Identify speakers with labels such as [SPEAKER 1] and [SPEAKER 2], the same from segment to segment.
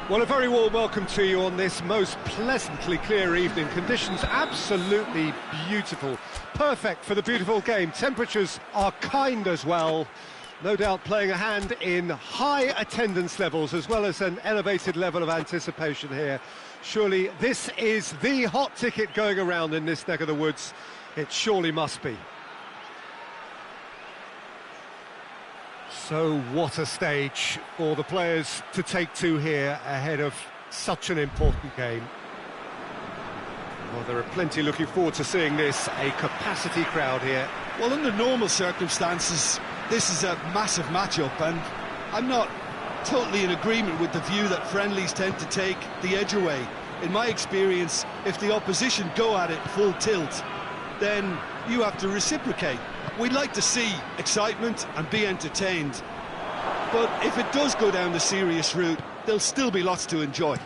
[SPEAKER 1] Well, a very warm welcome to you on this most pleasantly clear evening. Conditions absolutely beautiful. Perfect for the beautiful game. Temperatures are kind as well. No doubt playing a hand in high attendance levels as well as an elevated level of anticipation here. Surely this is the hot ticket going around in this neck of the woods. It surely must be. So what a stage for the players to take to here ahead of such an important game. Well, there are plenty looking forward to seeing this, a capacity crowd here.
[SPEAKER 2] Well, under normal circumstances, this is a massive matchup, and I'm not totally in agreement with the view that friendlies tend to take the edge away. In my experience, if the opposition go at it full tilt, then you have to reciprocate. We'd like to see excitement and be entertained, but if it does go down the serious route, there'll still be lots to enjoy.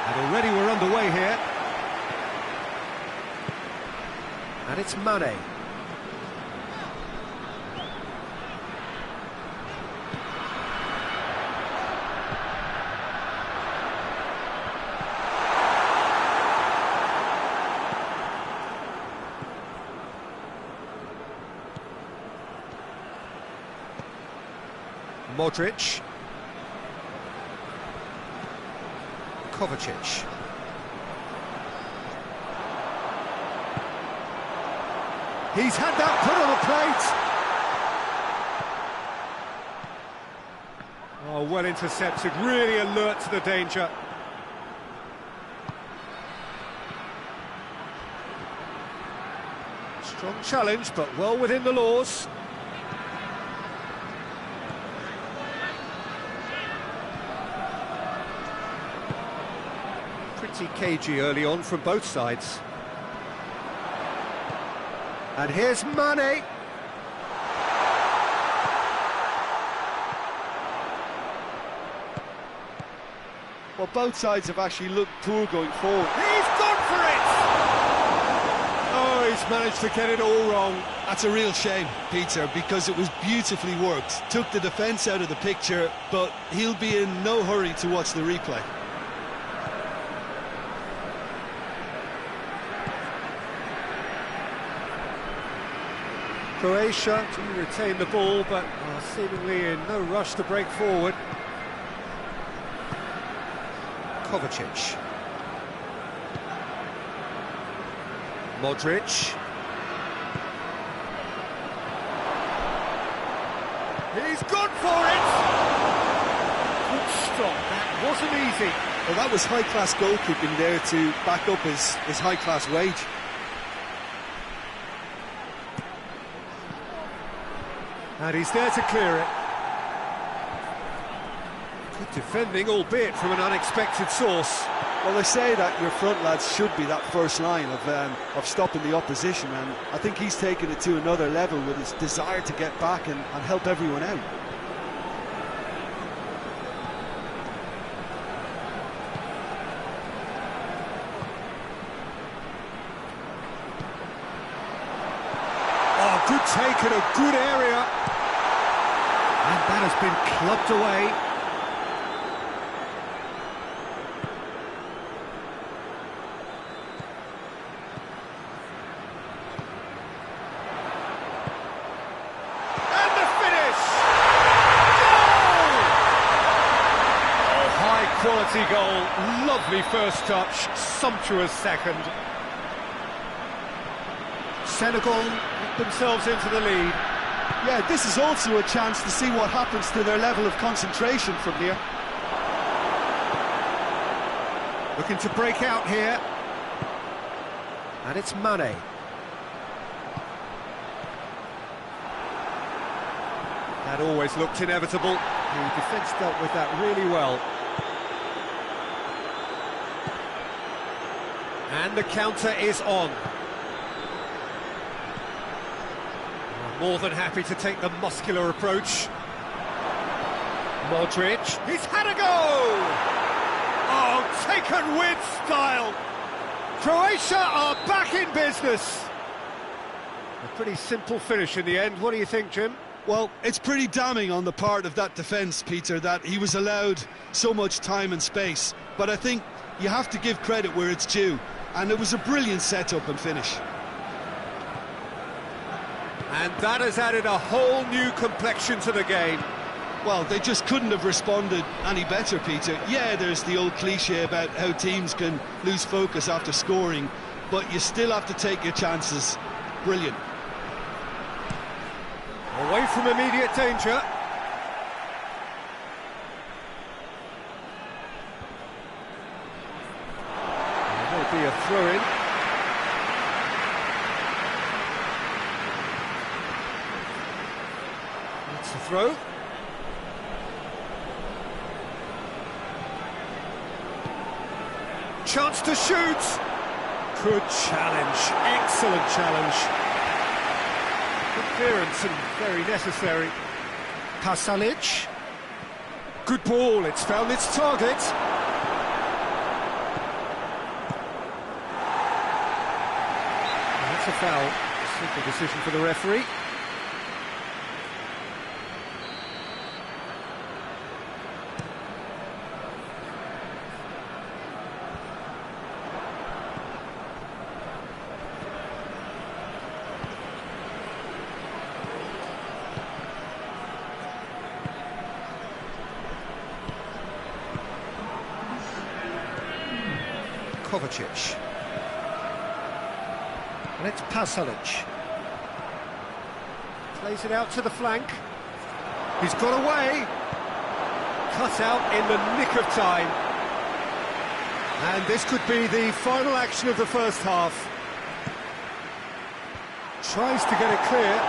[SPEAKER 1] And already we're underway here. And it's Mane. Modric. Kovacic. He's had that put on the plate. Oh, well intercepted, really alert to the danger. Strong challenge, but well within the laws. Pretty cagey early on from both sides. And here's Mane.
[SPEAKER 2] Well, both sides have actually looked poor going forward.
[SPEAKER 1] He's gone for it! Oh, he's managed to get it all wrong.
[SPEAKER 2] That's a real shame, Peter, because it was beautifully worked. Took the defence out of the picture, but he'll be in no hurry to watch the replay.
[SPEAKER 1] Croatia to retain the ball, but seemingly in no rush to break forward. Kovacic. Modric. He's gone for it! Good stop, that wasn't easy.
[SPEAKER 2] Well, that was high-class goalkeeping there to back up his high-class wage.
[SPEAKER 1] And he's there to clear it. Good defending, albeit from an unexpected source.
[SPEAKER 2] Well, they say that your front lads should be that first line of stopping the opposition, and I think he's taken it to another level with his desire to get back and help everyone out.
[SPEAKER 1] Oh, good take in a good area. And that has been clubbed away. And the finish! Goal! Oh, high quality goal. Lovely first touch, sumptuous second. Senegal put themselves into the lead.
[SPEAKER 2] Yeah, this is also a chance to see what happens to their level of concentration from here.
[SPEAKER 1] Looking to break out here. And it's Mane. That always looked inevitable. The defence dealt with that really well. And the counter is on. More than happy to take the muscular approach. Modric, he's had a go! Oh, taken with style! Croatia are back in business! A pretty simple finish in the end, what do you think, Jim?
[SPEAKER 2] Well, it's pretty damning on the part of that defence, Peter, that he was allowed so much time and space. But I think you have to give credit where it's due, and it was a brilliant setup and finish.
[SPEAKER 1] And that has added a whole new complexion to the game.
[SPEAKER 2] Well, they just couldn't have responded any better, Peter. Yeah, there's the old cliche about how teams can lose focus after scoring, but you still have to take your chances. Brilliant.
[SPEAKER 1] Away from immediate danger. There'll be a throw-in. That's the throw. Chance to shoot. Good challenge. Excellent challenge. Good clearance and very necessary. Pasalic. Good ball. It's found its target. That's a foul. Simple decision for the referee. Kovacic. And it's Pasalic. Plays it out to the flank. He's got away. Cut out in the nick of time. And this could be the final action of the first half. Tries to get it clear.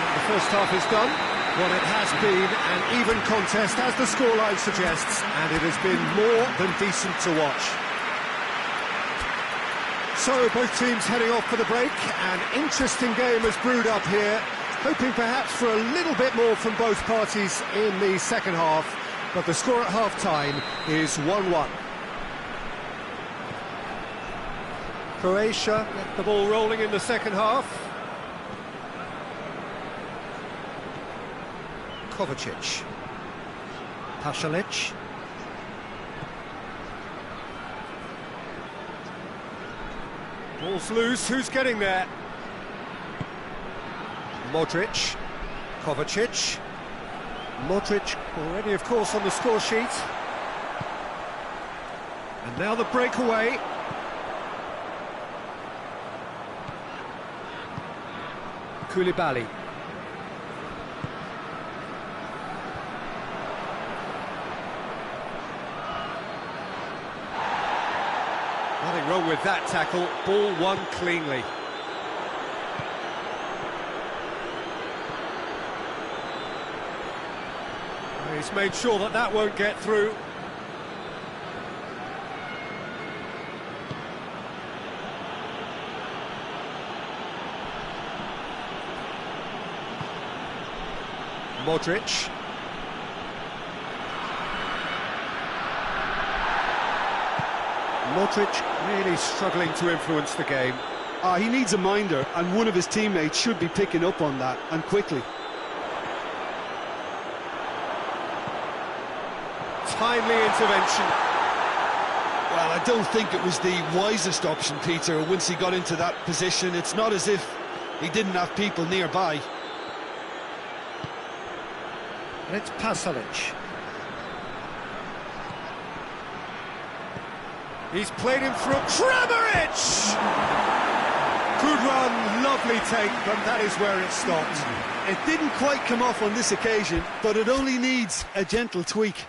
[SPEAKER 1] And the first half is done. Well, it has been an even contest, as the scoreline suggests, and it has been more than decent to watch. So, both teams heading off for the break. An interesting game has brewed up here, hoping perhaps for a little bit more from both parties in the second half, but the score at half-time is 1-1. Croatia get the ball rolling in the second half. Kovacic. Pasalic. Ball's loose, who's getting there? Modric. Kovacic. Modric already, of course, on the score sheet. And now the breakaway. Koulibaly. Nothing wrong with that tackle, ball won cleanly. He's made sure that that won't get through. Modric. Modric really struggling to influence the game.
[SPEAKER 2] He needs a minder, and one of his teammates should be picking up on that, and quickly.
[SPEAKER 1] Timely intervention.
[SPEAKER 2] Well, I don't think it was the wisest option, Peter, once he got into that position. It's not as if he didn't have people nearby.
[SPEAKER 1] And it's Pasalic. He's played him through. Kramaric! Good run, lovely take, but that is where it stopped.
[SPEAKER 2] It didn't quite come off on this occasion, but it only needs a gentle tweak.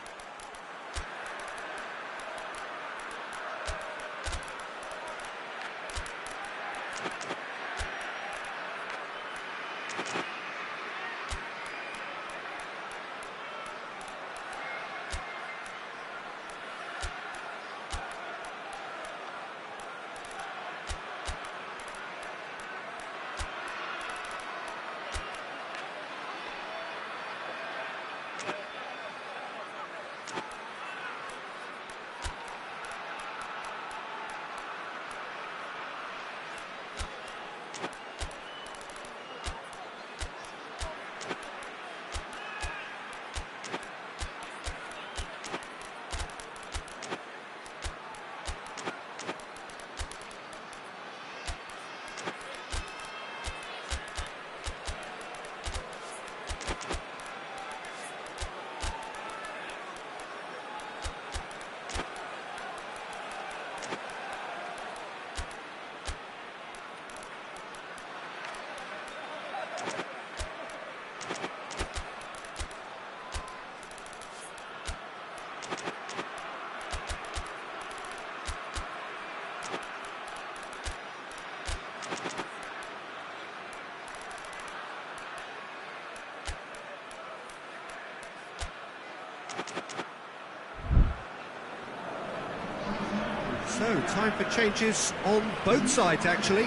[SPEAKER 1] So, time for changes on both sides, actually.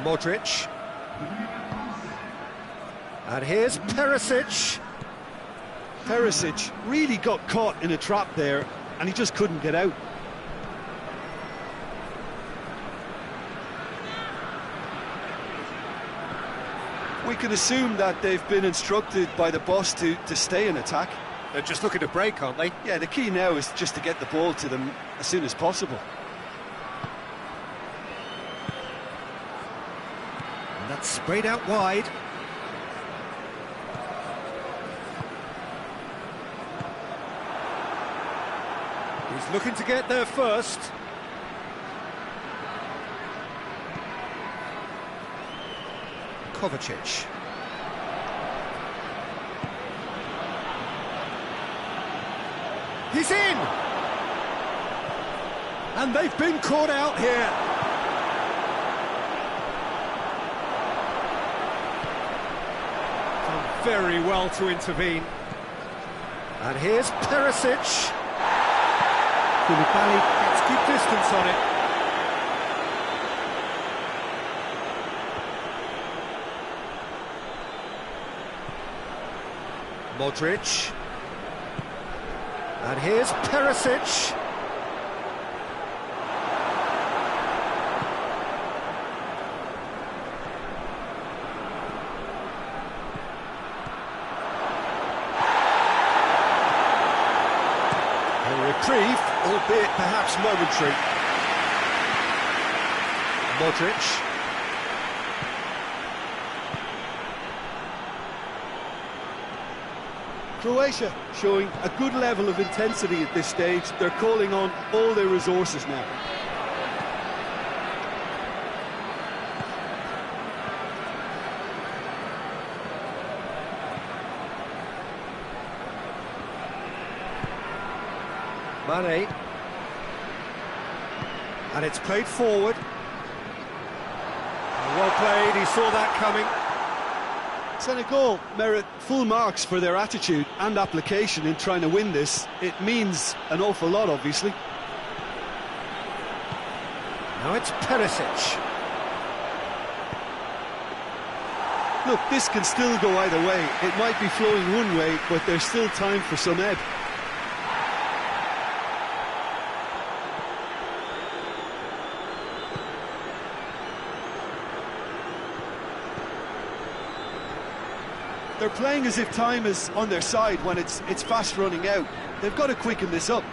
[SPEAKER 1] Modric. And here's Perisic.
[SPEAKER 2] Perisic really got caught in a trap there, and he just couldn't get out. We can assume that they've been instructed by the boss to stay in attack.
[SPEAKER 1] They're just looking to break, aren't they?
[SPEAKER 2] Yeah, the key now is just to get the ball to them as soon as possible.
[SPEAKER 1] And that's sprayed out wide. He's looking to get there first. Kovacic. He's in! And they've been caught out here. Done very well to intervene. And here's Perisic. Koulibaly gets good distance on it. Modric. And here's Perisic. A reprieve, albeit perhaps momentary. Modric.
[SPEAKER 2] Croatia showing a good level of intensity at this stage. They're calling on all their resources now.
[SPEAKER 1] Mane. And it's played forward. Well played, he saw that coming.
[SPEAKER 2] Senegal merit full marks for their attitude and application in trying to win this. It means an awful lot, obviously.
[SPEAKER 1] Now it's Perisic.
[SPEAKER 2] Look, this can still go either way. It might be flowing one way, but there's still time for some ebb. They're playing as if time is on their side when it's fast running out. They've got to quicken this up.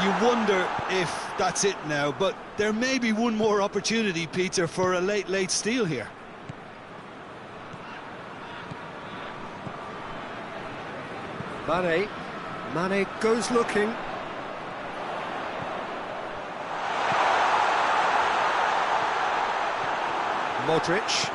[SPEAKER 2] You wonder if that's it now, but there may be one more opportunity, Peter, for a late steal here.
[SPEAKER 1] Mane goes looking. Modric.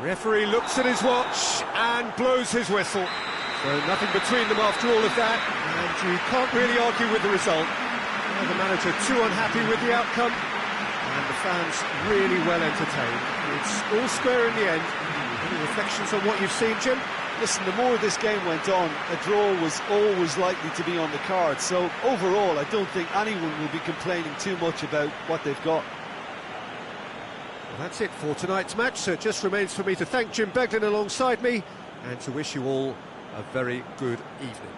[SPEAKER 1] Referee looks at his watch and blows his whistle. So nothing between them after all of that, and you can't really argue with the result. Well, the manager too unhappy with the outcome, and the fans really well entertained. It's all square in the end. Any reflections on what you've seen, Jim?
[SPEAKER 2] Listen, the more this game went on, a draw was always likely to be on the card. So overall, I don't think anyone will be complaining too much about what they've got.
[SPEAKER 1] Well, that's it for tonight's match, so it just remains for me to thank Jim Beglin alongside me and to wish you all a very good evening.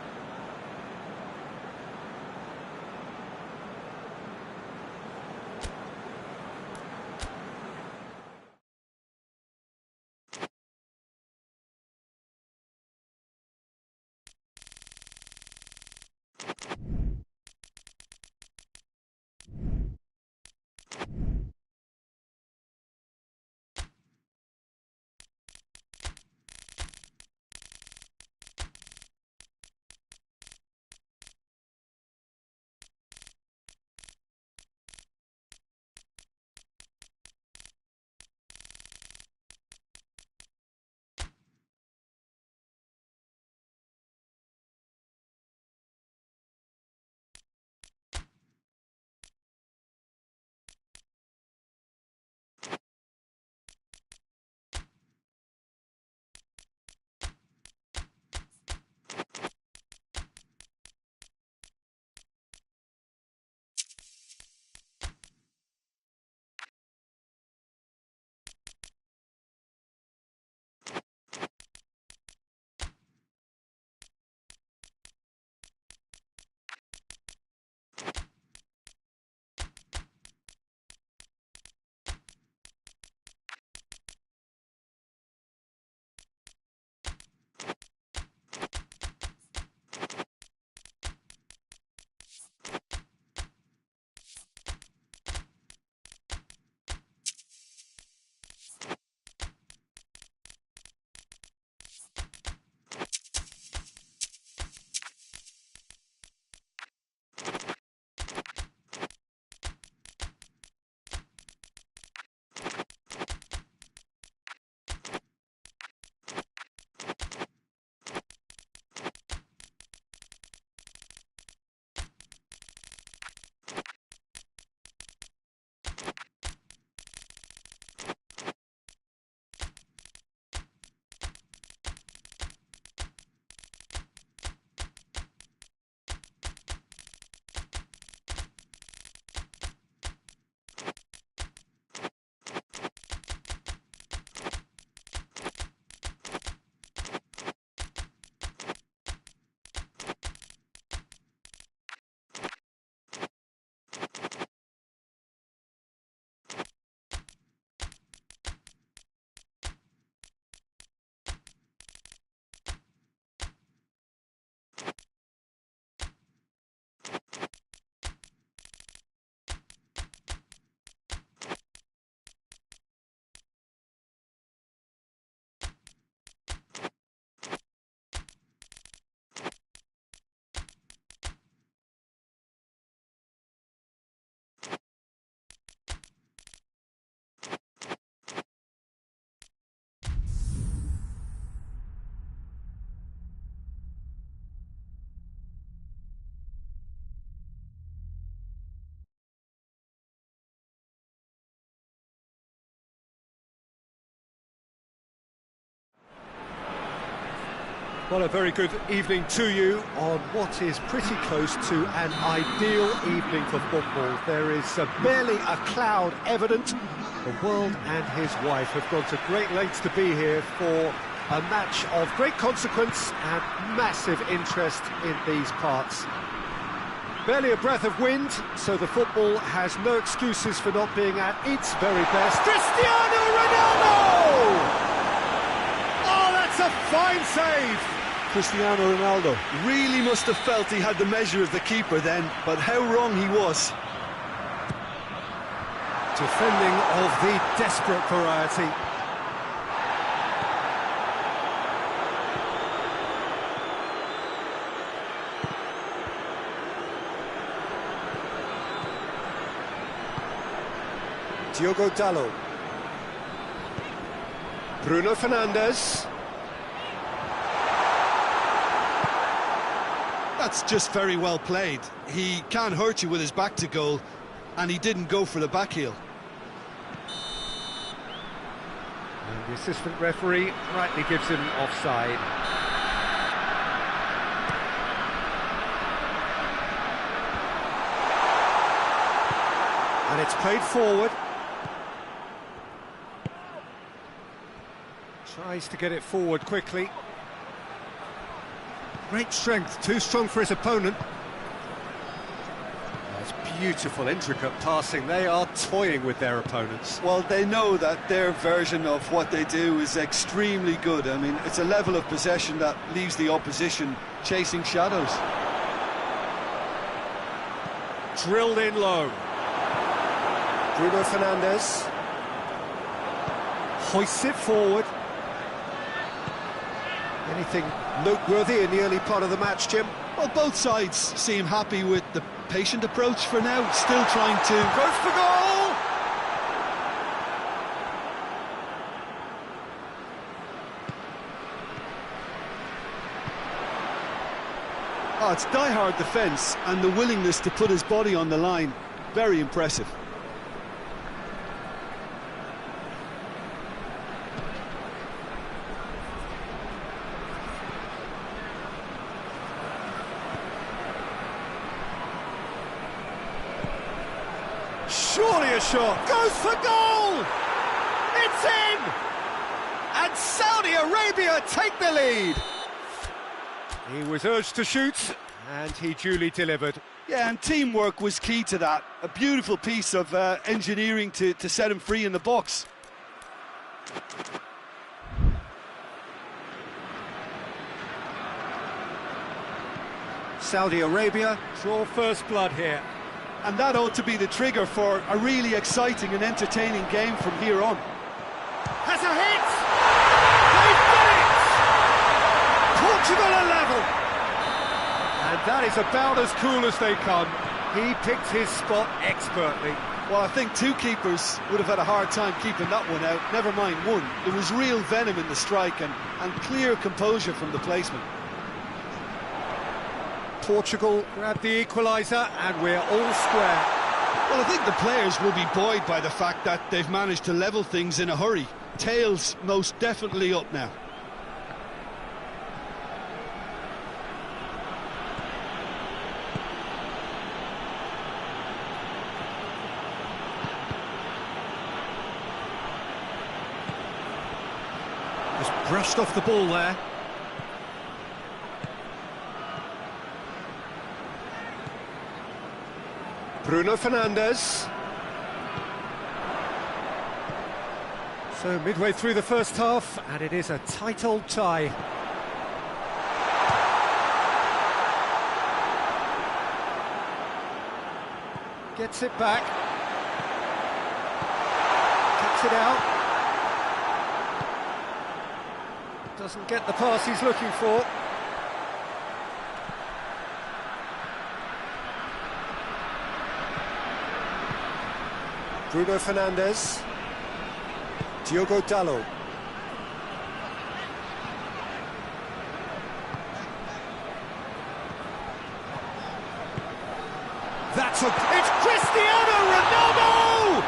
[SPEAKER 1] Well, a very good evening to you on what is pretty close to an ideal evening for football. There is barely a cloud evident. The world and his wife have gone to great lengths to be here for a match of great consequence and massive interest in these parts. Barely a breath of wind, so the football has no excuses for not being at its very best. Cristiano Ronaldo! Oh, that's a fine save!
[SPEAKER 2] Cristiano Ronaldo really must have felt he had the measure of the keeper then, but how wrong he was.
[SPEAKER 1] Defending of the desperate variety. Diogo Dalot. Bruno Fernandes.
[SPEAKER 2] That's just very well played. He can't hurt you with his back to goal, and he didn't go for the back heel.
[SPEAKER 1] And the assistant referee rightly gives him offside. And it's played forward. Tries to get it forward quickly. Great strength, too strong for his opponent. That's beautiful, intricate passing. They are toying with their opponents.
[SPEAKER 2] Well, they know that their version of what they do is extremely good. I mean, it's a level of possession that leaves the opposition chasing shadows.
[SPEAKER 1] Drilled in low. Bruno Fernandes hoists it forward. Anything noteworthy in the early part of the match, Jim?
[SPEAKER 2] Well, both sides seem happy with the patient approach for now, still trying to...
[SPEAKER 1] Goes for goal!
[SPEAKER 2] Oh, it's die-hard defence and the willingness to put his body on the line. Very impressive.
[SPEAKER 1] Surely a shot, goes for goal! It's in! And Saudi Arabia take the lead! He was urged to shoot, and he duly delivered.
[SPEAKER 2] Yeah, and teamwork was key to that. A beautiful piece of engineering to set him free in the box.
[SPEAKER 1] Saudi Arabia draw first blood here.
[SPEAKER 2] And that ought to be the trigger for a really exciting and entertaining game from here on.
[SPEAKER 1] Has a hit! They've done it! Portugal are level! And that is about as cool as they come. He picked his spot expertly.
[SPEAKER 2] Well, I think two keepers would have had a hard time keeping that one out, never mind one. There was real venom in the strike and clear composure from the placement.
[SPEAKER 1] Portugal grab the equaliser and we're all square.
[SPEAKER 2] Well, I think the players will be buoyed by the fact that they've managed to level things in a hurry. Tails most definitely up now.
[SPEAKER 1] Just brushed off the ball there. Bruno Fernandes. So midway through the first half, and it is a tight old tie. Gets it back. Kicks it out. Doesn't get the pass he's looking for. Bruno Fernandes. Diogo Dalot. It's Cristiano Ronaldo!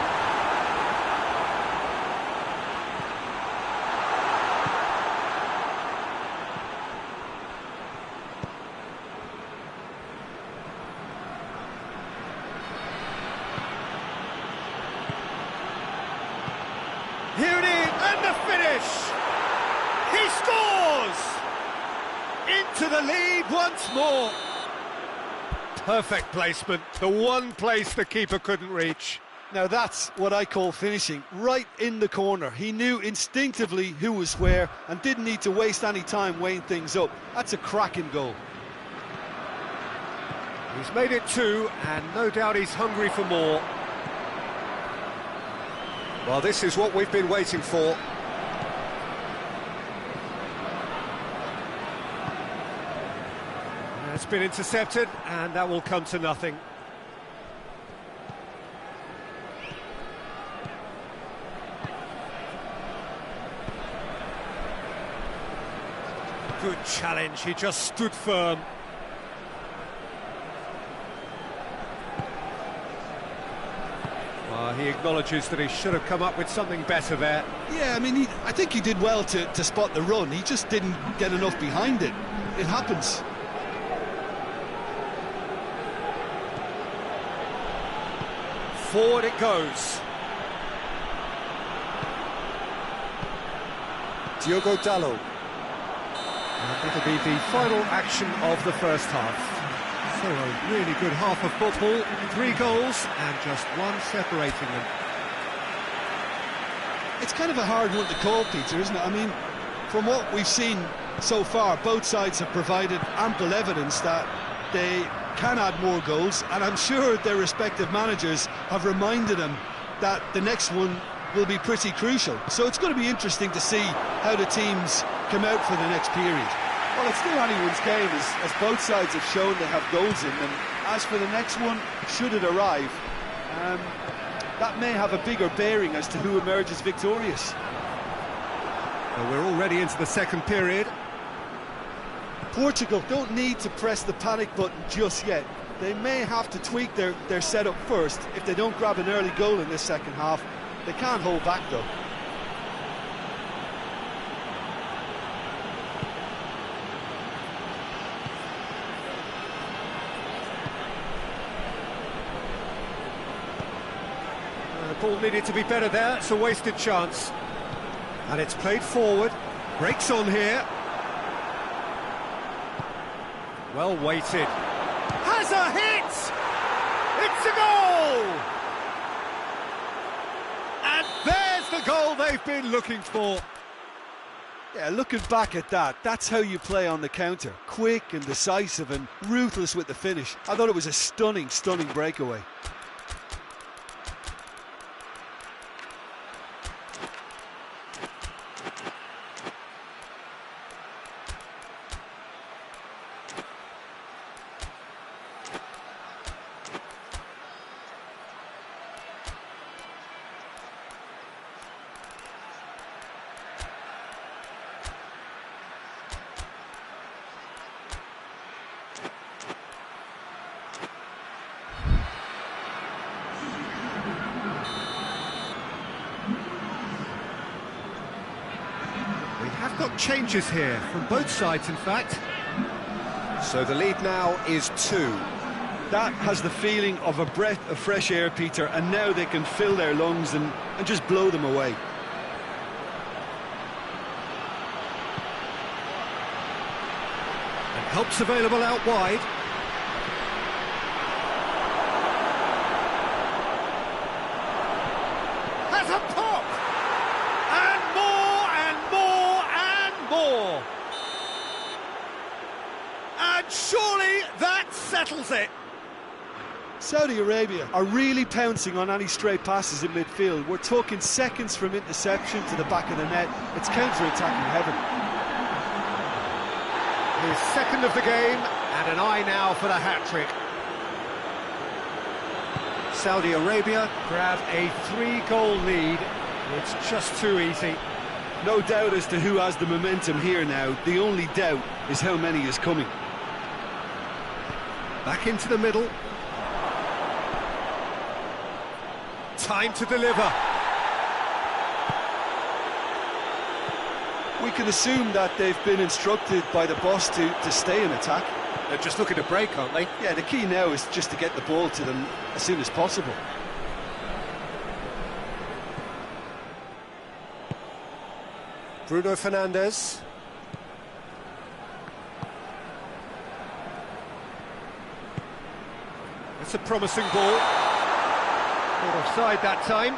[SPEAKER 1] Here it is, and the finish! He scores! Into the lead once more. Perfect placement, the one place the keeper couldn't reach.
[SPEAKER 2] Now that's what I call finishing, right in the corner. He knew instinctively who was where and didn't need to waste any time weighing things up. That's a cracking goal.
[SPEAKER 1] He's made it 2, and no doubt he's hungry for more. Well, this is what we've been waiting for. It's been intercepted, and that will come to nothing. Good challenge, he just stood firm. Well, he acknowledges that he should have come up with something better there.
[SPEAKER 2] Yeah, I mean, I think he did well to spot the run. He just didn't get enough behind it. It happens.
[SPEAKER 1] Forward it goes. Diogo Dalot. And it'll be the final action of the first half. So a really good half of football, 3 goals and just one separating them.
[SPEAKER 2] It's kind of a hard one to call, Peter, isn't it? I mean, from what we've seen so far, both sides have provided ample evidence that they can add more goals, and I'm sure their respective managers have reminded them that the next one will be pretty crucial. So it's going to be interesting to see how the teams come out for the next period.
[SPEAKER 3] Well, it's still anyone's game, as both sides have shown they have goals in them. As for the next one, should it arrive, that may have a bigger bearing as to who emerges victorious.
[SPEAKER 1] Well, we're already into the second period.
[SPEAKER 2] Portugal don't need to press the panic button just yet. They may have to tweak their setup first. If they don't grab an early goal in this second half, they can't hold back though.
[SPEAKER 1] The ball needed to be better there, it's a wasted chance. And it's played forward, breaks on here. Well weighted. Has a hit! It's a goal! And there's the goal they've been looking for.
[SPEAKER 2] Yeah, looking back at that, that's how you play on the counter. Quick and decisive and ruthless with the finish. I thought it was a stunning, stunning breakaway.
[SPEAKER 1] Have got changes here from both sides, in fact. So the lead now is 2.
[SPEAKER 2] That has the feeling of a breath of fresh air, Peter, and now they can fill their lungs and just blow them away.
[SPEAKER 1] And help's available out wide. Has a pop! And more and more and more! And surely that settles it!
[SPEAKER 2] Saudi Arabia are really pouncing on any stray passes in midfield. We're talking seconds from interception to the back of the net. It's counter-attacking heaven.
[SPEAKER 1] His second of the game, and an eye now for the hat-trick. Saudi Arabia grab a 3-goal lead. It's just too easy.
[SPEAKER 2] No doubt as to who has the momentum here now. The only doubt is how many is coming.
[SPEAKER 1] Back into the middle. Time to deliver.
[SPEAKER 2] We can assume that they've been instructed by the boss to stay in attack.
[SPEAKER 1] They're just looking to break, aren't they?
[SPEAKER 2] Yeah, the key now is just to get the ball to them as soon as possible.
[SPEAKER 1] Bruno Fernandes. It's a promising ball. Not offside that time.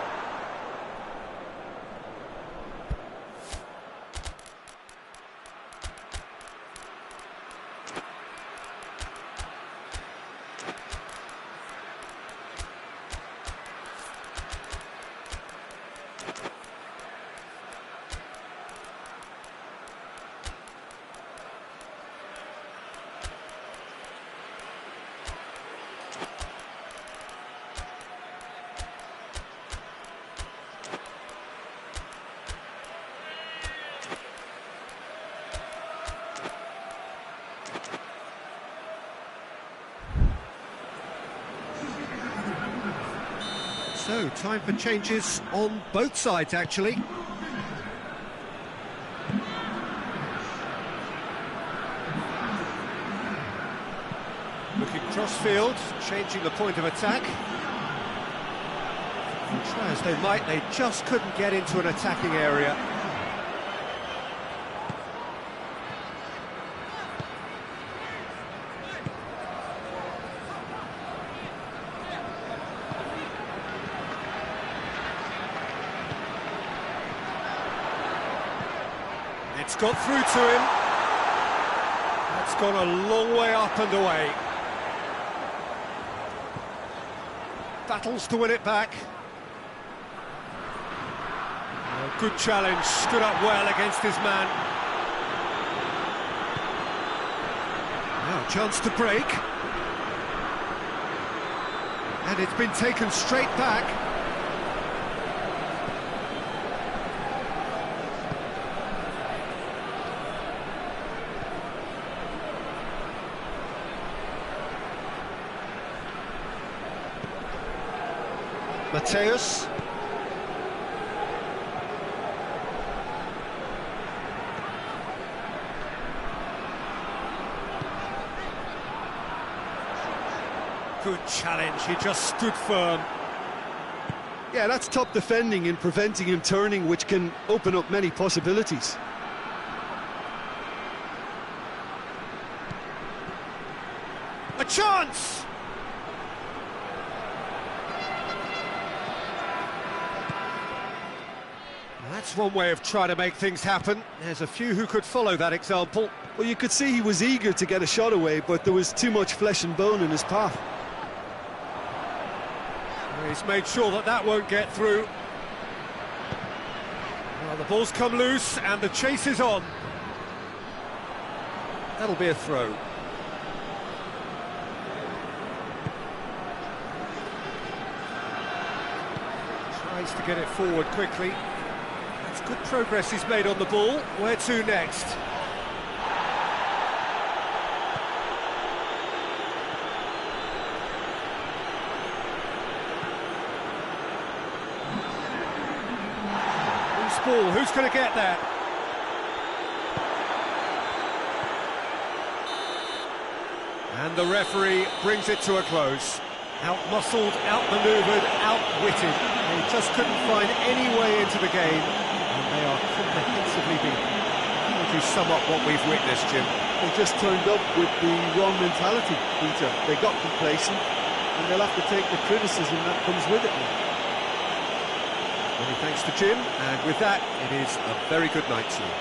[SPEAKER 1] So, time for changes on both sides, actually. Looking cross-field, changing the point of attack. Try as they might, they just couldn't get into an attacking area. It's got through to him. That's gone a long way up and away. Battles to win it back. Oh, good challenge, stood up well against his man. Now, chance to break. And it's been taken straight back. Mateus. Good challenge, he just stood firm.
[SPEAKER 2] Yeah, that's top defending and preventing him turning, which can open up many possibilities.
[SPEAKER 1] A chance! That's one way of trying to make things happen. There's a few who could follow that example.
[SPEAKER 2] Well, you could see he was eager to get a shot away, but there was too much flesh and bone in his path.
[SPEAKER 1] He's made sure that that won't get through. Well, the ball's come loose and the chase is on. That'll be a throw. Tries to get it forward quickly. It's good progress he's made on the ball. Where to next? Loose ball, who's going to get that? And the referee brings it to a close. Out-muscled, out-manoeuvred, out-witted. They just couldn't find any way into the game. They are comprehensively beaten. How would you sum up what we've witnessed, Jim?
[SPEAKER 3] They just turned up with the wrong mentality, Peter. They got complacent, and they'll have to take the criticism that comes with it now.
[SPEAKER 1] Many thanks to Jim, and with that, it is a very good night to you.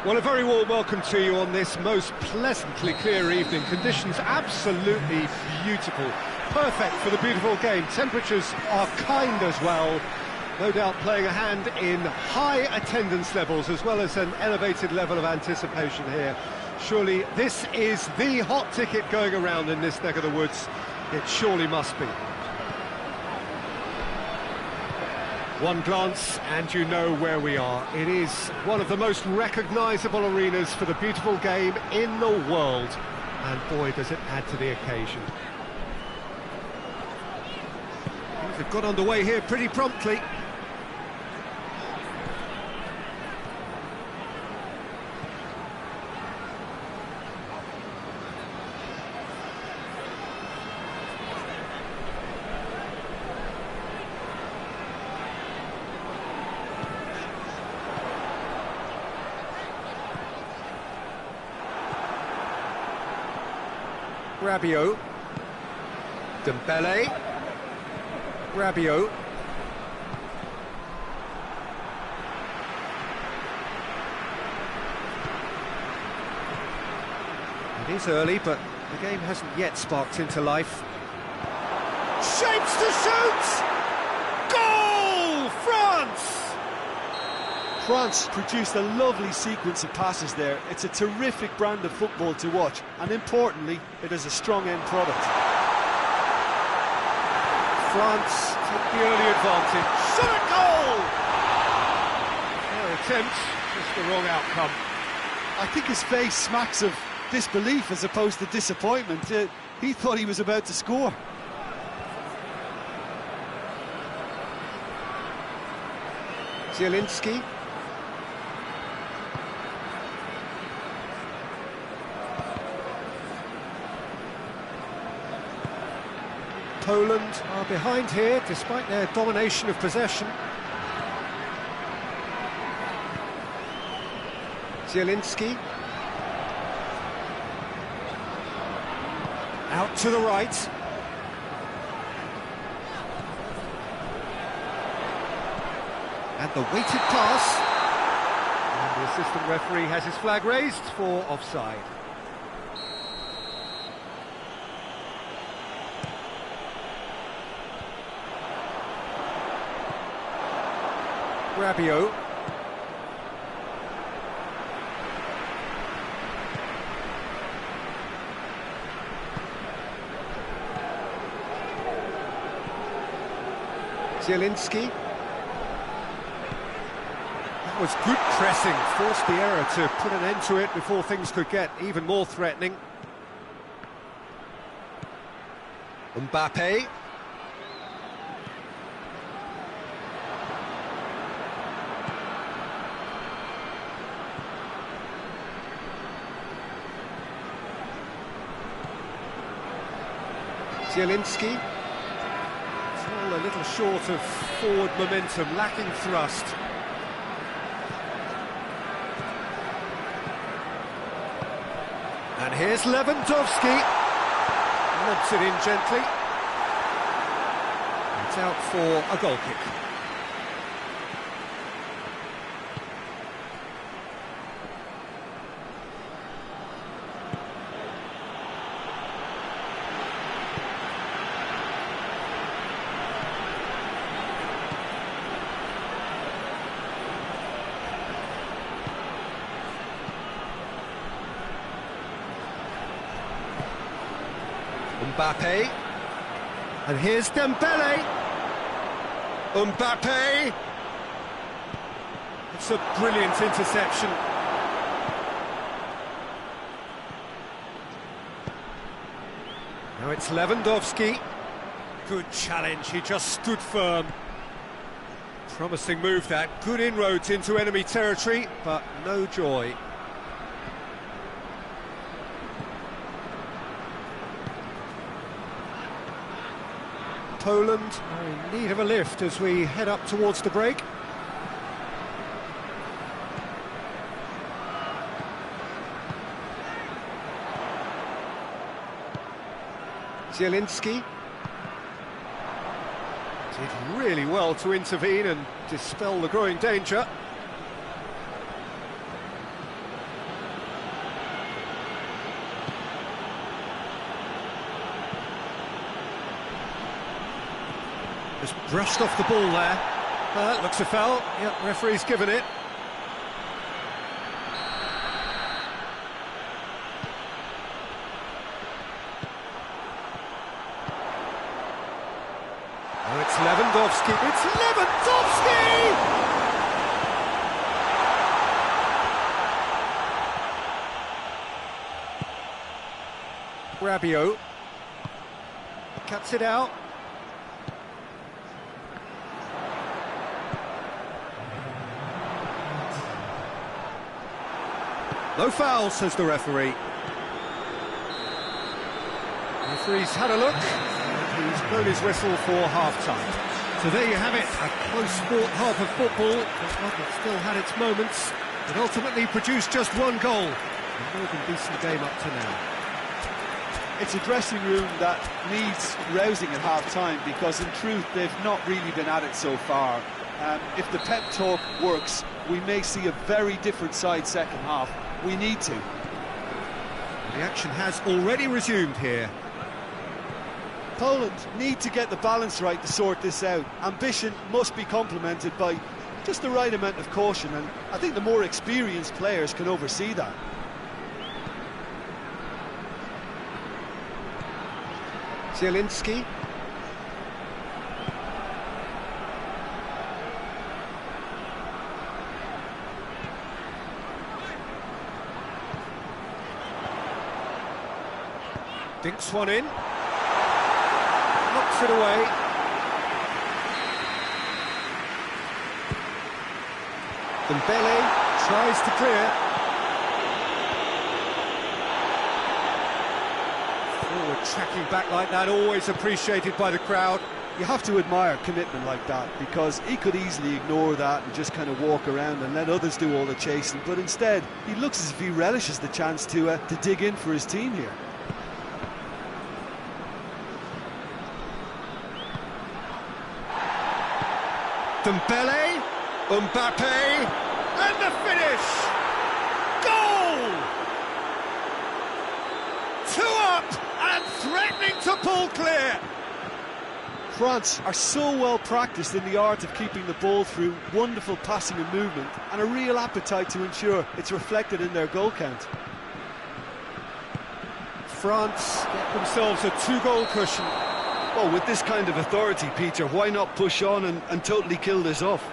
[SPEAKER 1] Well, a very warm welcome to you on this most pleasantly clear evening. Conditions absolutely beautiful. Perfect for the beautiful game. Temperatures are kind as well. No doubt playing a hand in high attendance levels as well as an elevated level of anticipation here. Surely this is the hot ticket going around in this neck of the woods. It surely must be. One glance and you know where we are. It is one of the most recognisable arenas for the beautiful game in the world. And boy, does it add to the occasion. They've got underway here pretty promptly. Rabiot, Dembele, Rabiot, it is early, but the game hasn't yet sparked into life. Shapes to shoot! Goal! France!
[SPEAKER 3] France produced a lovely sequence of passes there. It's a terrific brand of football to watch, and importantly, it is a strong end product.
[SPEAKER 1] France take the early advantage. Shot a goal! Their attempt, just the wrong outcome.
[SPEAKER 3] I think his face smacks of disbelief as opposed to disappointment. He thought he was about to score.
[SPEAKER 1] Zielinski. Poland are behind here, despite their domination of possession. Zielinski. Out to the right. And the weighted pass. And the assistant referee has his flag raised for offside. Rabiot. Zielinski. That was good pressing, forced the error to put an end to it before things could get even more threatening. Mbappe. Zielinski, all a little short of forward momentum, lacking thrust. And here's Lewandowski, lobs it in gently. It's out for a goal kick. Mbappe, and here's Dembele. Mbappe. It's a brilliant interception. Now it's Lewandowski. Good challenge, he just stood firm. Promising move that, good inroads into enemy territory, but no joy. Poland are in need of a lift as we head up towards the break. Zielinski did really well to intervene and dispel the growing danger. Just brushed off the ball there. Looks a foul. Yep, referee's given it. Oh, it's Lewandowski. It's Lewandowski! Rabiot cuts it out. No foul, says the referee. The referee's had a look, and he's blown his whistle for half-time. So there you have it, a close-fought half of football, but one that still had its moments. It ultimately produced just one goal. A more than decent game up to now.
[SPEAKER 3] It's a dressing room that needs rousing at half-time, because in truth they've not really been at it so far. If the pep talk works, we may see a very different side second half. We need to.
[SPEAKER 1] The action has already resumed here.
[SPEAKER 3] Poland need to get the balance right to sort this out. Ambition must be complemented by just the right amount of caution, and I think the more experienced players can oversee that.
[SPEAKER 1] Zielinski. Dinks one in. Knocks it away. Dembele tries to clear. Forward tracking back like that, always appreciated by the crowd.
[SPEAKER 3] You have to admire commitment like that, because he could easily ignore that and just kind of walk around and let others do all the chasing, but instead he looks as if he relishes the chance to dig in for his team here.
[SPEAKER 1] Dembele, Mbappe, and the finish! Goal! 2 up and threatening to pull clear.
[SPEAKER 3] France are so well practiced in the art of keeping the ball through wonderful passing and movement, and a real appetite to ensure it's reflected in their goal count.
[SPEAKER 1] France get themselves a 2-goal cushion.
[SPEAKER 2] Well, with this kind of authority, Peter, why not push on and totally kill this off?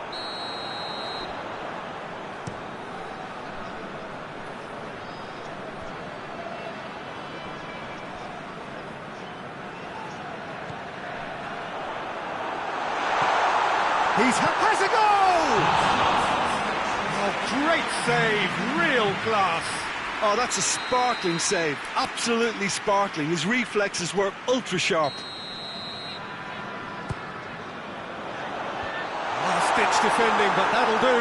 [SPEAKER 1] Has a goal! Oh, great save, real class.
[SPEAKER 2] Oh, that's a sparkling save, absolutely sparkling. His reflexes were ultra-sharp.
[SPEAKER 1] Last-ditch defending, but that'll do.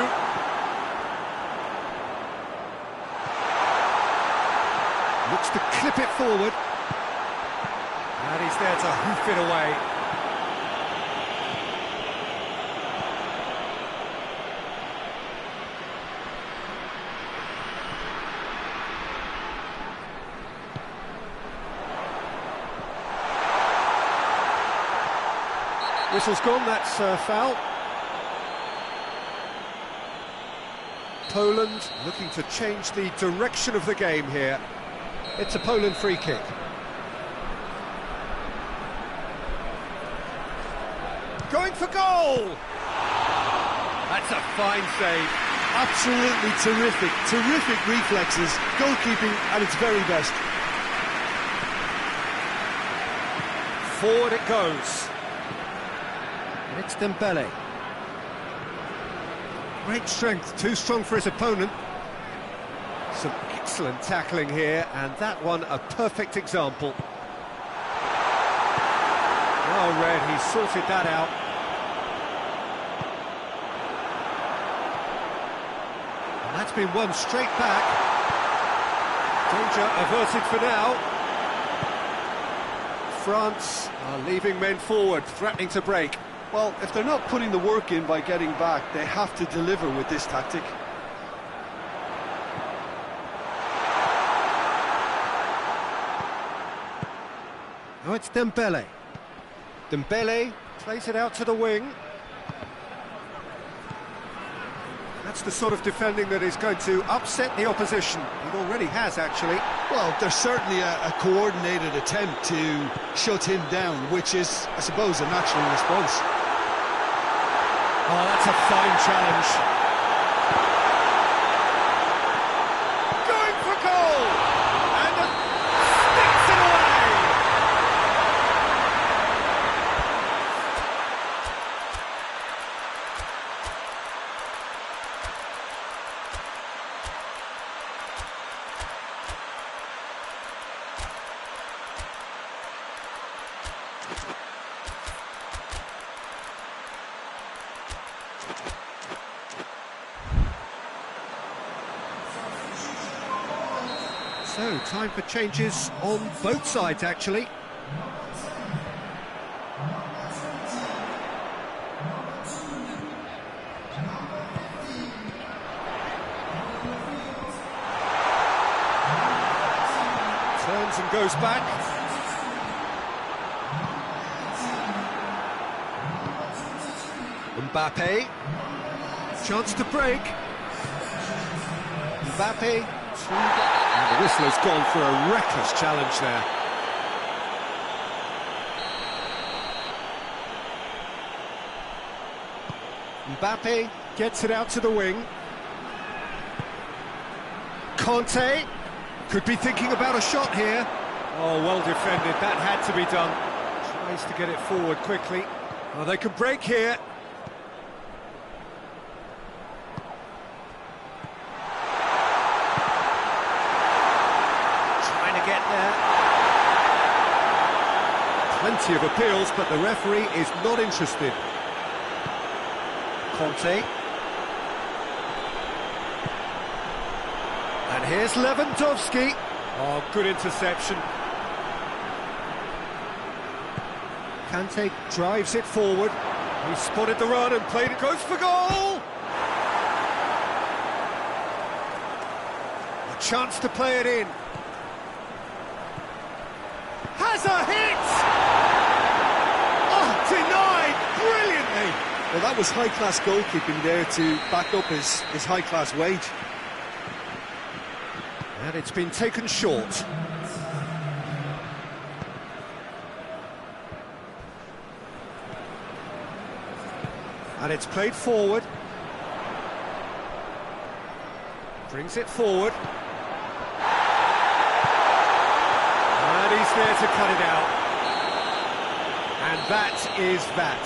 [SPEAKER 1] Looks to clip it forward. And he's there to hoof it away. Whistle's gone, that's foul. Poland looking to change the direction of the game here. It's a Poland free kick. Going for goal! That's a fine save.
[SPEAKER 3] Absolutely terrific reflexes, goalkeeping at its very best.
[SPEAKER 1] Forward it goes. And it's Dembele. Great strength, too strong for his opponent. Some excellent tackling here, and that one a perfect example. Well read, he sorted that out. And that's been won straight back. Danger averted for now. France are leaving men forward, threatening to break.
[SPEAKER 3] Well, if they're not putting the work in by getting back, they have to deliver with this tactic.
[SPEAKER 1] Oh, it's Dembele. Dembele Plays it out to the wing. That's the sort of defending that is going to upset the opposition. It already has, actually.
[SPEAKER 2] Well, there's certainly a coordinated attempt to shut him down, which is, I suppose, a natural response.
[SPEAKER 1] Oh, that's a fine challenge. Going for goal! And sticks it away! So, time for changes on both sides, actually. Turns and goes back. Mbappe. Chance to break. Mbappe. And the whistle has gone for a reckless challenge there. Mbappe gets it out to the wing. Conte could be thinking about a shot here. Oh, well defended, that had to be done. Tries to get it forward quickly. Oh, they could break here. Get there. Plenty of appeals, but the referee is not interested. Conte. And here's Lewandowski. Oh, good interception. Kante drives it forward. He spotted the run and played it, goes for goal! A chance to play it in. Has a hit! Oh, denied brilliantly!
[SPEAKER 2] Well, that was high-class goalkeeping there to back up his high-class wage.
[SPEAKER 1] And it's been taken short. And it's played forward. Brings it forward. And he's there to cut it out. And that is that.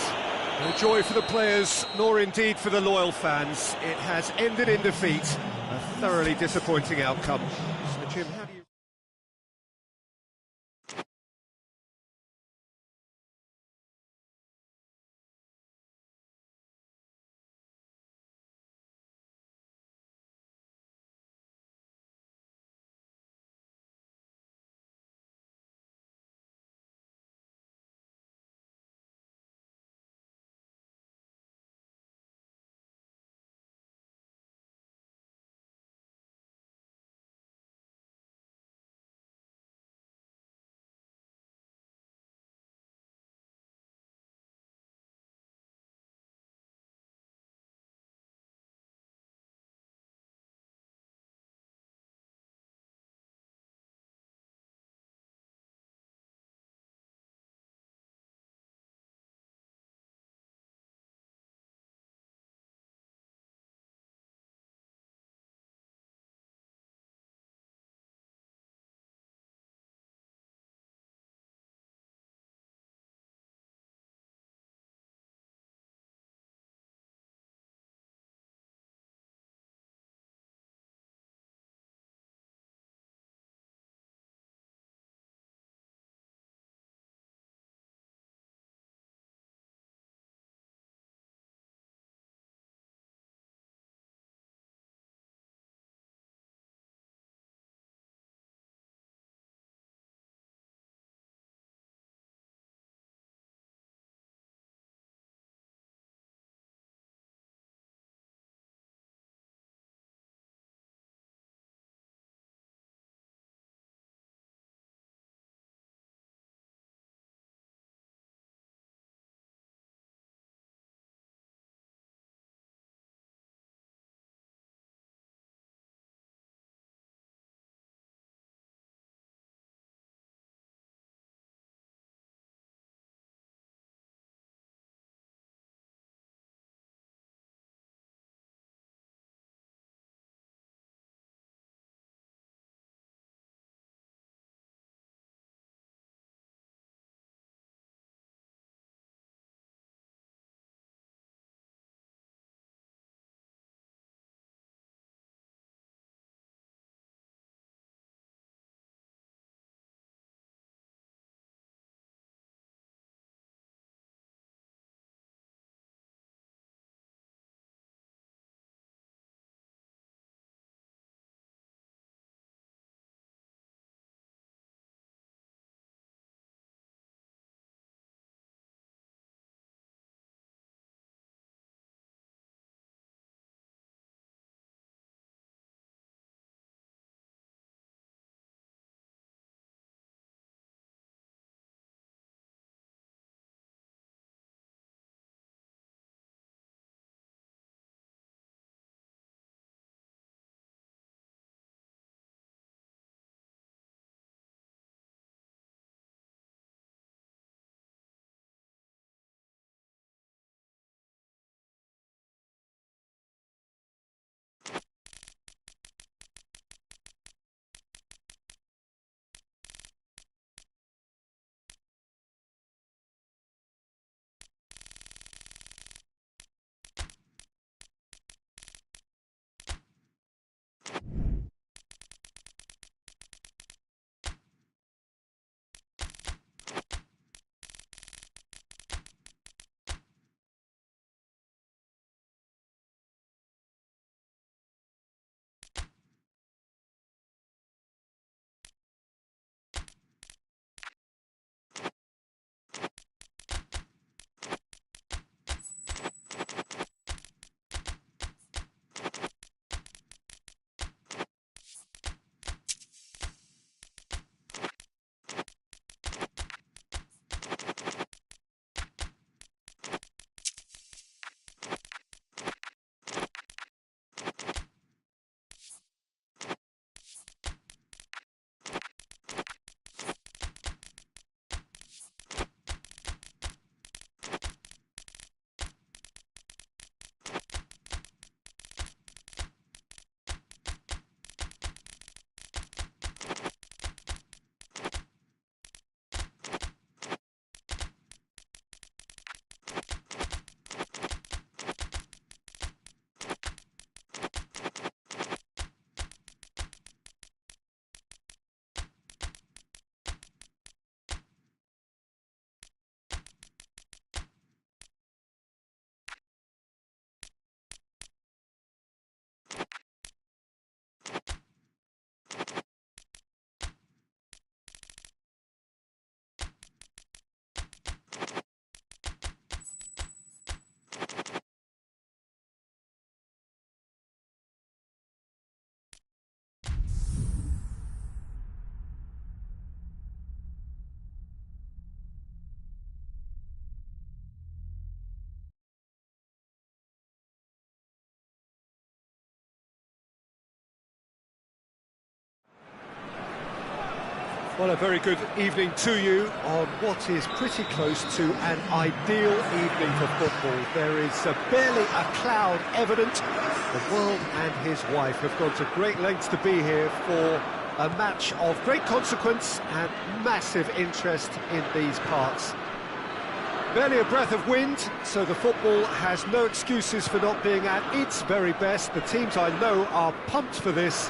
[SPEAKER 1] No joy for the players, nor indeed for the loyal fans. It has ended in defeat. A thoroughly disappointing outcome. So, Jim, how do you... Well, a very good evening to you on what is pretty close to an ideal evening for football. There is barely a cloud evident. The world and his wife have gone to great lengths to be here for a match of great consequence and massive interest in these parts. Barely a breath of wind, so the football has no excuses for not being at its very best. The teams I know are pumped for this.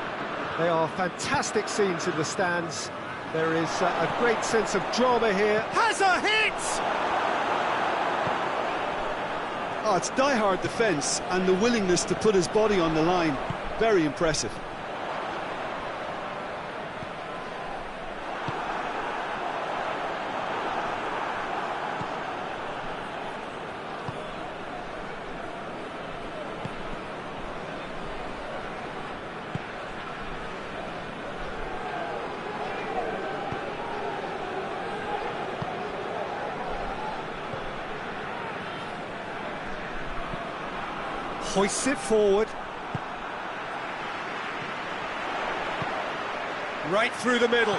[SPEAKER 1] They are fantastic scenes in the stands. There is a great sense of drama here. Has a hit!
[SPEAKER 2] Oh, it's die-hard defence and the willingness to put his body on the line. Very impressive.
[SPEAKER 1] Hoists it forward. Right through the middle.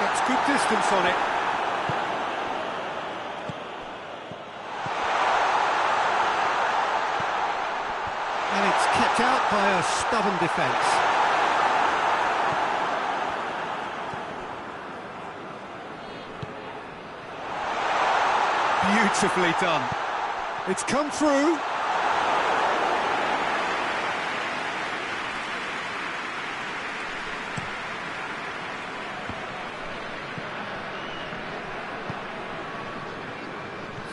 [SPEAKER 1] Gets good distance on it. And it's kept out by a stubborn defence. Beautifully done. It's come through.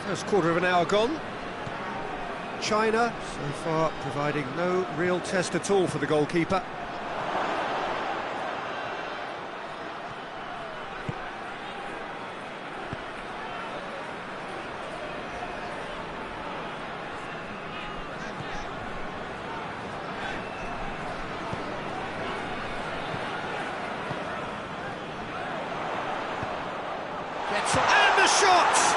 [SPEAKER 1] First quarter of an hour gone. China, so far, providing no real test at all for the goalkeeper. Gets on, and the shot!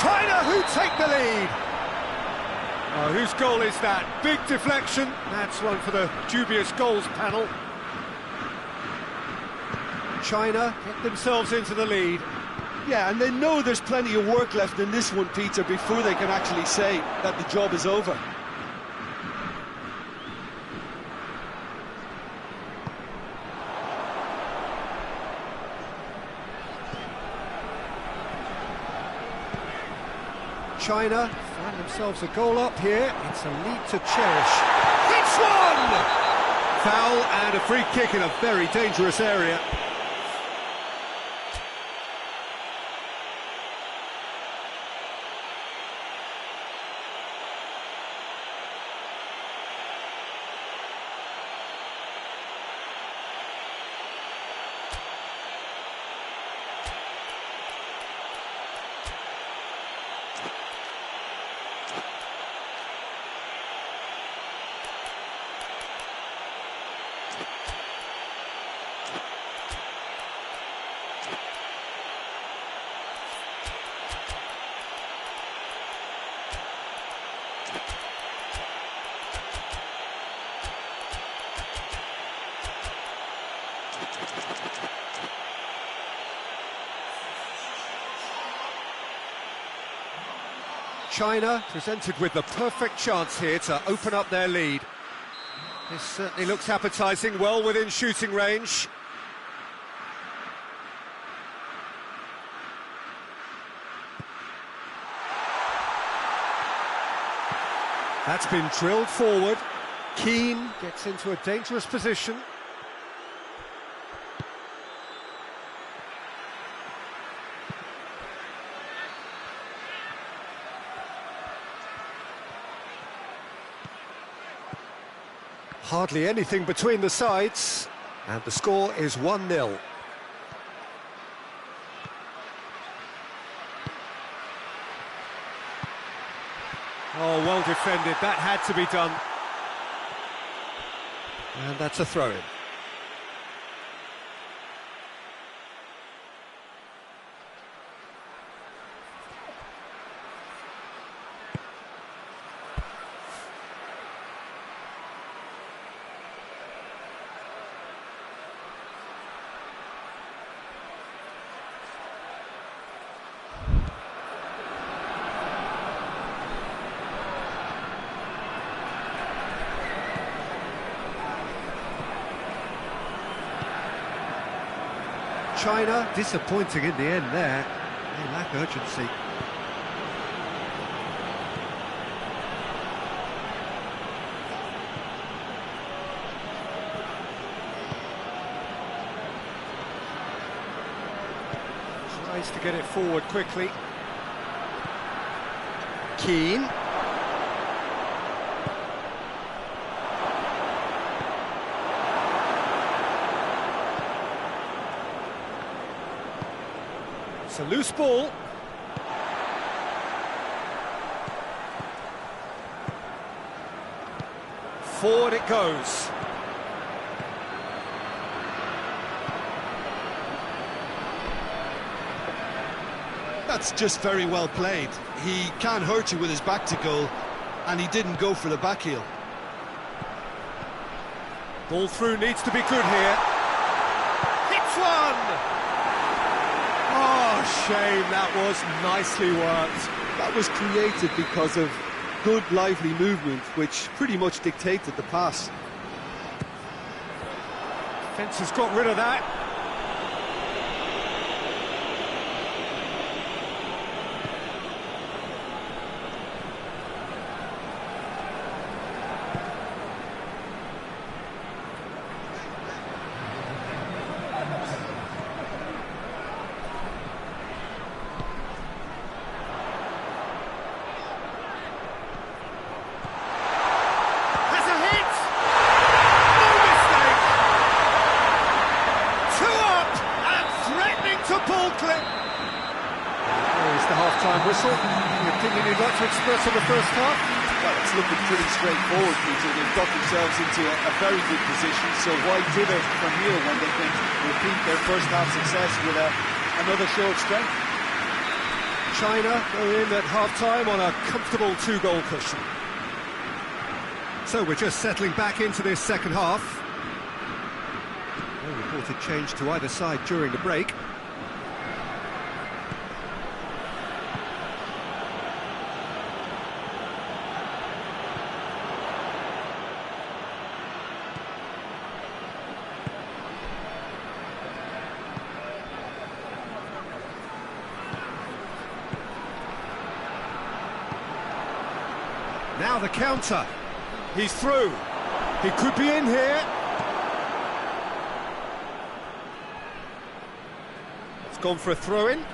[SPEAKER 1] China who take the lead. Oh, whose goal is that? Big deflection. That's one for the dubious goals panel. China get themselves into the lead.
[SPEAKER 2] Yeah, and they know there's plenty of work left in this one, Peter, before they can actually say that the job is over.
[SPEAKER 1] China find themselves a goal up here. It's a lead to cherish. It's one! Foul and a free kick in a very dangerous area. China presented with the perfect chance here to open up their lead. This certainly looks appetising, well within shooting range. That's been drilled forward. Keane gets into a dangerous position. Hardly anything between the sides, and the score is 1-0. Oh, well defended, that had to be done. And that's a throw-in. China, disappointing in the end there. They lack urgency. Tries to get it forward quickly. Keane. It's a loose ball. Forward it goes.
[SPEAKER 2] That's just very well played. He can't hurt you with his back to goal, and he didn't go for the back heel.
[SPEAKER 1] Ball through needs to be good here. Hits one! Oh, shame, that was nicely worked.
[SPEAKER 3] That was created because of good, lively movement, which pretty much dictated the pass.
[SPEAKER 1] Defence has got rid of that. Whistle. The opinion you'd like to express on the first half?
[SPEAKER 3] Well, it's looking pretty straightforward, Peter. They've got themselves into a very good position, so why dither from here when they can repeat their first half success with another show of strength?
[SPEAKER 1] China go in at half-time on a comfortable 2-goal cushion. So we're just settling back into this second half. No reported change to either side during the break. Now the counter. He's through. He could be in here. It's gone for a throw-in.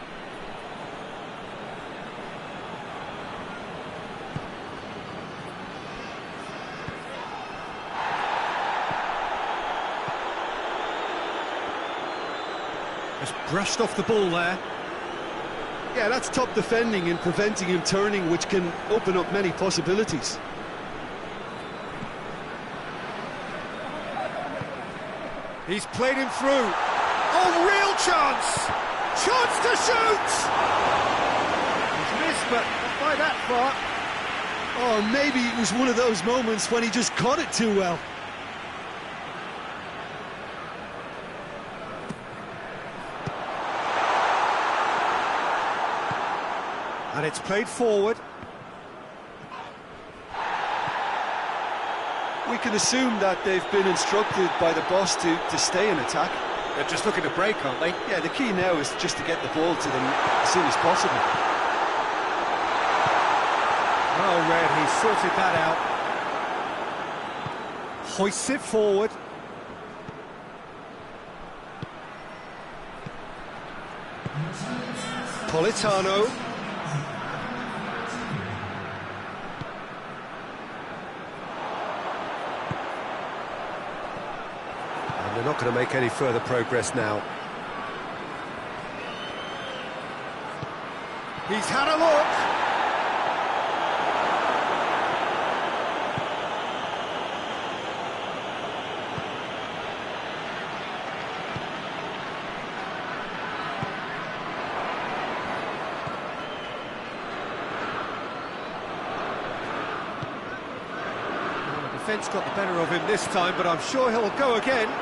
[SPEAKER 1] Just brushed off the ball there.
[SPEAKER 2] Yeah, that's top defending and preventing him turning, which can open up many possibilities.
[SPEAKER 1] He's played him through. Oh, real chance! Chance to shoot! He's missed, but not by that far.
[SPEAKER 2] Oh, maybe it was one of those moments when he just caught it too well.
[SPEAKER 1] And it's played forward.
[SPEAKER 3] We can assume that they've been instructed by the boss to stay in attack.
[SPEAKER 1] They're just looking to break, aren't they?
[SPEAKER 3] Yeah, the key now is just to get the ball to them as soon as possible.
[SPEAKER 1] Well read, he sorted that out. Hoists it forward. Politano. They're not going to make any further progress now. He's had a look. Well, the defence got the better of him this time, but I'm sure he'll go again.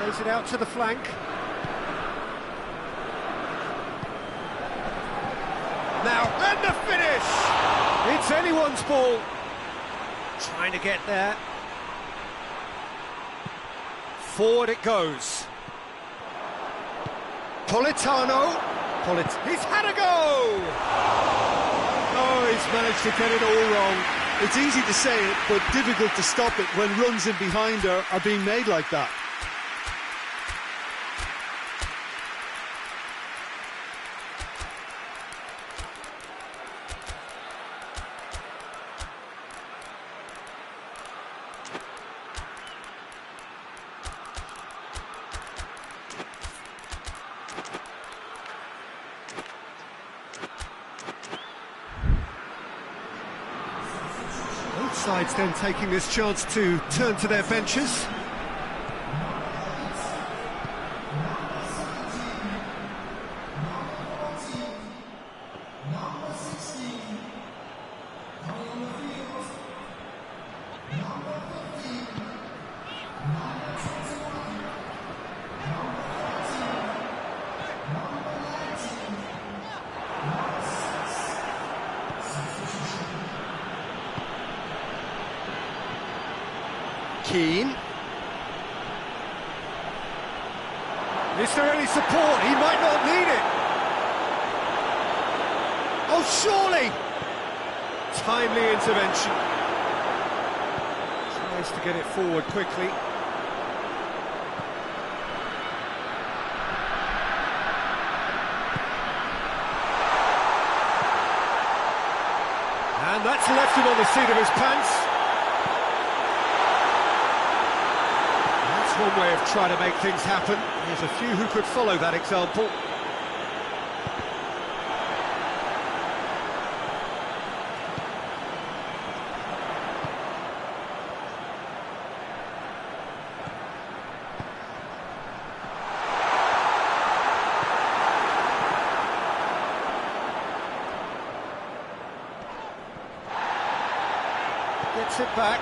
[SPEAKER 1] Plays it out to the flank. Now, and the finish! It's anyone's ball. Trying to get there. Forward it goes. Politano. He's had a go! Oh, he's managed to get it all wrong.
[SPEAKER 2] It's easy to say it, but difficult to stop it when runs in behind are being made like that.
[SPEAKER 1] Both sides then taking this chance to turn to their benches. Keane. Is there any support? He might not need it. Oh, surely! Timely intervention. Tries to get it forward quickly. And that's left him on the seat of his pants. One way of trying to make things happen. There's a few who could follow that example. Gets it back.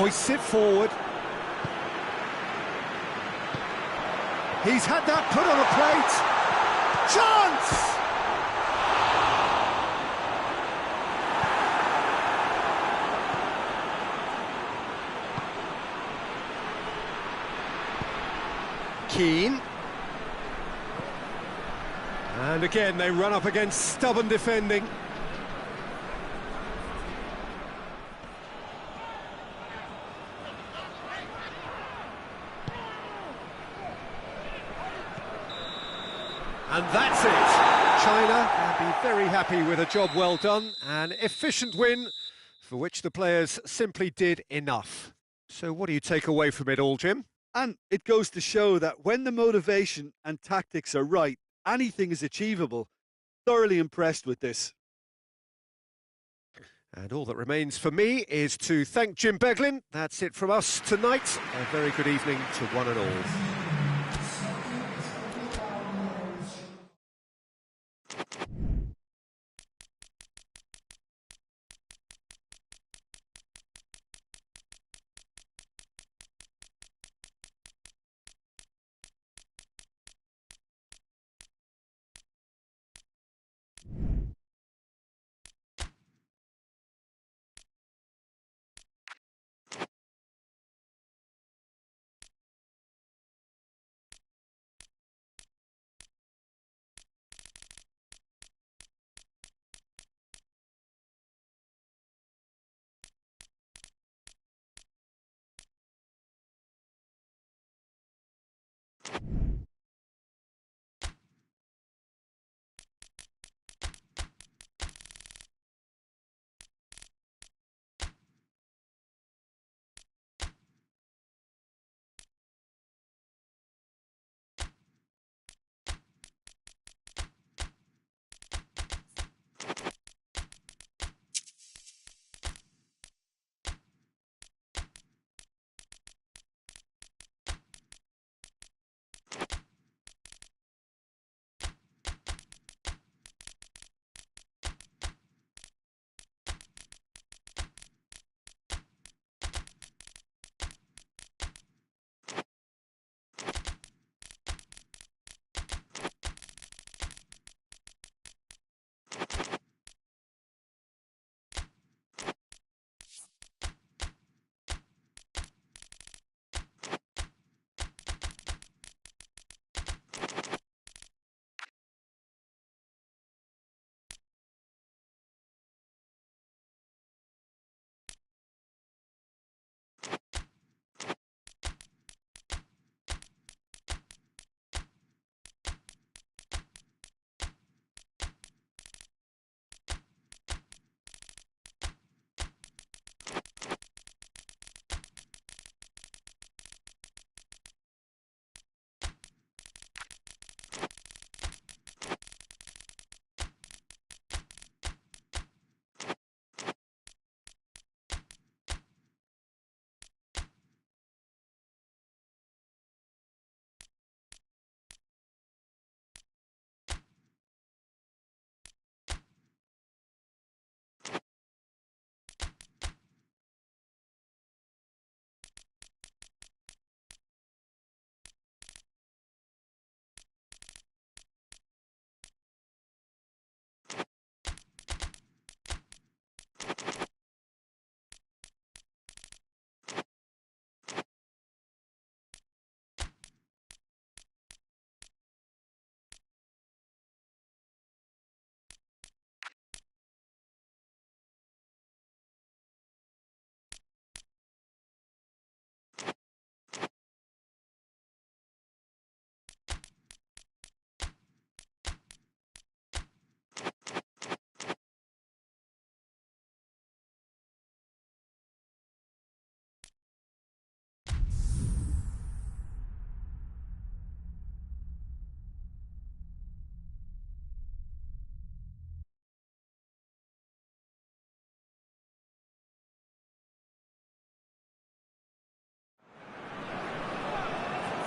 [SPEAKER 1] Hoists it forward. He's had that put on a plate. Chance! Keane. And again, they run up against stubborn defending. And that's it. China can be very happy with a job well done. An efficient win for which the players simply did enough. So what do you take away from it all, Jim?
[SPEAKER 2] And it goes to show that when the motivation and tactics are right, anything is achievable. Thoroughly impressed with this.
[SPEAKER 1] And all that remains for me is to thank Jim Beglin. That's it from us tonight. A very good evening to one and all.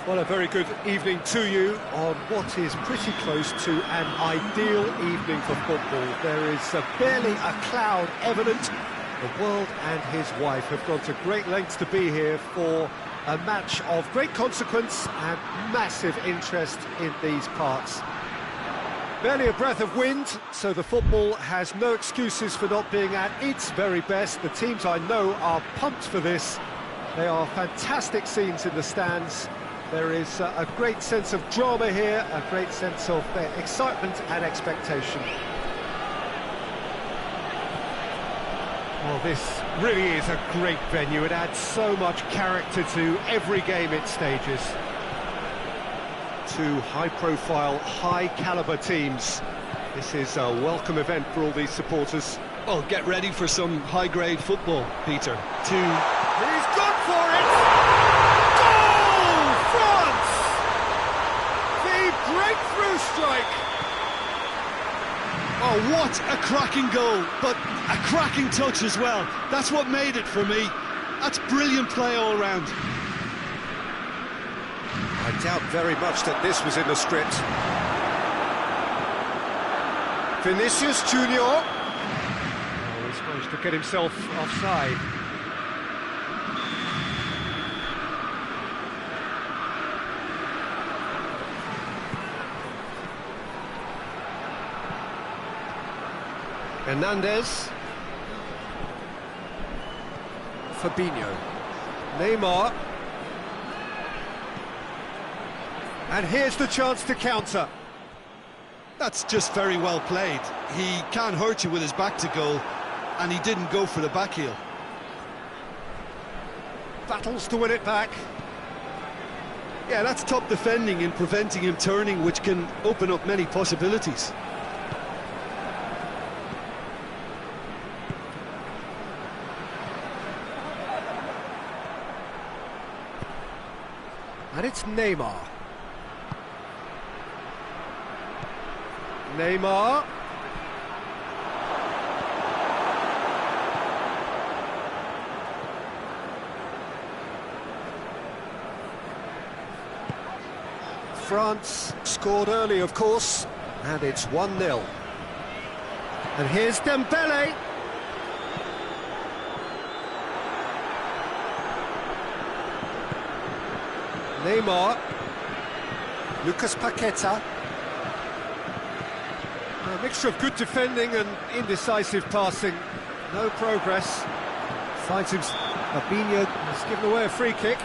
[SPEAKER 1] Well, a very good evening to you on what is pretty close to an ideal evening for football. There is barely a cloud evident. The world and his wife have gone to great lengths to be here for a match of great consequence and massive interest in these parts. Barely a breath of wind, so the football has no excuses for not being at its very best. The teams I know are pumped for this. They are fantastic scenes in the stands. There is a great sense of drama here, a great sense of excitement and expectation. Well, this really is a great venue. It adds so much character to every game it stages. Two high-profile, high-caliber teams. This is a welcome event for all these supporters.
[SPEAKER 2] Well, get ready for some high-grade football, Peter.
[SPEAKER 1] He's gone for it! Goal! France! The breakthrough strike!
[SPEAKER 2] Oh, what a cracking goal, but a cracking touch as well. That's what made it for me. That's brilliant play all round.
[SPEAKER 1] I doubt very much that this was in the script. Vinicius Junior. Oh, he's managed to get himself offside. Hernandez. Fabinho. Neymar. And here's the chance to counter.
[SPEAKER 2] That's just very well played. He can't hurt you with his back to goal, and he didn't go for the back heel.
[SPEAKER 1] Battles to win it back.
[SPEAKER 2] Yeah, that's top defending and preventing him turning, which can open up many possibilities.
[SPEAKER 1] And it's Neymar. Neymar. France scored early, of course, and it's 1-0. And here's Dembele. Neymar. Lucas Paqueta. A mixture of good defending and indecisive passing. No progress. Finds him. Fabinho has given away a free kick.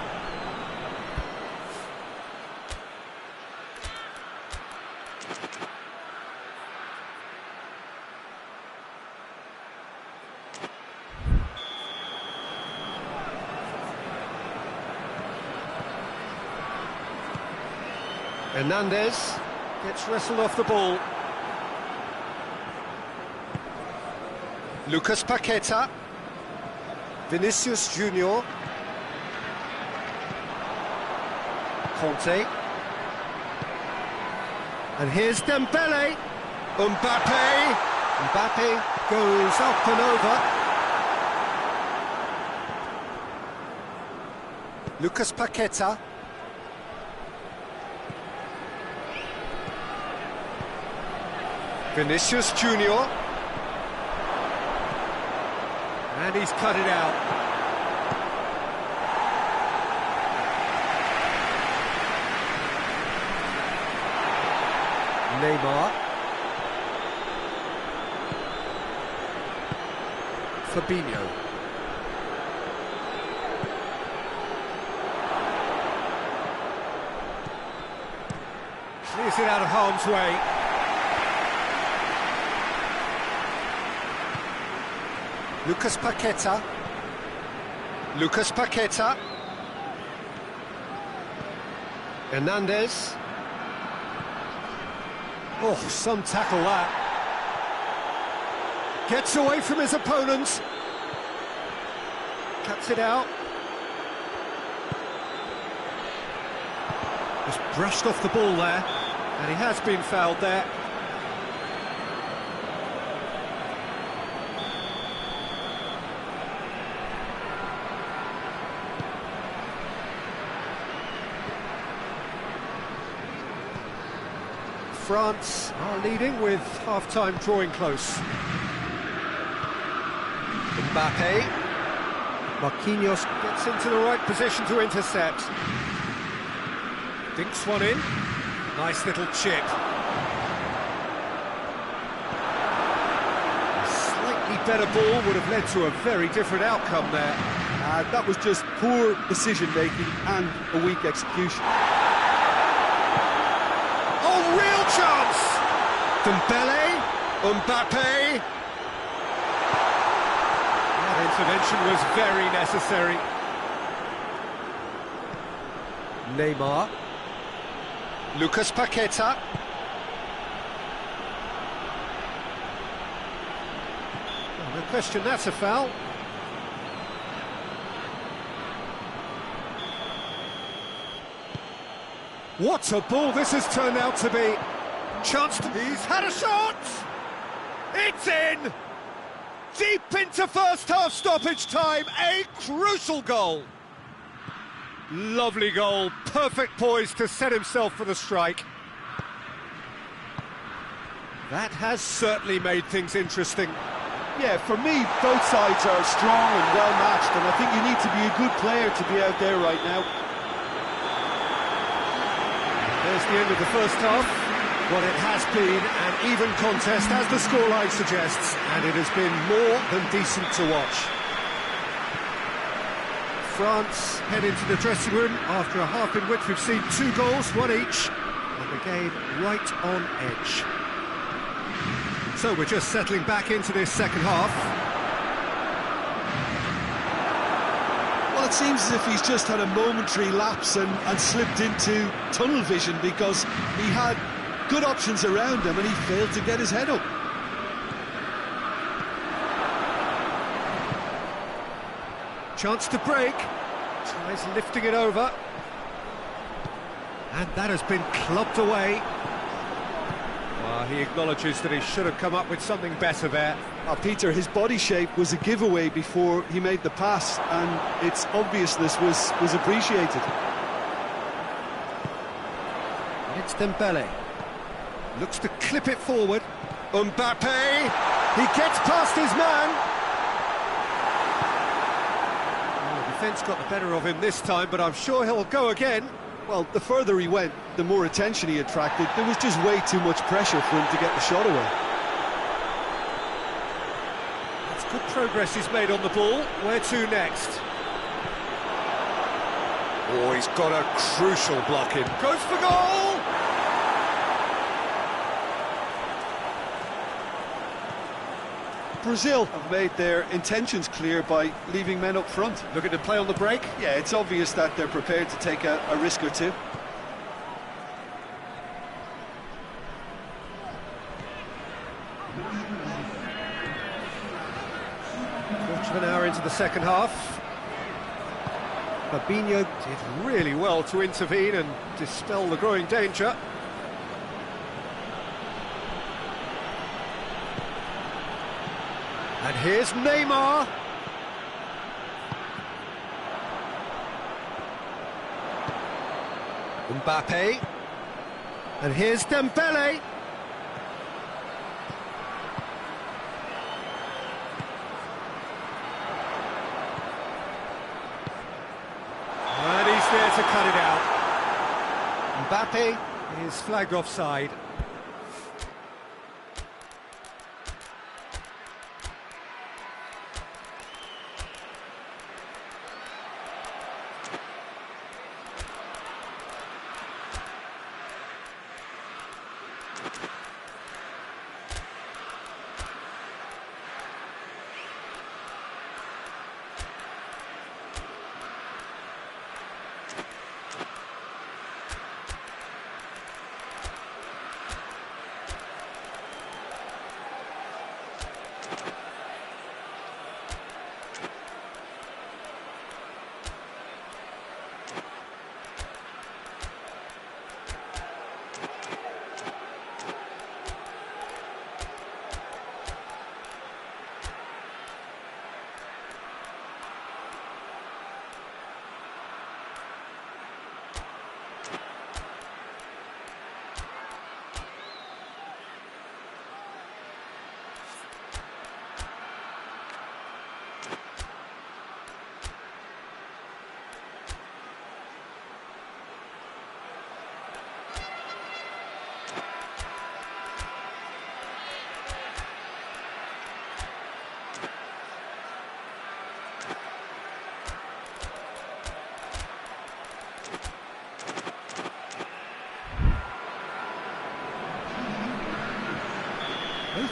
[SPEAKER 1] Hernandez gets wrestled off the ball. Lucas Paqueta. Vinicius Junior. Conte. And here's Dembele. Mbappe. Mbappe goes up and over. Lucas Paqueta. Vinicius Junior. And he's cut it out. Neymar. Fabinho. Clears it out of harm's way. Lucas Paqueta. Lucas Paqueta. Hernandez. Oh, some tackle that. Gets away from his opponent. Cuts it out. Just brushed off the ball there. And he has been fouled there. France are leading with half-time drawing close. Mbappe. Marquinhos gets into the right position to intercept. Dinks one in. Nice little chip. A slightly better ball would have led to a very different outcome there.
[SPEAKER 3] That was just poor decision-making and a weak execution.
[SPEAKER 1] Oh, real chance! Dembele, Mbappe. That intervention was very necessary. Neymar. Lucas Paqueta. Oh, no question, that's a foul. What a ball this has turned out to be. Chance to... He's had a shot! It's in! Deep into first half stoppage time, a crucial goal. Lovely goal, perfect poise to set himself for the strike. That has certainly made things interesting.
[SPEAKER 3] Yeah, for me, both sides are strong and well matched, and I think you need to be a good player to be out there right now.
[SPEAKER 1] There's the end of the first half. What it has been an even contest, as the scoreline suggests, and it has been more than decent to watch. France head into the dressing room after a half in which we've seen 2 goals, 1 each, and the game right on edge. So we're just settling back into this second half.
[SPEAKER 2] Well, it seems as if he's just had a momentary lapse and slipped into tunnel vision, because he had good options around him and he failed to get his head up.
[SPEAKER 1] Chance to break. Tries lifting it over. And that has been clubbed away. He acknowledges that he should have come up with something better there.
[SPEAKER 3] Peter, his body shape was a giveaway before he made the pass, and its obviousness was appreciated.
[SPEAKER 1] It's Dembele. Looks to clip it forward. Mbappe! He gets past his man! Well, the defence got the better of him this time, but I'm sure he'll go again.
[SPEAKER 3] Well, the further he went, the more attention he attracted. There was just way too much pressure for him to get the shot away.
[SPEAKER 1] That's good progress he's made on the ball. Where to next? Oh, he's got a crucial block in. Goes for goal!
[SPEAKER 3] Brazil have made their intentions clear by leaving men up front.
[SPEAKER 1] Looking to play on the break?
[SPEAKER 3] Yeah, it's obvious that they're prepared to take a risk or two.
[SPEAKER 1] Quarter of an hour into the second half. Fabinho did really well to intervene and dispel the growing danger. And here's Neymar. Mbappe. And here's Dembele. And he's there to cut it out. Mbappe is flagged offside.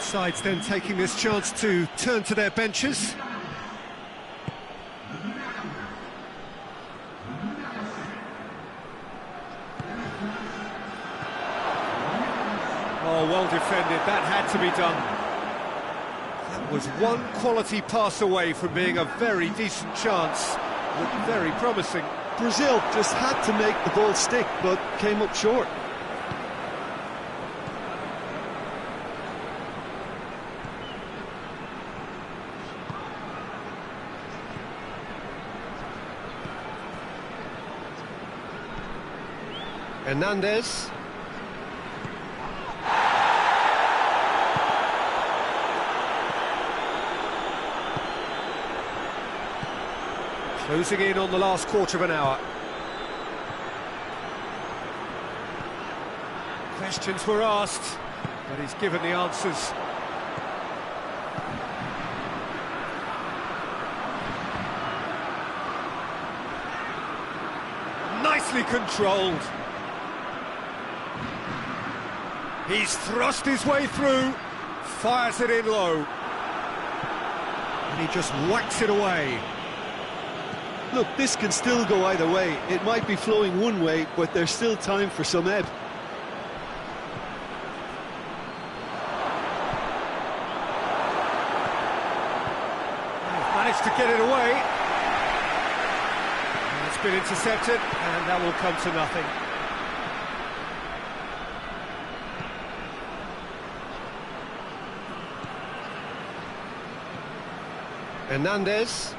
[SPEAKER 1] Sides then taking this chance to turn to their benches. Oh, well defended, that had to be done. That was one quality pass away from being a very decent chance. Looked very promising.
[SPEAKER 3] Brazil just had to make the ball stick, but came up short.
[SPEAKER 1] Hernandez. Closing in on the last quarter of an hour. Questions were asked, but he's given the answers. Nicely controlled. He's thrust his way through, fires it in low. And he just whacks it away.
[SPEAKER 3] Look, this can still go either way. It might be flowing one way, but there's still time for some ebb.
[SPEAKER 1] He's managed to get it away. And it's been intercepted, and that will come to nothing. Hernandez.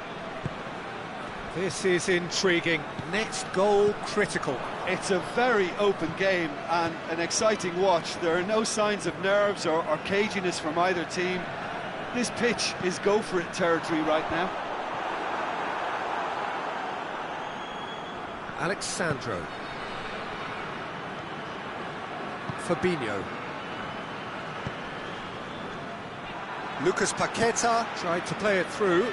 [SPEAKER 1] This is intriguing. Next goal critical.
[SPEAKER 3] It's a very open game and an exciting watch. There are no signs of nerves or caginess from either team. This pitch is go-for-it territory right now.
[SPEAKER 1] Alexandro. Fabinho. Lucas Paqueta tried to play it through.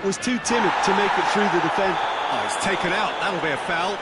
[SPEAKER 3] Was too timid to make it through the defence.
[SPEAKER 1] Oh, it's taken out. That'll be a foul.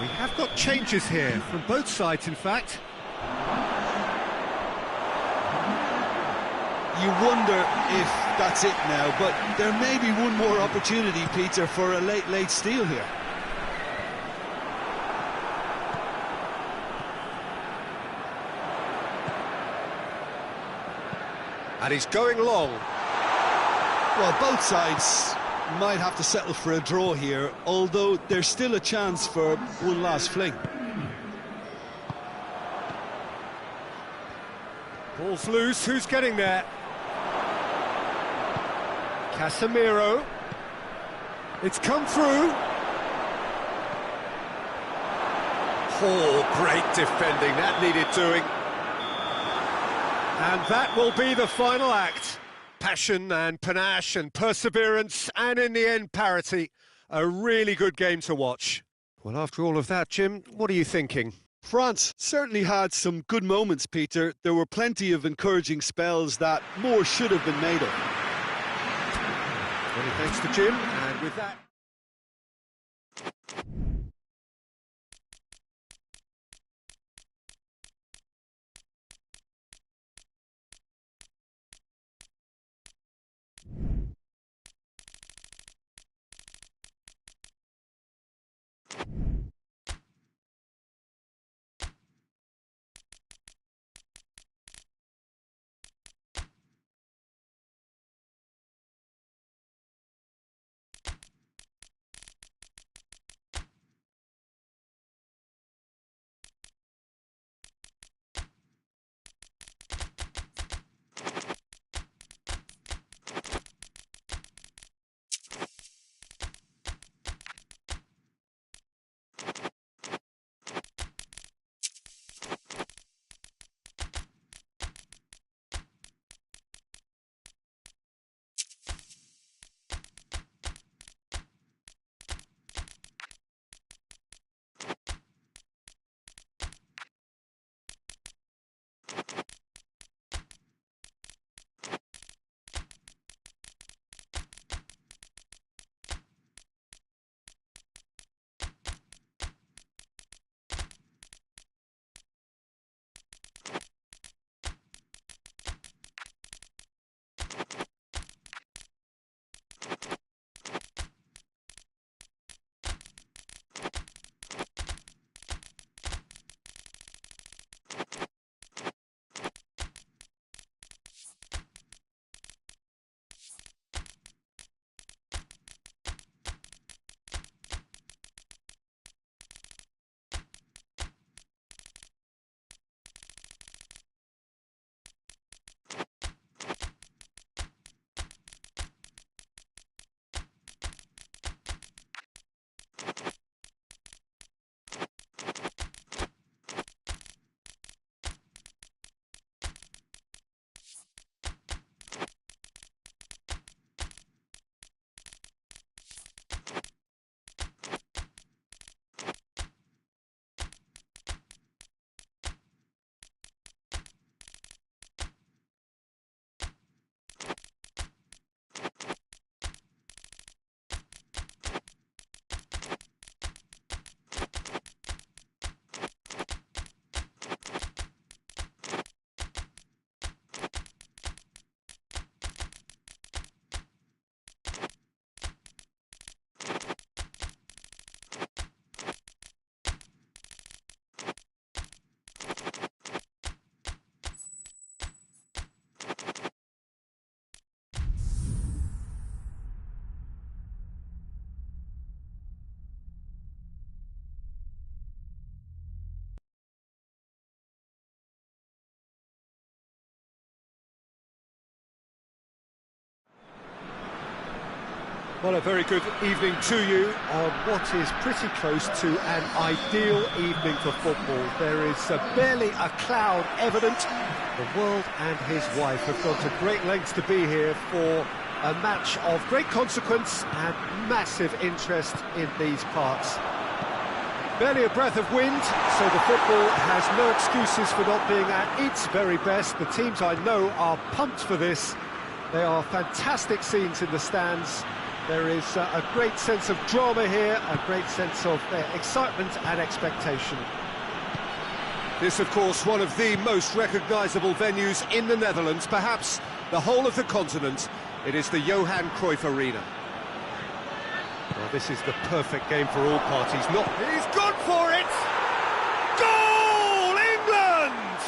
[SPEAKER 1] We have got changes here, from both sides in fact.
[SPEAKER 3] You wonder if that's it now, but there may be one more opportunity, Peter, for a late steal here.
[SPEAKER 1] And he's going long.
[SPEAKER 3] Well, both sides might have to settle for a draw here, although there's still a chance for one last fling.
[SPEAKER 1] Ball's loose, who's getting there? Casemiro. It's come through. Oh, great defending, that needed doing. And that will be the final act. Passion and panache and perseverance, and in the end, parity. A really good game to watch. Well, after all of that, Jim, what are you thinking?
[SPEAKER 3] France certainly had some good moments, Peter. There were plenty of encouraging spells that more should have been made of.
[SPEAKER 1] Many thanks to Jim, and with that... Well, a very good evening to you on what is pretty close to an ideal evening for football. There is barely a cloud evident. The world and his wife have gone to great lengths to be here for a match of great consequence and massive interest in these parts. Barely a breath of wind, so the football has no excuses for not being at its very best. The teams I know are pumped for this. They are fantastic scenes in the stands. There is a great sense of drama here, a great sense of excitement and expectation. This, of course, one of the most recognisable venues in the Netherlands, perhaps the whole of the continent. It is the Johan Cruyff Arena. Well, this is the perfect game for all parties. He's gone for it! Goal, England!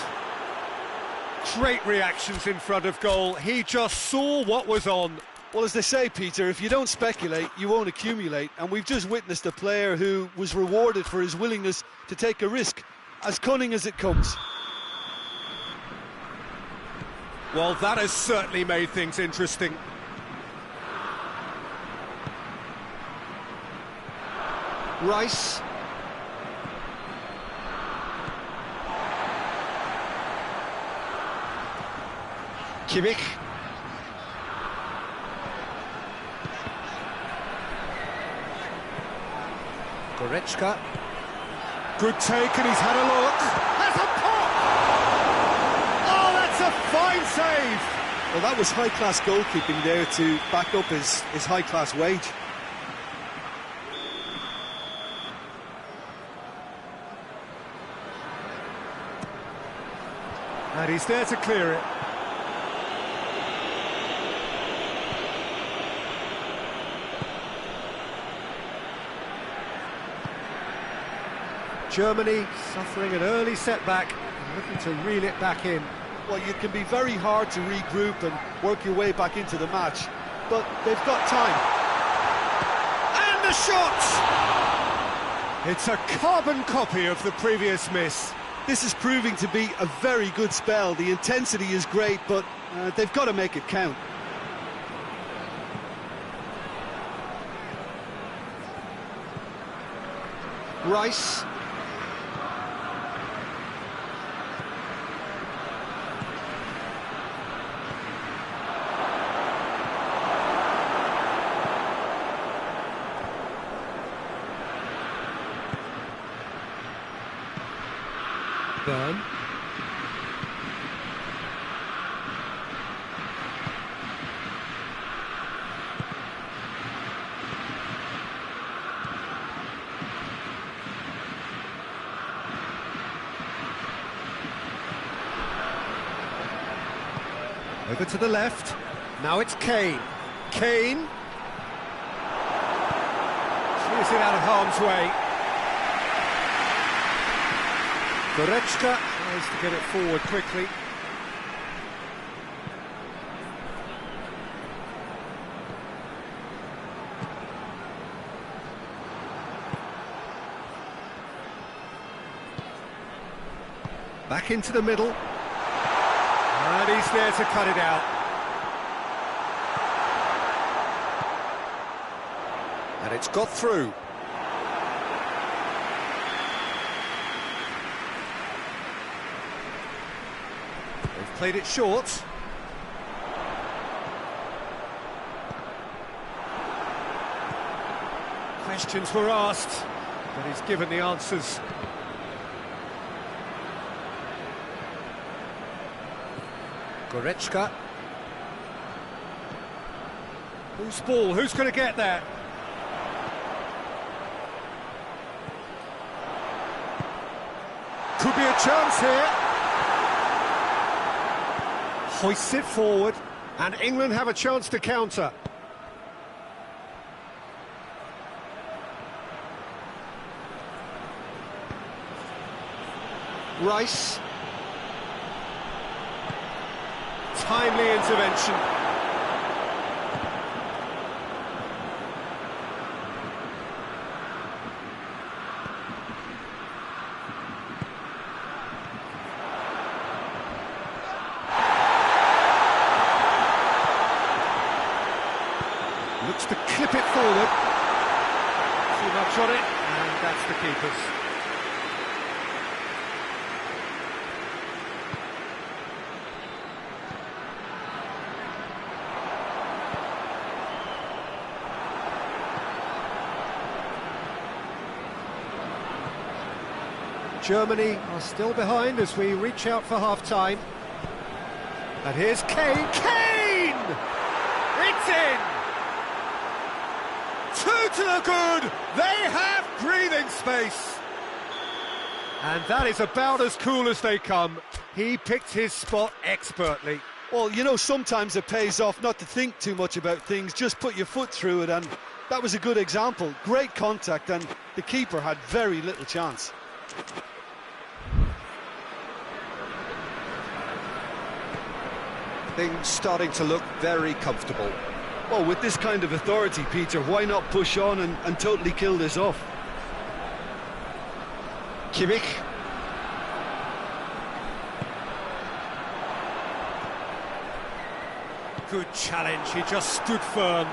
[SPEAKER 1] Great reactions in front of goal. He just saw what was on.
[SPEAKER 2] Well, as they say, Peter, if you don't speculate, you won't accumulate. And we've just witnessed a player who was rewarded for his willingness to take a risk, as cunning as it comes.
[SPEAKER 1] Well, that has certainly made things interesting. Rice. Kimmich. Goretzka. Good take, and he's had a look. Has a pop! Oh, that's a fine save!
[SPEAKER 2] Well, that was high-class goalkeeping there to back up his high-class wage.
[SPEAKER 1] And he's there to clear it. Germany suffering an early setback, looking to reel it back in.
[SPEAKER 2] Well, you can be very hard to regroup and work your way back into the match, but they've got time.
[SPEAKER 1] And the shot! It's a carbon copy of the previous miss.
[SPEAKER 2] This is proving to be a very good spell. The intensity is great, but they've got to make it count.
[SPEAKER 1] Rice. Burn. Over to the left. Now it's Kane. Kane. Clears it out of harm's way. Goretzka tries to get it forward quickly. Back into the middle. And he's there to cut it out. And it's got through. They've played it short. Questions were asked, but he's given the answers. Goretzka. Who's ball? Who's going to get there? Could be a chance here. Hoists it forward, and England have a chance to counter. Rice. Timely intervention. Looks wants to clip it forward. Too much on it, and that's the keeper's. Germany are still behind as we reach out for half-time. And here's Kane. Kane! It's in! Two to the good! They have breathing space! And that is about as cool as they come. He picked his spot expertly.
[SPEAKER 2] Well, you know, sometimes it pays off not to think too much about things, just put your foot through it, and that was a good example. Great contact, and the keeper had very little chance.
[SPEAKER 1] Things starting to look very comfortable.
[SPEAKER 2] Well, with this kind of authority, Peter, why not push on and totally kill this off?
[SPEAKER 1] Kimmich. Good challenge, he just stood firm.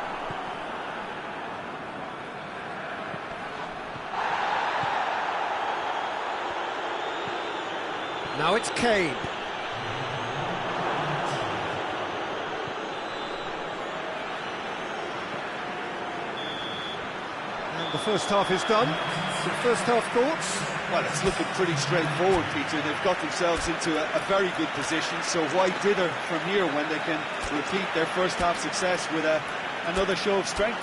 [SPEAKER 1] Now it's Kane. The first half is done. The first half thoughts?
[SPEAKER 3] Well, it's looking pretty straightforward, Peter. They've got themselves into a very good position, so why dither from here when they can repeat their first half success with another show of strength?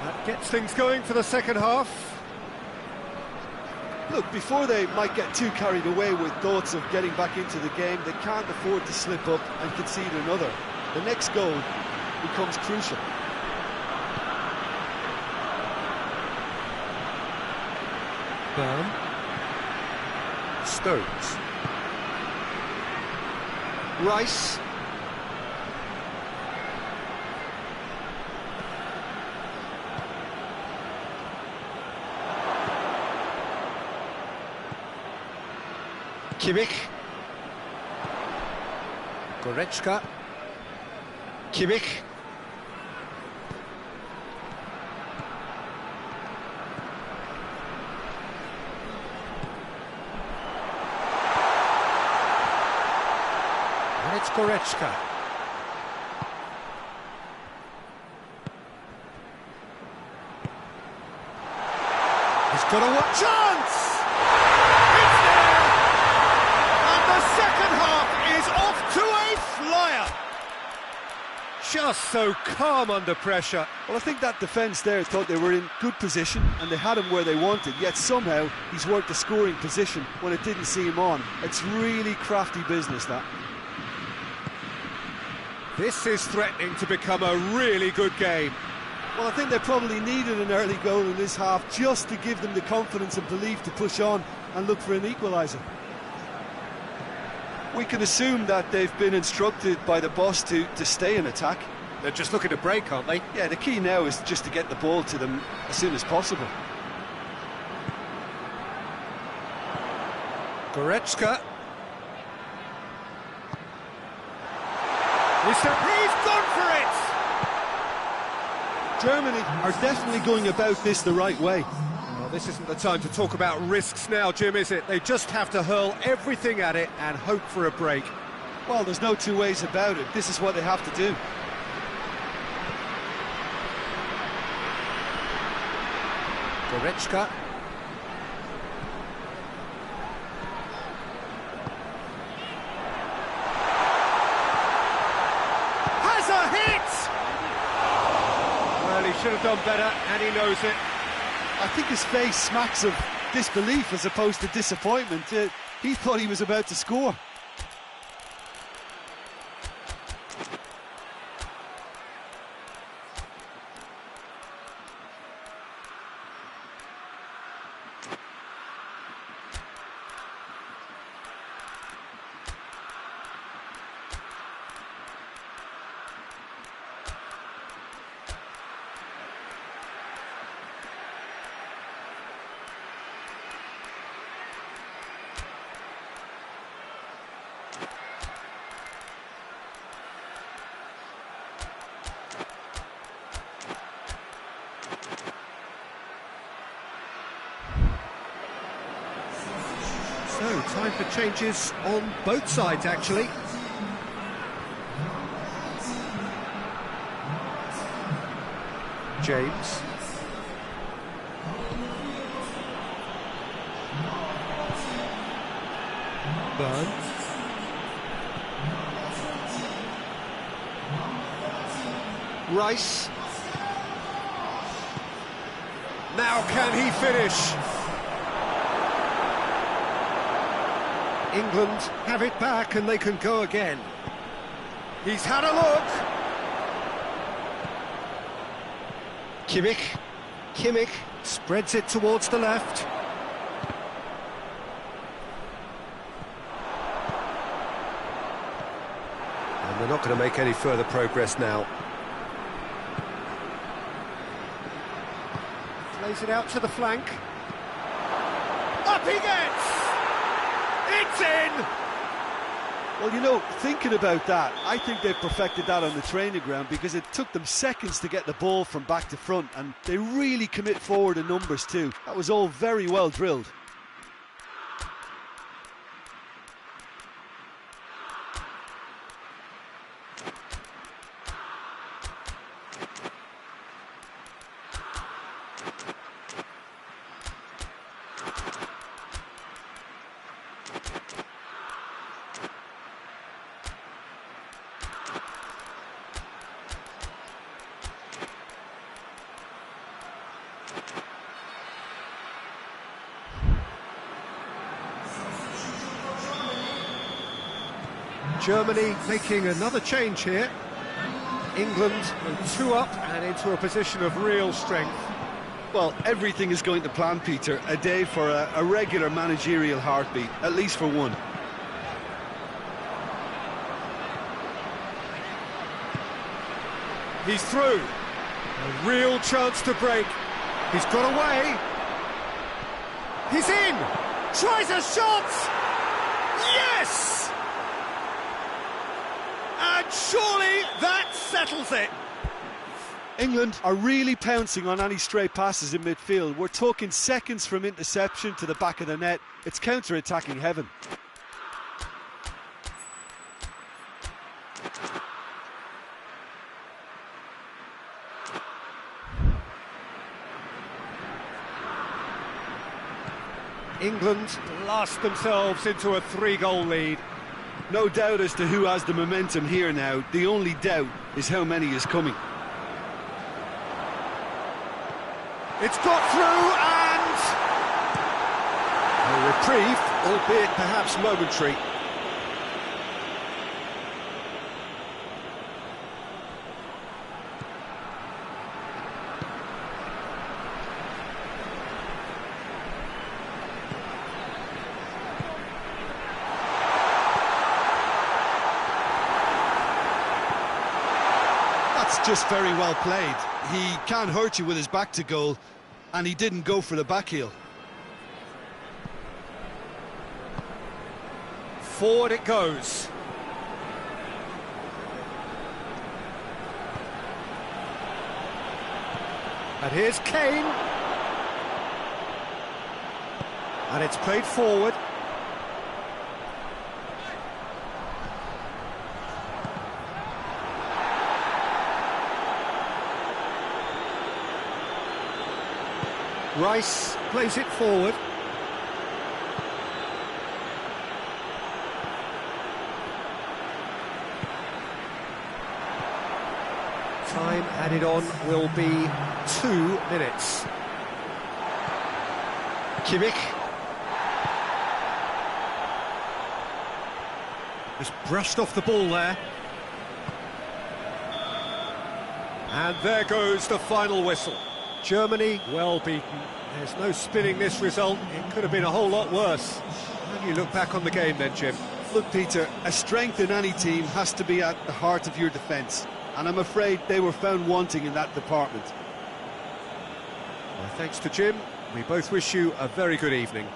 [SPEAKER 1] That gets things going for the second half.
[SPEAKER 2] Look, before they might get too carried away with thoughts of getting back into the game, they can't afford to slip up and concede another. The next goal becomes crucial.
[SPEAKER 1] Byrne. Stones. Rice. Kimmich. Goretzka. Kimmich. And it's Goretzka. He's got a chance! It's there! And the second half is off to a flyer! Just so calm under pressure.
[SPEAKER 2] Well, I think that defence there thought they were in good position and they had him where they wanted, yet somehow he's worked the scoring position when it didn't see him on. It's really crafty business, that.
[SPEAKER 1] This is threatening to become a really good game.
[SPEAKER 2] Well, I think they probably needed an early goal in this half just to give them the confidence and belief to push on and look for an equaliser. We can assume that they've been instructed by the boss to stay in attack.
[SPEAKER 1] They're just looking to break, aren't they?
[SPEAKER 2] Yeah, the key now is just to get the ball to them as soon as possible.
[SPEAKER 1] Goretzka. He's gone for it!
[SPEAKER 2] Germany are definitely going about this the right way.
[SPEAKER 1] Well, this isn't the time to talk about risks now, Jim, is it? They just have to hurl everything at it and hope for a break.
[SPEAKER 2] Well, there's no two ways about it. This is what they have to do.
[SPEAKER 1] Goretzka. Has a hit! Well, he should have done better, and he knows it.
[SPEAKER 2] I think his face smacks of disbelief as opposed to disappointment. He thought he was about to score.
[SPEAKER 1] So, time for changes on both sides, actually. James. Burn. Rice. Now can he finish? England have it back and they can go again. He's had a look. Kimmich spreads it towards the left. And they're not going to make any further progress now. Plays it out to the flank. Up he gets! It's in!
[SPEAKER 3] Well, you know, thinking about that, I think they've perfected that on the training ground because it took them seconds to get the ball from back to front, and they really commit forward in numbers too. That was all very well drilled.
[SPEAKER 1] Germany making another change here. England go 2 up and into a position of real strength.
[SPEAKER 2] Well, everything is going to plan, Peter. A day for a regular managerial heartbeat, at least for one.
[SPEAKER 1] He's through. A real chance to break. He's got away. He's in. Tries a shot. Yes! And surely that settles it.
[SPEAKER 3] England are really pouncing on any stray passes in midfield. We're talking seconds from interception to the back of the net. It's counter-attacking heaven.
[SPEAKER 1] England blast themselves into a 3-goal lead.
[SPEAKER 2] No doubt as to who has the momentum here now. The only doubt is how many is coming.
[SPEAKER 1] It's got through and... a reprieve, albeit perhaps momentary.
[SPEAKER 2] Just very well played. He can't hurt you with his back to goal, and he didn't go for the back heel.
[SPEAKER 1] Forward it goes. And here's Kane. And it's played forward. Rice plays it forward. Time added on will be 2 minutes. Kimmich. Just brushed off the ball there. And there goes the final whistle. Germany, well beaten. There's no spinning this result. It could have been a whole lot worse. How do you look back on the game then, Jim?
[SPEAKER 2] Look, Peter, a strength in any team has to be at the heart of your defence, and I'm afraid they were found wanting in that department.
[SPEAKER 1] Well, thanks to Jim. We both wish you a very good evening.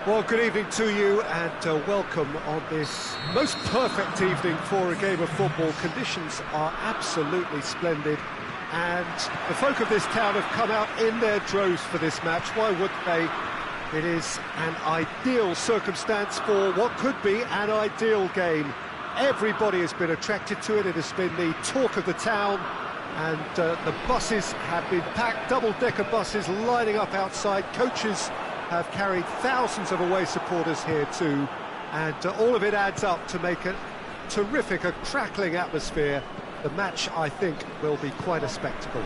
[SPEAKER 1] Well, good evening to you and welcome on this most perfect evening for a game of football. Conditions are absolutely splendid and the folk of this town have come out in their droves for this match. Why wouldn't they? It is an ideal circumstance for what could be an ideal game. Everybody has been attracted to it. It has been the talk of the town, and the buses have been packed, double-decker buses lining up outside. Coaches have carried thousands of away supporters here too, and all of it adds up to make a terrific, a crackling atmosphere. The match, I think, will be quite a spectacle.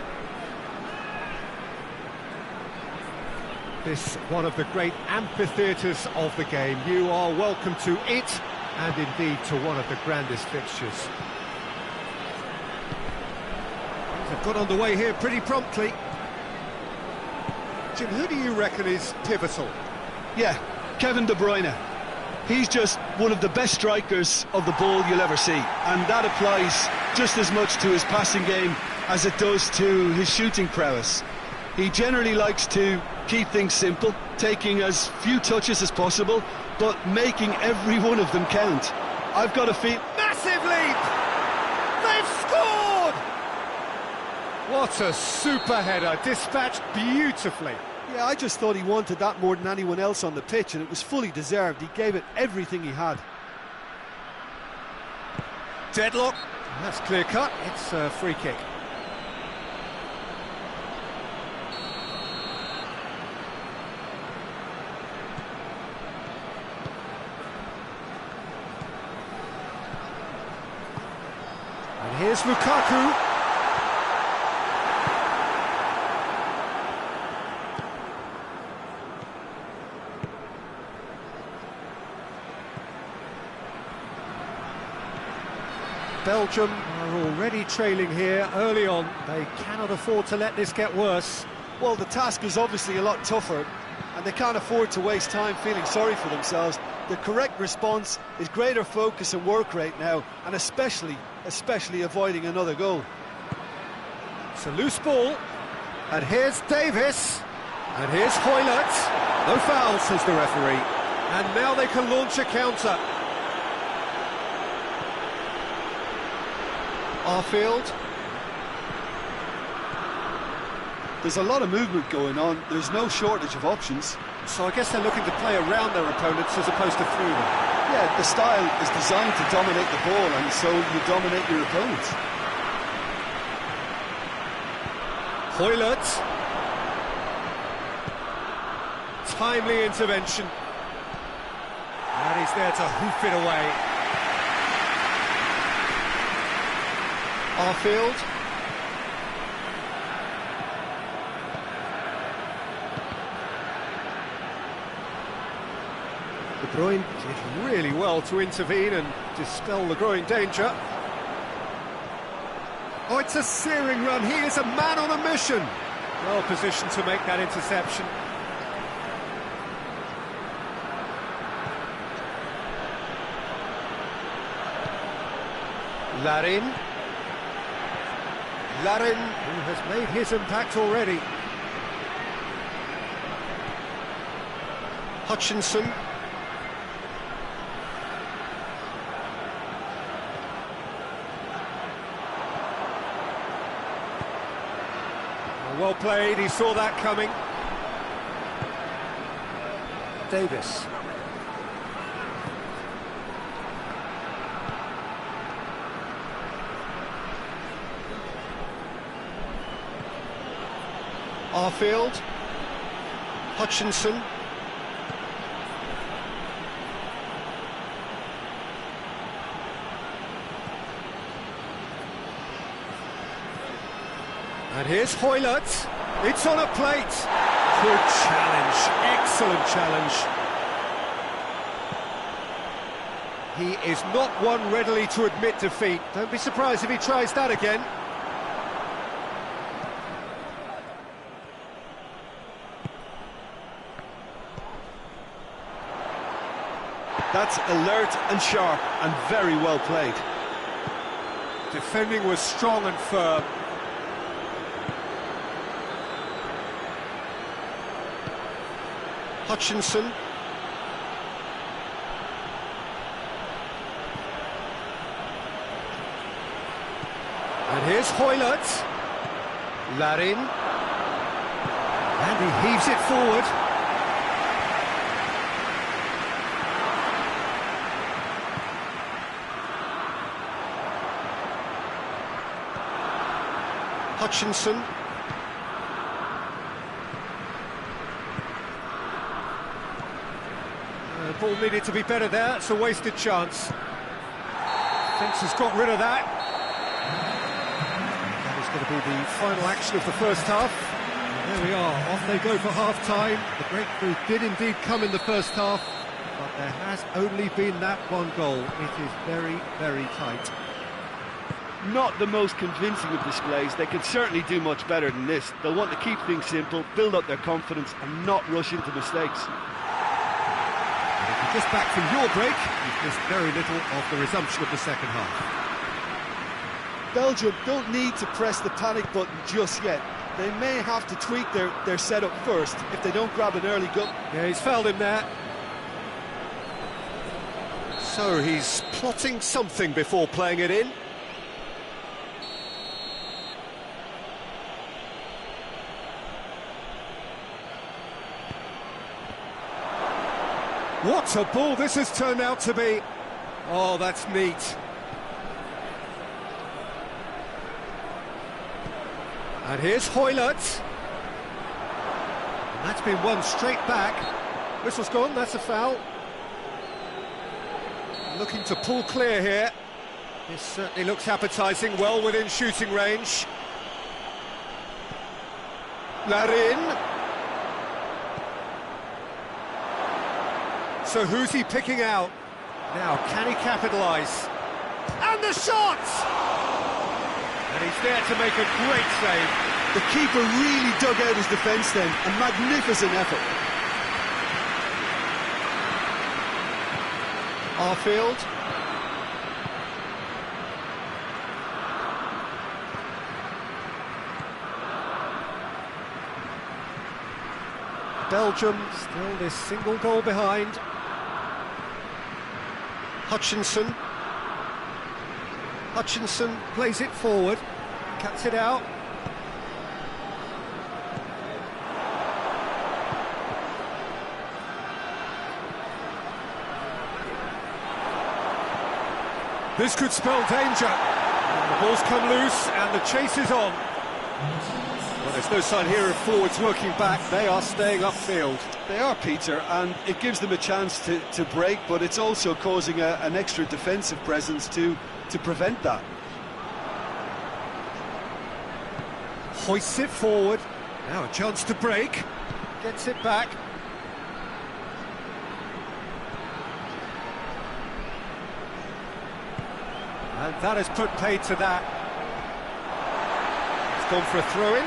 [SPEAKER 1] This one of the great amphitheatres of the game. You are welcome to it, and indeed to one of the grandest fixtures. They've got underway here pretty promptly. Jim, who do you reckon is pivotal?
[SPEAKER 2] Yeah, Kevin De Bruyne. He's just one of the best strikers of the ball you'll ever see, and that applies just as much to his passing game as it does to his shooting prowess. He generally likes to keep things simple, taking as few touches as possible, but making every one of them count. I've got a feel...
[SPEAKER 1] Massive leap! They've scored! What a super header, dispatched beautifully.
[SPEAKER 3] Yeah, I just thought he wanted that more than anyone else on the pitch, and it was fully deserved. He gave it everything he had.
[SPEAKER 1] Deadlock. That's clear cut. It's a free kick. And here's Lukaku. Belgium are already trailing here early on. They cannot afford to let this get worse.
[SPEAKER 3] Well, the task is obviously a lot tougher, and they can't afford to waste time feeling sorry for themselves. The correct response is greater focus and work rate now, and especially avoiding another goal.
[SPEAKER 1] It's a loose ball, and here's Davis, and here's Hoylett. No foul, says the referee. And now they can launch a counter. Arfield.
[SPEAKER 3] There's a lot of movement going on. There's no shortage of options.
[SPEAKER 1] So I guess they're looking to play around their opponents as opposed to through them.
[SPEAKER 3] Yeah, the style is designed to dominate the ball, and so you dominate your opponents.
[SPEAKER 1] Hoylett. Timely intervention. And he's there to hoof it away. Arfield. De Bruyne did really well to intervene and dispel the growing danger. Oh, it's a searing run. He is a man on a mission. Well positioned to make that interception. Larin, who has made his impact already. Hutchinson. Well played, he saw that coming. Davis. Arfield, Hutchinson, and here's Hoylett. It's on a plate. Good challenge, excellent challenge. He is not one readily to admit defeat. Don't be surprised if he tries that again.
[SPEAKER 3] That's alert and sharp and very well played.
[SPEAKER 1] Defending was strong and firm. Hutchinson. And here's Hoylett. Larin. And he heaves it forward. Hutchinson. The ball needed to be better there, it's a wasted chance. Defence has got rid of that. That is going to be the final action of the first half. And there we are, off they go for half-time. The breakthrough did indeed come in the first half, but there has only been that one goal. It is very, very tight.
[SPEAKER 3] Not the most convincing of displays. They could certainly do much better than this. They'll want to keep things simple, build up their confidence and not rush into mistakes.
[SPEAKER 1] And if you're just back from your break, you've missed very little of the resumption of the second half.
[SPEAKER 2] Belgium don't need to press the panic button just yet. They may have to tweak their setup first if they don't grab an early goal.
[SPEAKER 1] Yeah, he's fouled him there. So he's plotting something before playing it in. What a ball this has turned out to be. Oh, that's neat. And here's Hoylett. And that's been won straight back. Whistle's gone, that's a foul. Looking to pull clear here. This certainly looks appetising, well within shooting range. Larin. So who's he picking out? Now, can he capitalise? And the shot! And he's there to make a great save.
[SPEAKER 2] The keeper really dug out his defence then. A magnificent effort.
[SPEAKER 1] Arfield. Belgium still this single goal behind. Hutchinson. Hutchinson plays it forward, cuts it out. This could spell danger. The ball's come loose and the chase is on. Well, there's no sign here of forwards working back. They are staying upfield.
[SPEAKER 2] They are, Peter, and it gives them a chance to break, but it's also causing an extra defensive presence to prevent that.
[SPEAKER 1] Hoists it forward. Now a chance to break. Gets it back. And that has put paid to that. It's gone for a throw-in.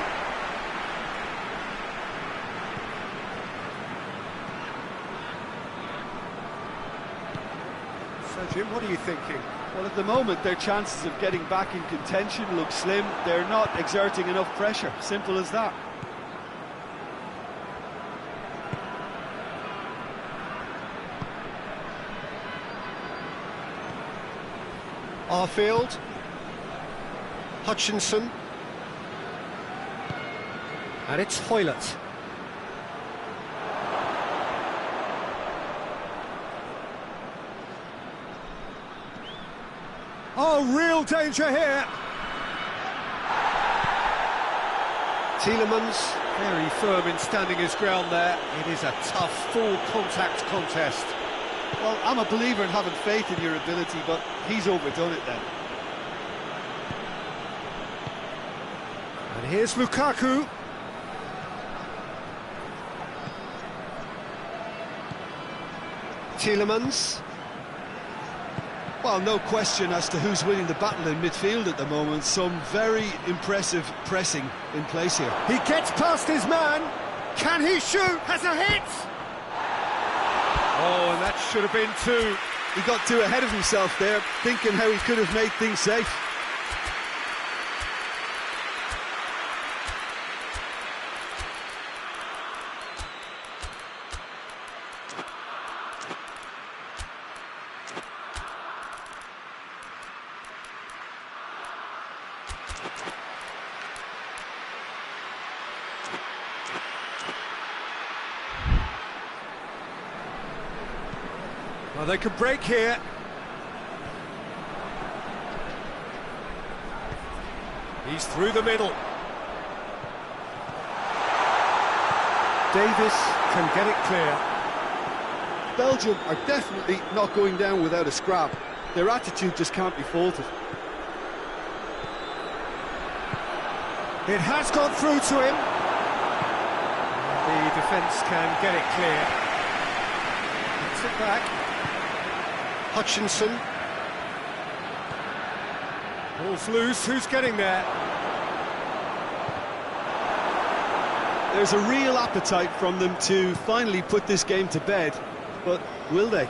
[SPEAKER 1] So, Jim, what are you thinking?
[SPEAKER 3] Well, at the moment, their chances of getting back in contention look slim. They're not exerting enough pressure. Simple as that.
[SPEAKER 1] Arfield. Hutchinson. And it's Hoylett. Oh, real danger here. Tielemans, very firm in standing his ground there. It is a tough, full-contact contest.
[SPEAKER 3] Well, I'm a believer in having faith in your ability, but he's overdone it then.
[SPEAKER 1] And here's Lukaku. Tielemans.
[SPEAKER 2] Well, no question as to who's winning the battle in midfield at the moment. Some very impressive pressing in place here.
[SPEAKER 1] He gets past his man. Can he shoot? Has a hit! Oh, and that should have been two.
[SPEAKER 2] He got too ahead of himself there, thinking how he could have made things safe.
[SPEAKER 1] Well, they could break here. He's through the middle. Davis can get it clear.
[SPEAKER 2] Belgium are definitely not going down without a scrap. Their attitude just can't be faulted.
[SPEAKER 1] It has gone through to him. The defence can get it clear. Gets it back. Hutchinson. Ball's loose, who's getting there?
[SPEAKER 2] There's a real appetite from them to finally put this game to bed, but will they?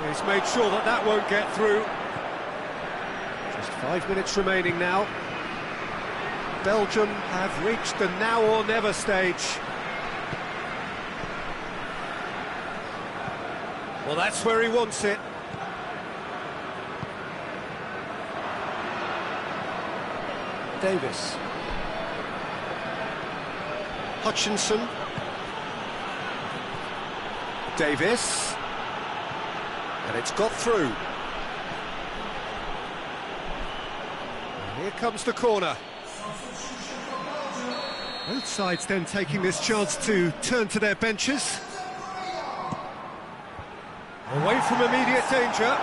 [SPEAKER 1] He's made sure that that won't get through. Just 5 minutes remaining now. Belgium have reached the now or never stage. Well, that's where he wants it. Davis. Hutchinson. Davis. And it's got through. And here comes the corner. Both sides then taking this chance to turn to their benches. Away from immediate danger.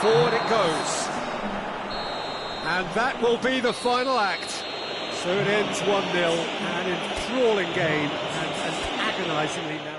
[SPEAKER 1] Forward it goes. And that will be the final act. So it ends 1-0, an enthralling game and agonisingly narrow.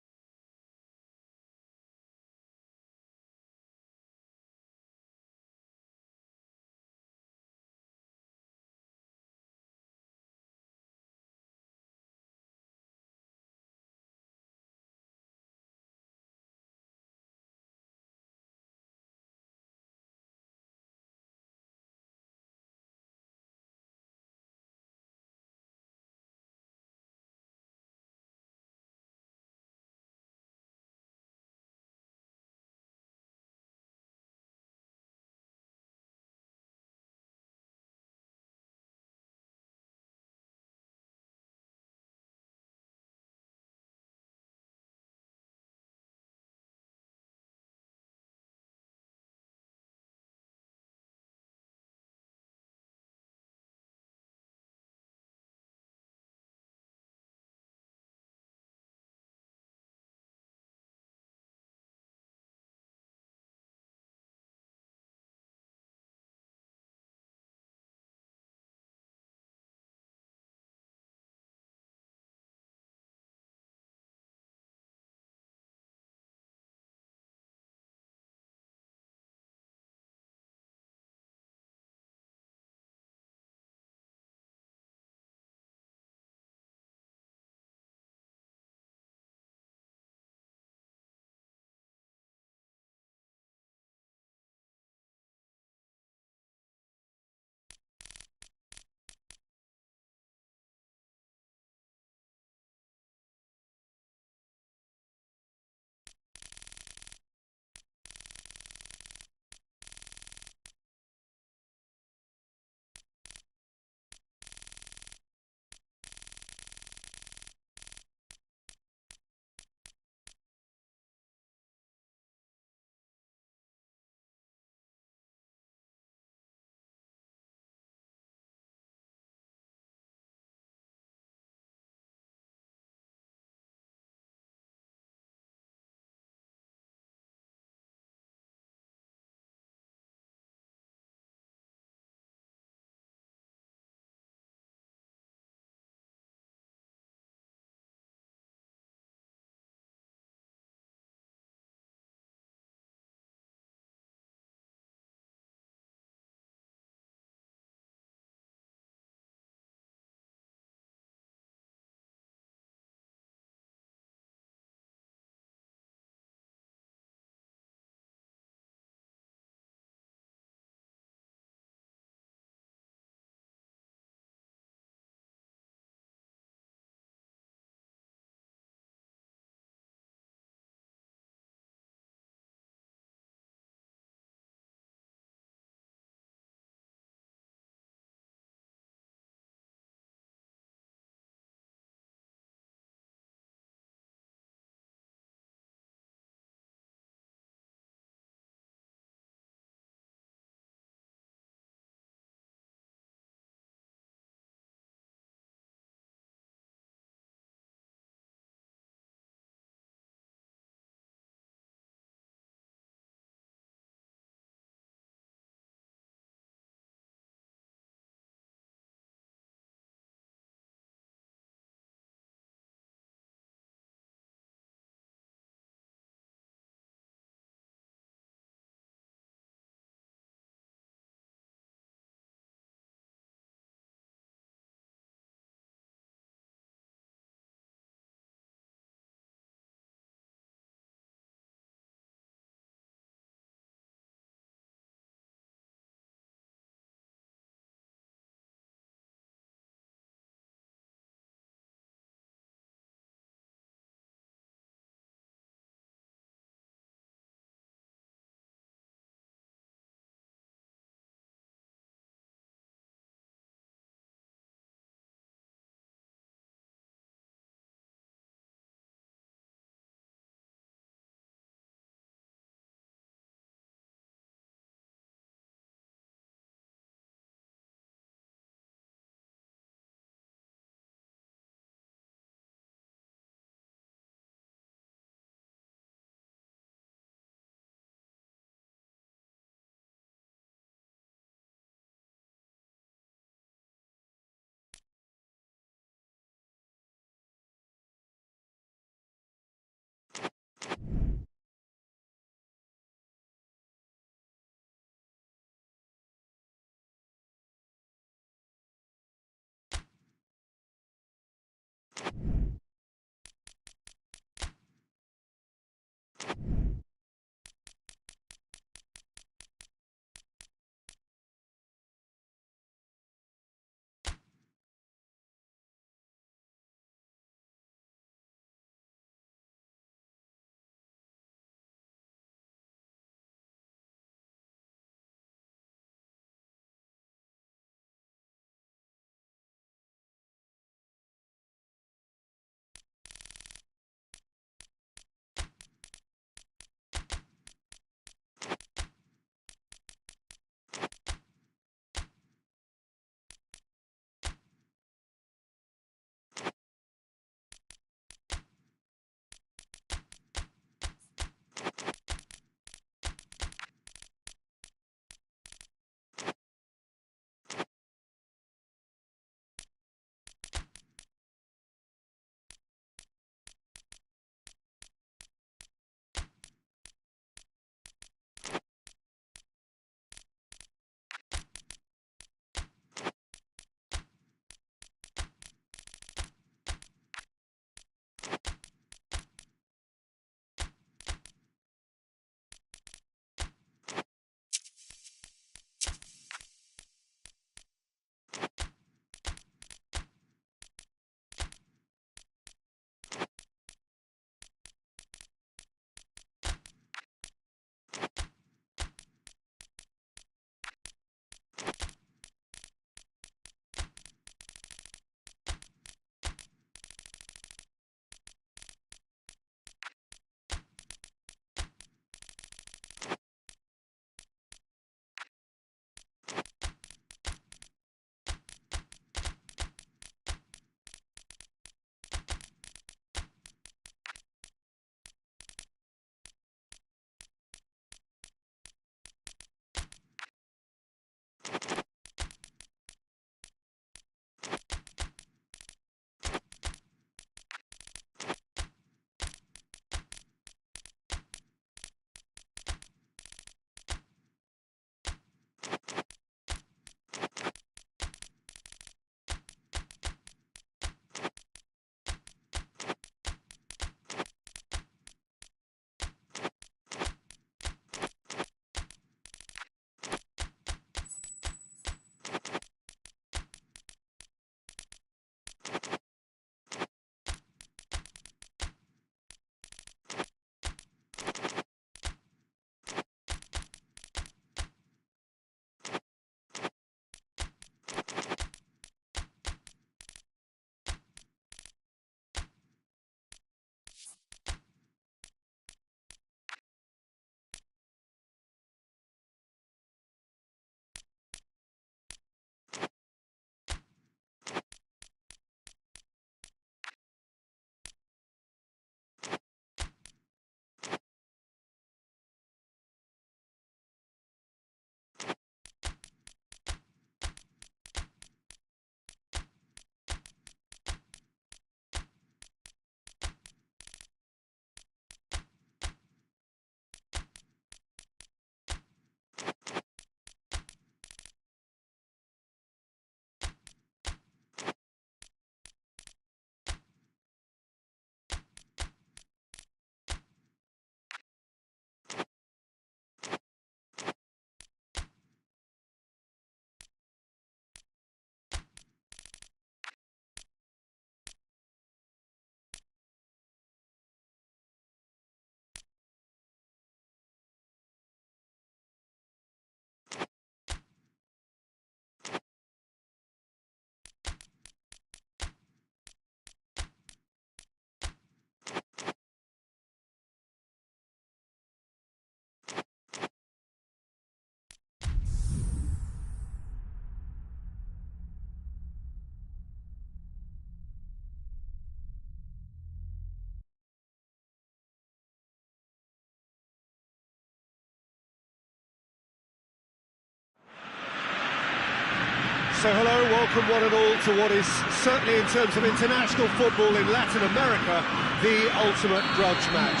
[SPEAKER 1] So hello, welcome one and all to what is certainly in terms of international football in Latin America, the ultimate grudge match.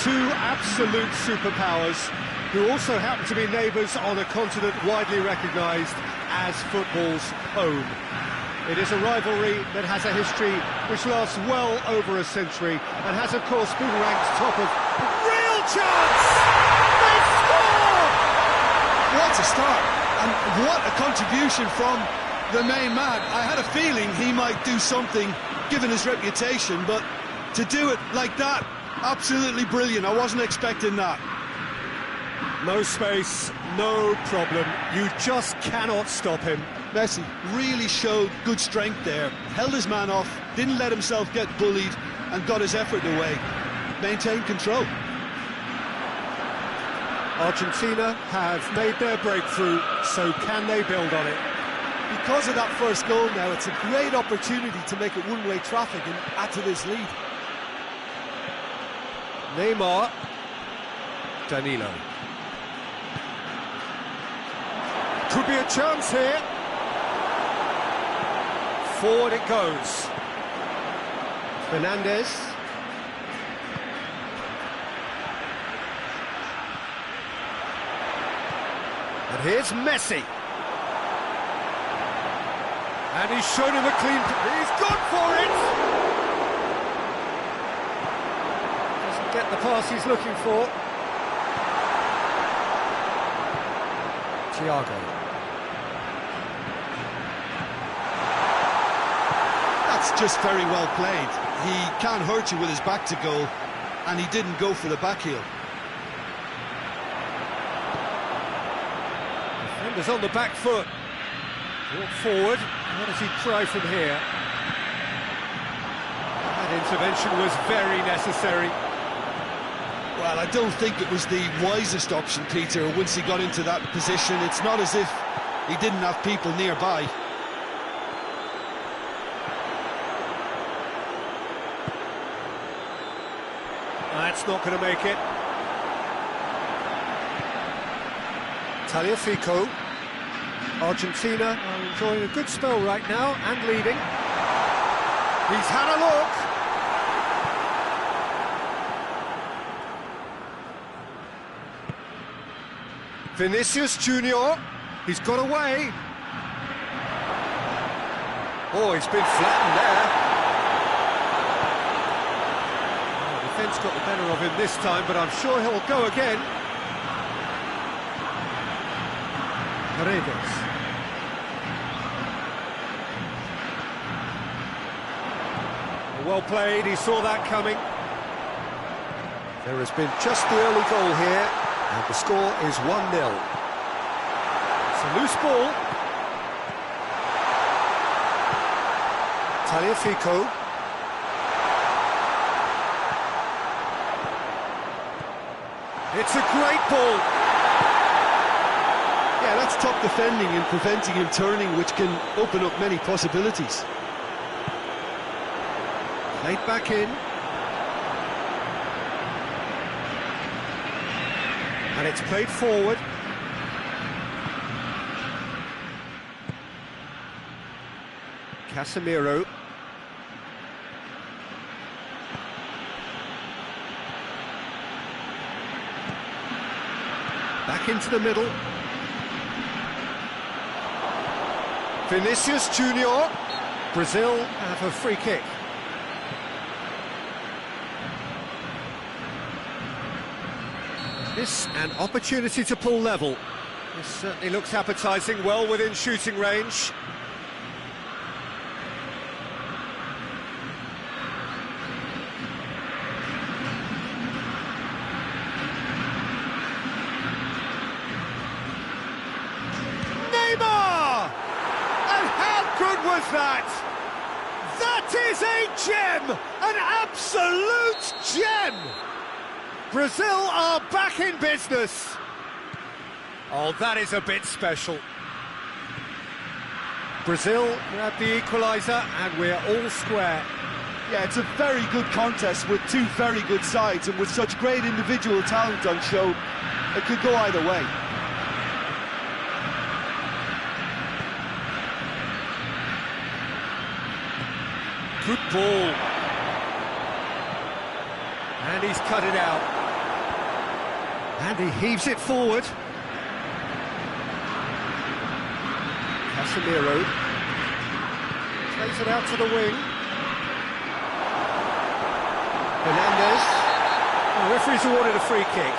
[SPEAKER 1] Two absolute superpowers who also happen to be neighbours on a continent widely recognised as football's home. It is a rivalry that has a history which lasts well over a century and has of course been ranked top of real chance! They score!
[SPEAKER 2] What a start, and what a contribution from the main man. I had a feeling he might do something given his reputation, but to do it like that, absolutely brilliant. I wasn't expecting that.
[SPEAKER 1] No space, no problem. You just cannot stop him.
[SPEAKER 2] Messi really showed good strength there, held his man off, didn't let himself get bullied, and got his effort away. Maintained control.
[SPEAKER 1] Argentina have made their breakthrough, so can they build on it?
[SPEAKER 3] Because of that first goal now, it's a great opportunity to make it one-way traffic and add to this lead.
[SPEAKER 1] Neymar. Danilo. Could be a chance here. Forward it goes. Fernandez. And here's Messi. And he's shown him a clean... He's gone for it! Doesn't get the pass he's looking for. Thiago.
[SPEAKER 2] That's just very well played. He can't hurt you with his back to goal, and he didn't go for the back heel.
[SPEAKER 1] Defender's on the back foot. Brought forward. What does he try from here? That intervention was very necessary.
[SPEAKER 2] Well, I don't think it was the wisest option, Peter, once he got into that position. It's not as if he didn't have people nearby.
[SPEAKER 1] That's not going to make it. Tagliafico. Argentina are enjoying a good spell right now and leading. He's had a look. Vinicius Junior. He's got away. Oh, he's been flattened there. Oh, defence got the better of him this time, but I'm sure he'll go again. Paredes. Well played, he saw that coming. There has been just the early goal here, and the score is 1-0. It's a loose ball. Tagliafico. It's a great ball.
[SPEAKER 2] Yeah, that's top defending and preventing him turning, which can open up many possibilities.
[SPEAKER 1] Played back in. And it's played forward. Casemiro. Back into the middle. Vinicius Junior. Brazil have a free kick. This an opportunity to pull level. This certainly looks appetising, well within shooting range. Neymar! And how good was that? That is a gem! An absolute gem! Brazil are back in business. Oh, that is a bit special. Brazil grab the equaliser and we're all square.
[SPEAKER 3] Yeah, it's a very good contest with two very good sides, and with such great individual talent on show, it could go either way.
[SPEAKER 1] Good ball. And he's cut it out. And he heaves it forward. Casemiro plays it out to the wing. Fernandez. The referee's awarded a free kick.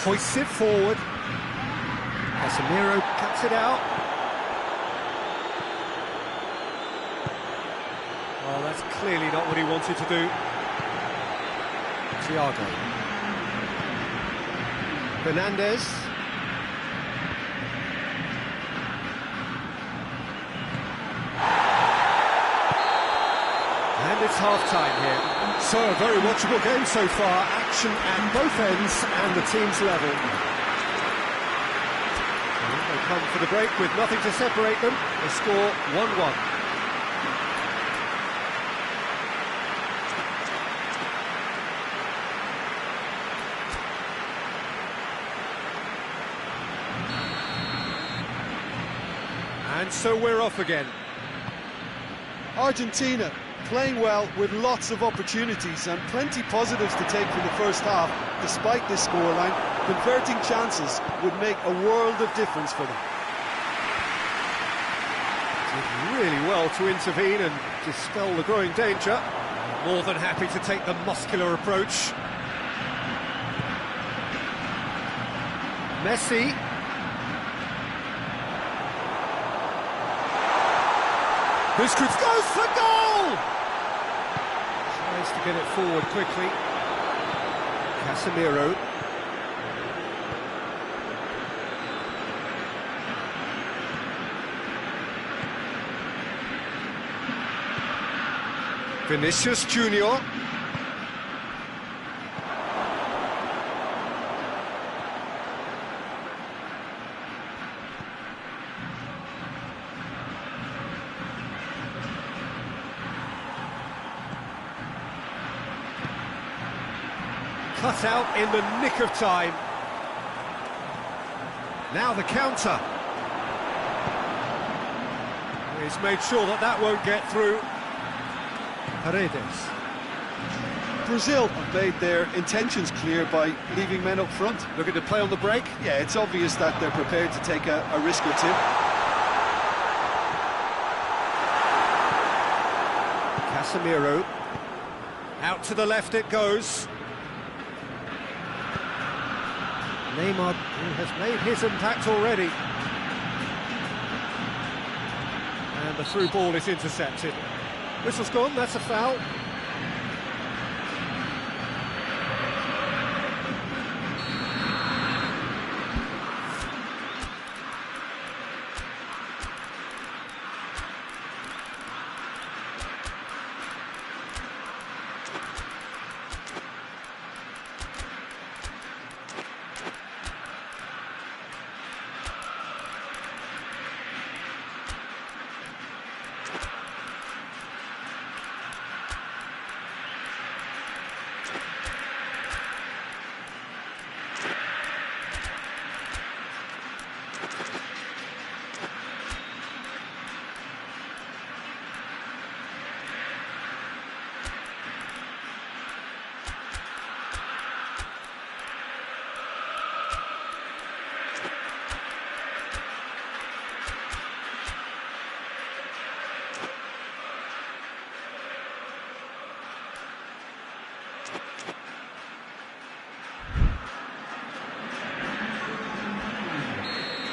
[SPEAKER 1] Hoists it forward. Casemiro cuts it out. Well, that's clearly not what he wanted to do. Thiago. Fernandez. And it's half-time here. So, a very watchable game so far. Action at both ends and the team's level. They come for the break with nothing to separate them. The score 1-1. And so we're off again.
[SPEAKER 2] Argentina playing well with lots of opportunities and plenty positives to take from the first half. Despite this scoreline, converting chances would make a world of difference for them.
[SPEAKER 1] Did really well to intervene and dispel the growing danger. More than happy to take the muscular approach. Messi. Busquets goes for goal! Tries to get it forward quickly. Casemiro. Vinicius Junior. Cut out in the nick of time. Now the counter. He's made sure that that won't get through. Paredes.
[SPEAKER 2] Brazil have made their intentions clear by leaving men up front.
[SPEAKER 1] Looking to play on the break.
[SPEAKER 2] Yeah, it's obvious that they're prepared to take a risk or two.
[SPEAKER 1] Casemiro. Out to the left it goes. Neymar has made his impact already. And the through ball is intercepted. Whistle's gone, that's a foul.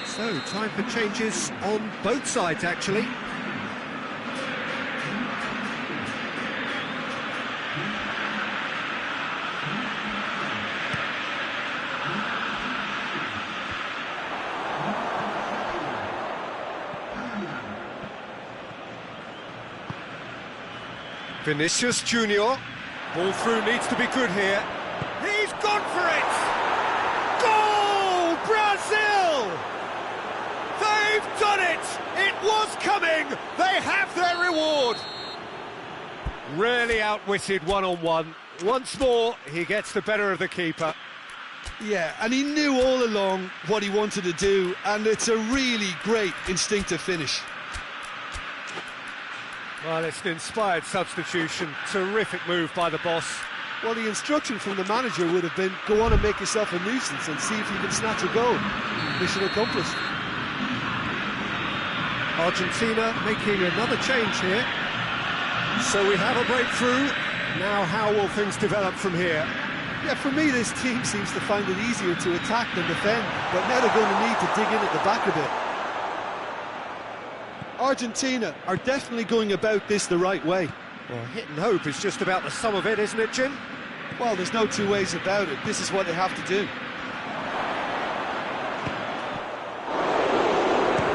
[SPEAKER 1] So, time for changes on both sides, actually. Vinicius Junior. Ball through needs to be good here. He's gone for it! Goal! Brazil! They've done it! It was coming! They have their reward! Really outwitted one-on-one. Once more, he gets the better of the keeper.
[SPEAKER 2] Yeah, and he knew all along what he wanted to do, and it's a really great instinctive finish.
[SPEAKER 1] Well, it's an inspired substitution. Terrific move by the boss.
[SPEAKER 3] Well, the instruction from the manager would have been, go on and make yourself a nuisance and see if you can snatch a goal. Mission accomplished.
[SPEAKER 1] Argentina making another change here. So we have a breakthrough. Now how will things develop from here?
[SPEAKER 3] Yeah, for me, this team seems to find it easier to attack than defend, but now they're going to need to dig in at the back a bit. Argentina are definitely going about this the right way.
[SPEAKER 1] Well, hit and hope is just about the sum of it, isn't it, Jim?
[SPEAKER 3] Well, there's no two ways about it. This is what they have to do.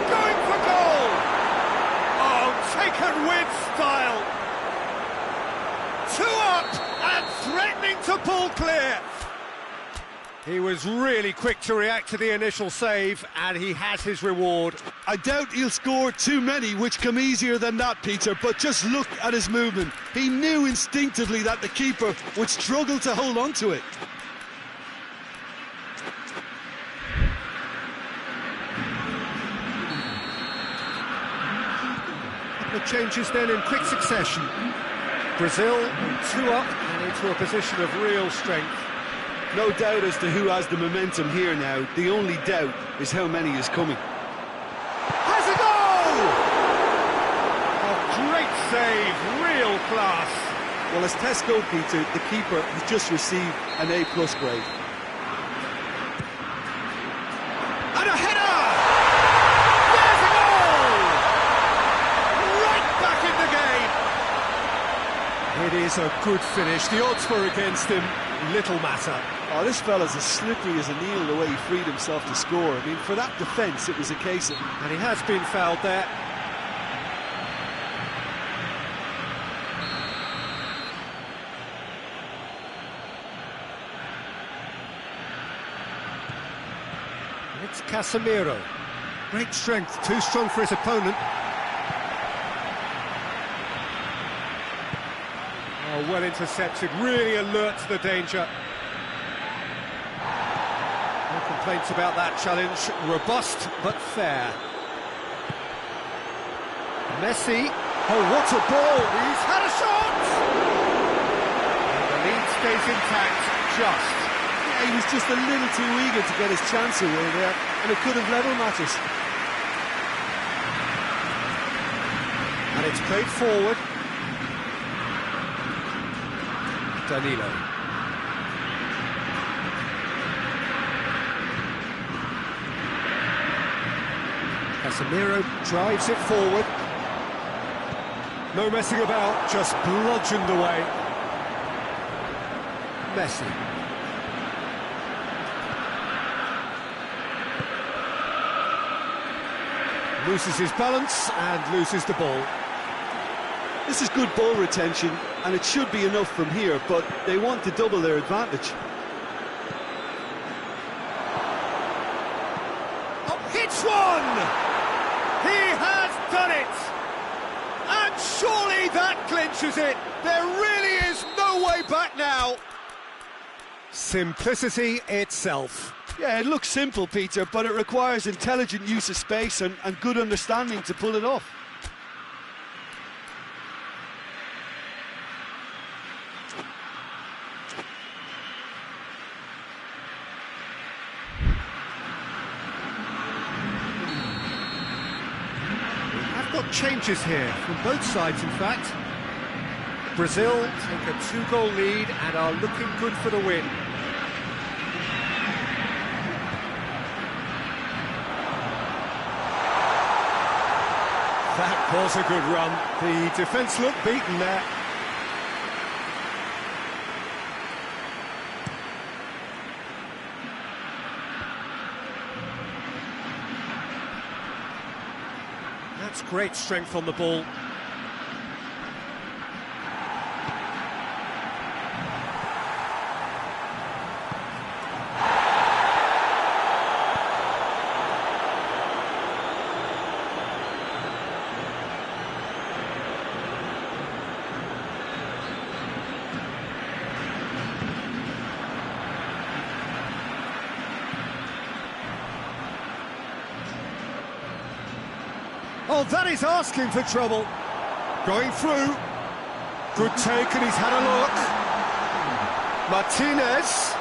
[SPEAKER 1] Going for goal! Oh, taken with style! 2 up and threatening to pull clear. He was really quick to react to the initial save, and he has his reward.
[SPEAKER 2] I doubt he'll score too many which come easier than that, Peter, but just look at his movement. He knew instinctively that the keeper would struggle to hold on to it.
[SPEAKER 1] The changes then in quick succession. Brazil 2 up and into a position of real strength.
[SPEAKER 2] No doubt as to who has the momentum here now. The only doubt is how many is coming.
[SPEAKER 1] Has a goal! A great save, real class.
[SPEAKER 3] Well, as test goalkeeper, the keeper has just received an A+ grade.
[SPEAKER 1] And a header! There's a goal! Right back in the game. It is a good finish. The odds were against him. Little matter.
[SPEAKER 3] Oh, this fella's as slippery as a needle the way he freed himself to score. I mean, for that defence, it was a case of...
[SPEAKER 1] And he has been fouled there. It's Casemiro. Great strength, too strong for his opponent. Oh, well intercepted, really alert to the danger. No complaints about that challenge. Robust, but fair. Messi. Oh, what a ball! He's had a shot! And the lead stays intact, just.
[SPEAKER 3] Yeah, he was just a little too eager to get his chance away there, and it could have level matters.
[SPEAKER 1] And it's played forward. Danilo. Casemiro drives it forward. No messing about, just bludgeoned away. Messi. Loses his balance and loses the ball.
[SPEAKER 3] This is good ball retention, and it should be enough from here, but they want to double their advantage.
[SPEAKER 1] Oh, hits one! He has done it! And surely that clinches it! There really is no way back now! Simplicity itself.
[SPEAKER 3] Yeah, it looks simple, Peter, but it requires intelligent use of space and good understanding to pull it off.
[SPEAKER 1] Changes here from both sides, in fact. Brazil take a 2-goal lead and are looking good for the win. That was a good run. The defence looked beaten there. That's great strength on the ball. Oh, that is asking for trouble. Going through. Good take, and he's had a look. Martinez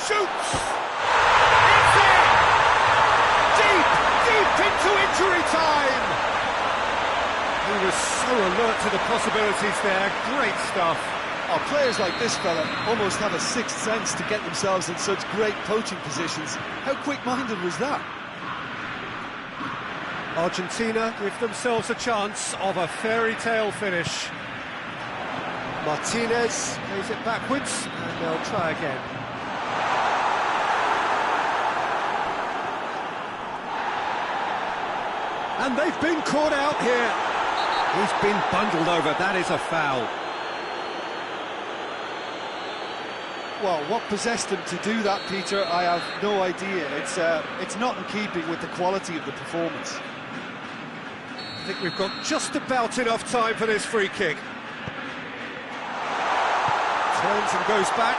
[SPEAKER 1] shoots. It's in! Deep, deep into injury time. He was so alert to the possibilities there. Great stuff.
[SPEAKER 3] Oh, players like this fella almost have a sixth sense to get themselves in such great poaching positions. How quick-minded was that?
[SPEAKER 1] Argentina give themselves a chance of a fairy tale finish. Martinez plays it backwards, and they'll try again. And they've been caught out here. He's been bundled over. That is a foul.
[SPEAKER 3] Well, what possessed him to do that, Peter, I have no idea. It's not in keeping with the quality of the performance.
[SPEAKER 1] I think we've got just about enough time for this free kick. Turns and goes back.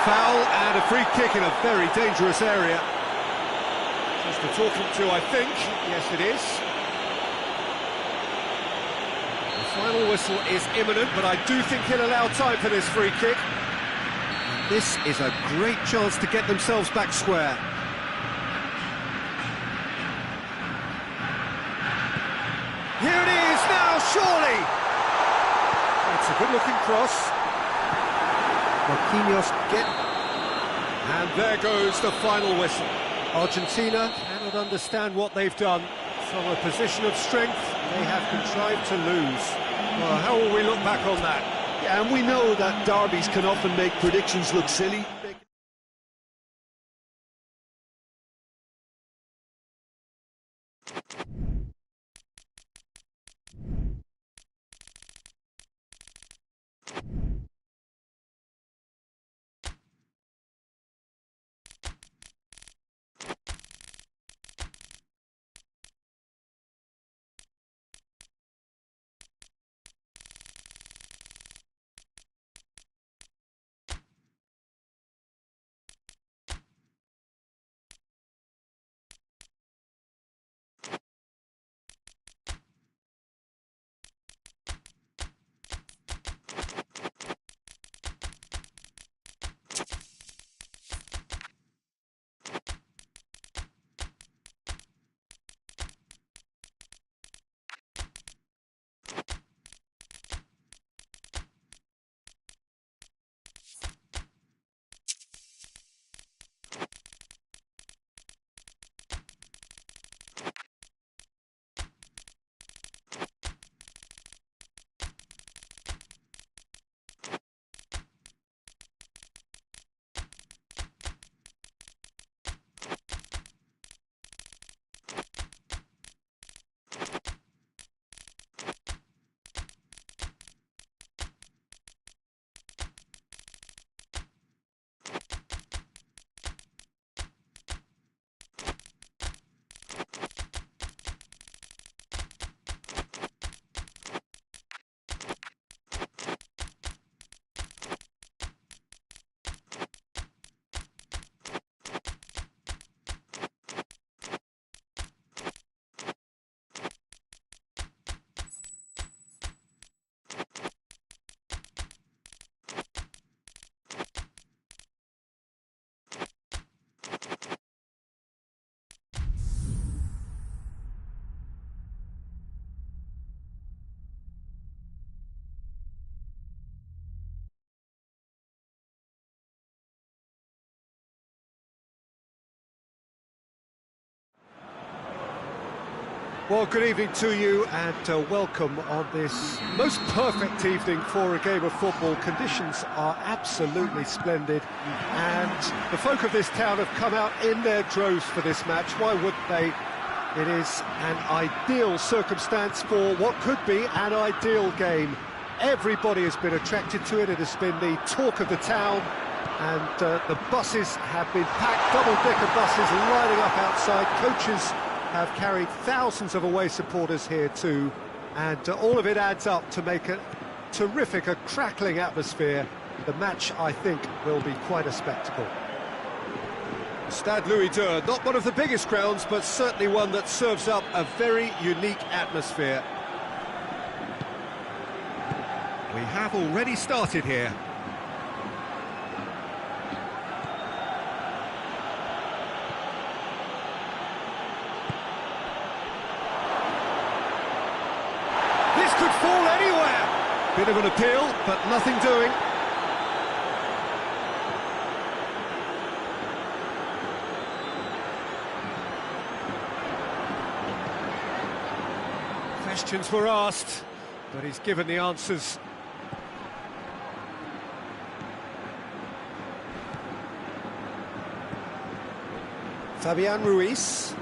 [SPEAKER 1] Foul and a free kick in a very dangerous area. Just a talking to, I think. Yes, it is. The final whistle is imminent, but I do think he'll allow time for this free kick. This is a great chance to get themselves back square. Here it is now, surely! It's a good-looking cross. Marquinhos get... And there goes the final whistle. Argentina cannot understand what they've done. From a position of strength, they have contrived to lose. Well, how will we look back on that?
[SPEAKER 3] Yeah, and we know that derbies can often make predictions look silly.
[SPEAKER 1] Well, good evening to you and welcome on this most perfect evening for a game of football. Conditions are absolutely splendid and the folk of this town have come out in their droves for this match. Why wouldn't they? It is an ideal circumstance for what could be an ideal game. Everybody has been attracted to it. It has been the talk of the town and the buses have been packed, double-decker buses lining up outside. Coaches have carried thousands of away supporters here too, and all of it adds up to make a terrific, a crackling atmosphere. The match, I think, will be quite a spectacle. Stade Louis II, not one of the biggest grounds, but certainly one that serves up a very unique atmosphere. We have already started here. This could fall anywhere. Bit of an appeal, but nothing doing. Questions were asked, but he's given the answers. Fabian Ruiz.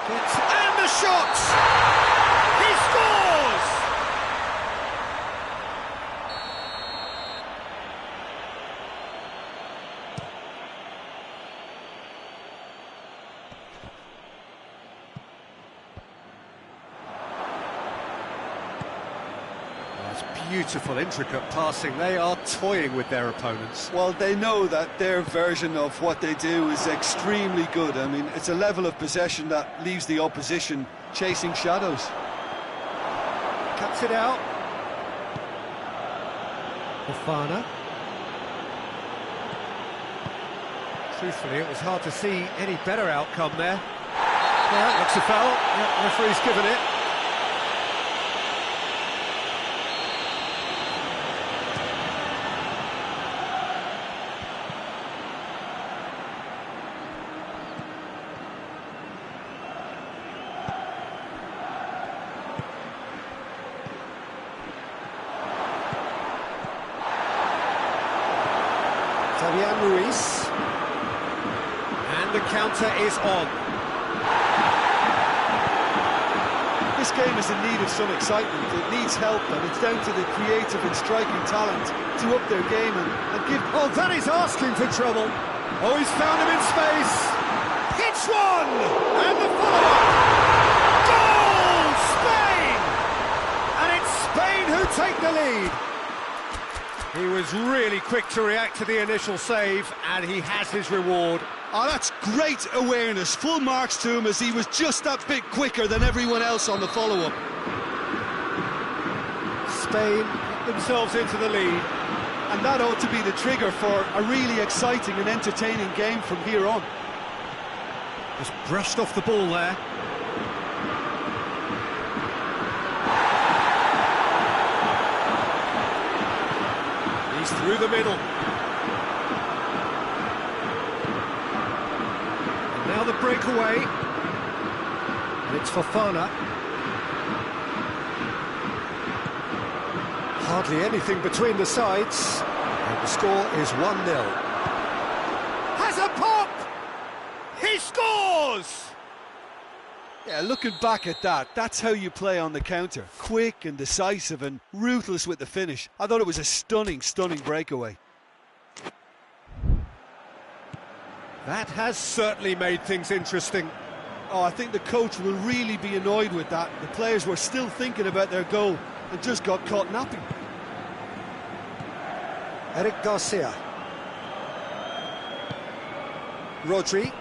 [SPEAKER 1] And the shot! He scores! Beautiful, intricate passing. They are toying with their opponents.
[SPEAKER 3] Well, they know that their version of what they do is extremely good. I mean, it's a level of possession that leaves the opposition chasing shadows.
[SPEAKER 1] Cuts it out. Fofana. Truthfully, it was hard to see any better outcome there. Yeah, looks a foul. Yeah, referee's given it. Fabian Ruiz, and the counter is on.
[SPEAKER 3] This game is in need of some excitement. It needs help, and it's down to the creative and striking talent to up their game and give...
[SPEAKER 1] Oh, that is asking for trouble. Oh, he's found him in space. Hits one! And the follow-up. Goal! Spain! And it's Spain who take the lead. He was really quick to react to the initial save, and he has his reward.
[SPEAKER 2] Oh, that's great awareness. Full marks to him, as he was just that bit quicker than everyone else on the follow-up.
[SPEAKER 1] Spain put themselves into the lead.
[SPEAKER 3] And that ought to be the trigger for a really exciting and entertaining game from here on.
[SPEAKER 1] Just brushed off the ball there. Through the middle. And now the breakaway. And it's Fofana. Hardly anything between the sides. And the score is 1-0. Has a pop! He scores!
[SPEAKER 3] Yeah, looking back at that, that's how you play on the counter. Quick and decisive and ruthless with the finish. I thought it was a stunning, stunning breakaway.
[SPEAKER 1] That has certainly made things interesting.
[SPEAKER 3] Oh, I think the coach will really be annoyed with that. The players were still thinking about their goal and just got caught napping.
[SPEAKER 1] Eric Garcia. Rodri.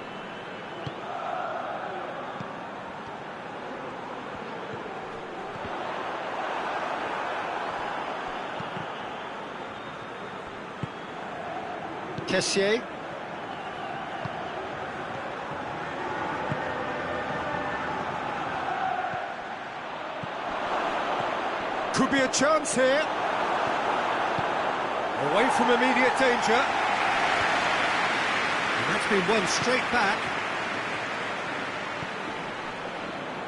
[SPEAKER 1] Kcm5. Could be a chance here. Away from immediate danger. And that's been won straight back.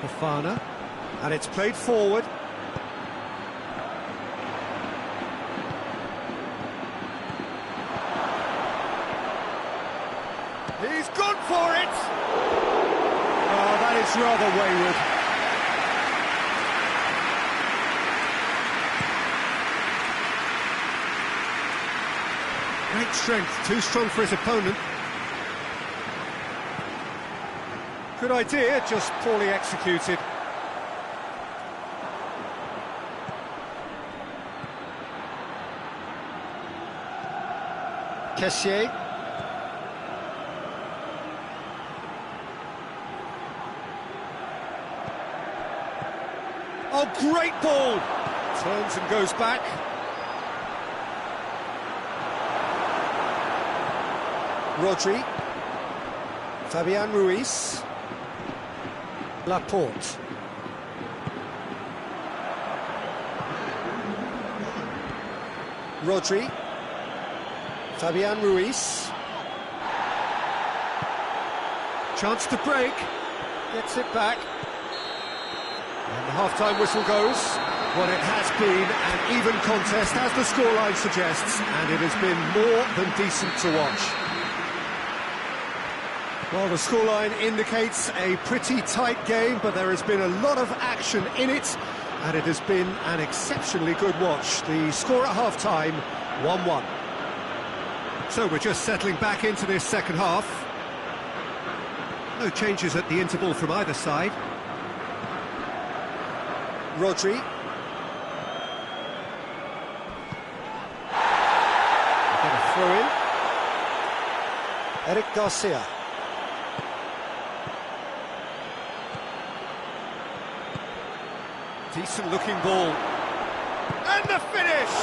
[SPEAKER 1] Fofana. And it's played forward. He's gone for it! Oh, that is rather wayward. Great strength, too strong for his opponent. Good idea, just poorly executed. Kessié. Oh, great ball! Turns and goes back. Rodri. Fabian Ruiz. Laporte. Rodri. Fabian Ruiz. Chance to break. Gets it back. And the half-time whistle goes. Well, it has been an even contest, as the scoreline suggests, and it has been more than decent to watch. Well, the scoreline indicates a pretty tight game, but there has been a lot of action in it, and it has been an exceptionally good watch. The score at half-time, 1-1. So we're just settling back into this second half. No changes at the interval from either side. Rodri. Get a throw in. Eric Garcia. Decent looking ball. And the finish!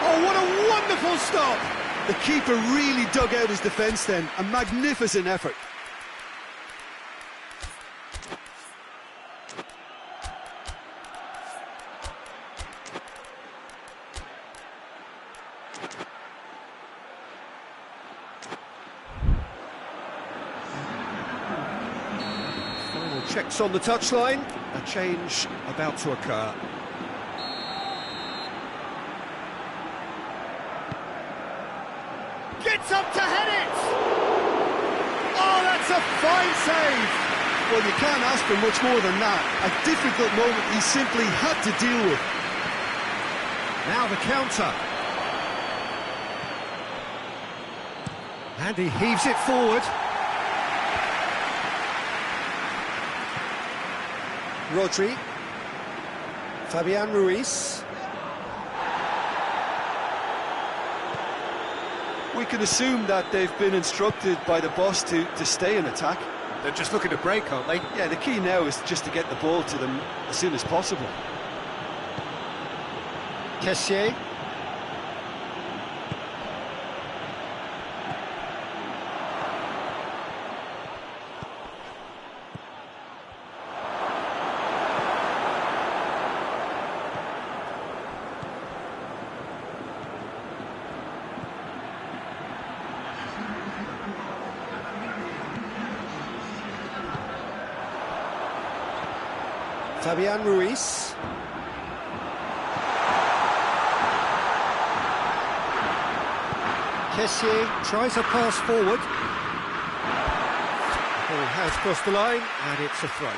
[SPEAKER 1] Oh, what a wonderful stop!
[SPEAKER 2] The keeper really dug out his defence then. A magnificent effort.
[SPEAKER 1] Final checks on the touchline. A change about to occur. Gets up to head it! Oh, that's a fine save!
[SPEAKER 2] Well, you can't ask for much more than that. A difficult moment he simply had to deal with.
[SPEAKER 1] Now the counter. And he heaves it forward. Rodri. Fabian Ruiz.
[SPEAKER 2] We can assume that they've been instructed by the boss to stay in attack.
[SPEAKER 1] They're just looking to break, aren't they?
[SPEAKER 2] Yeah, the key now is just to get the ball to them as soon as possible.
[SPEAKER 1] Kessié. Fabian Ruiz. Kessié tries a pass forward. Ball has crossed the line, and it's a throw.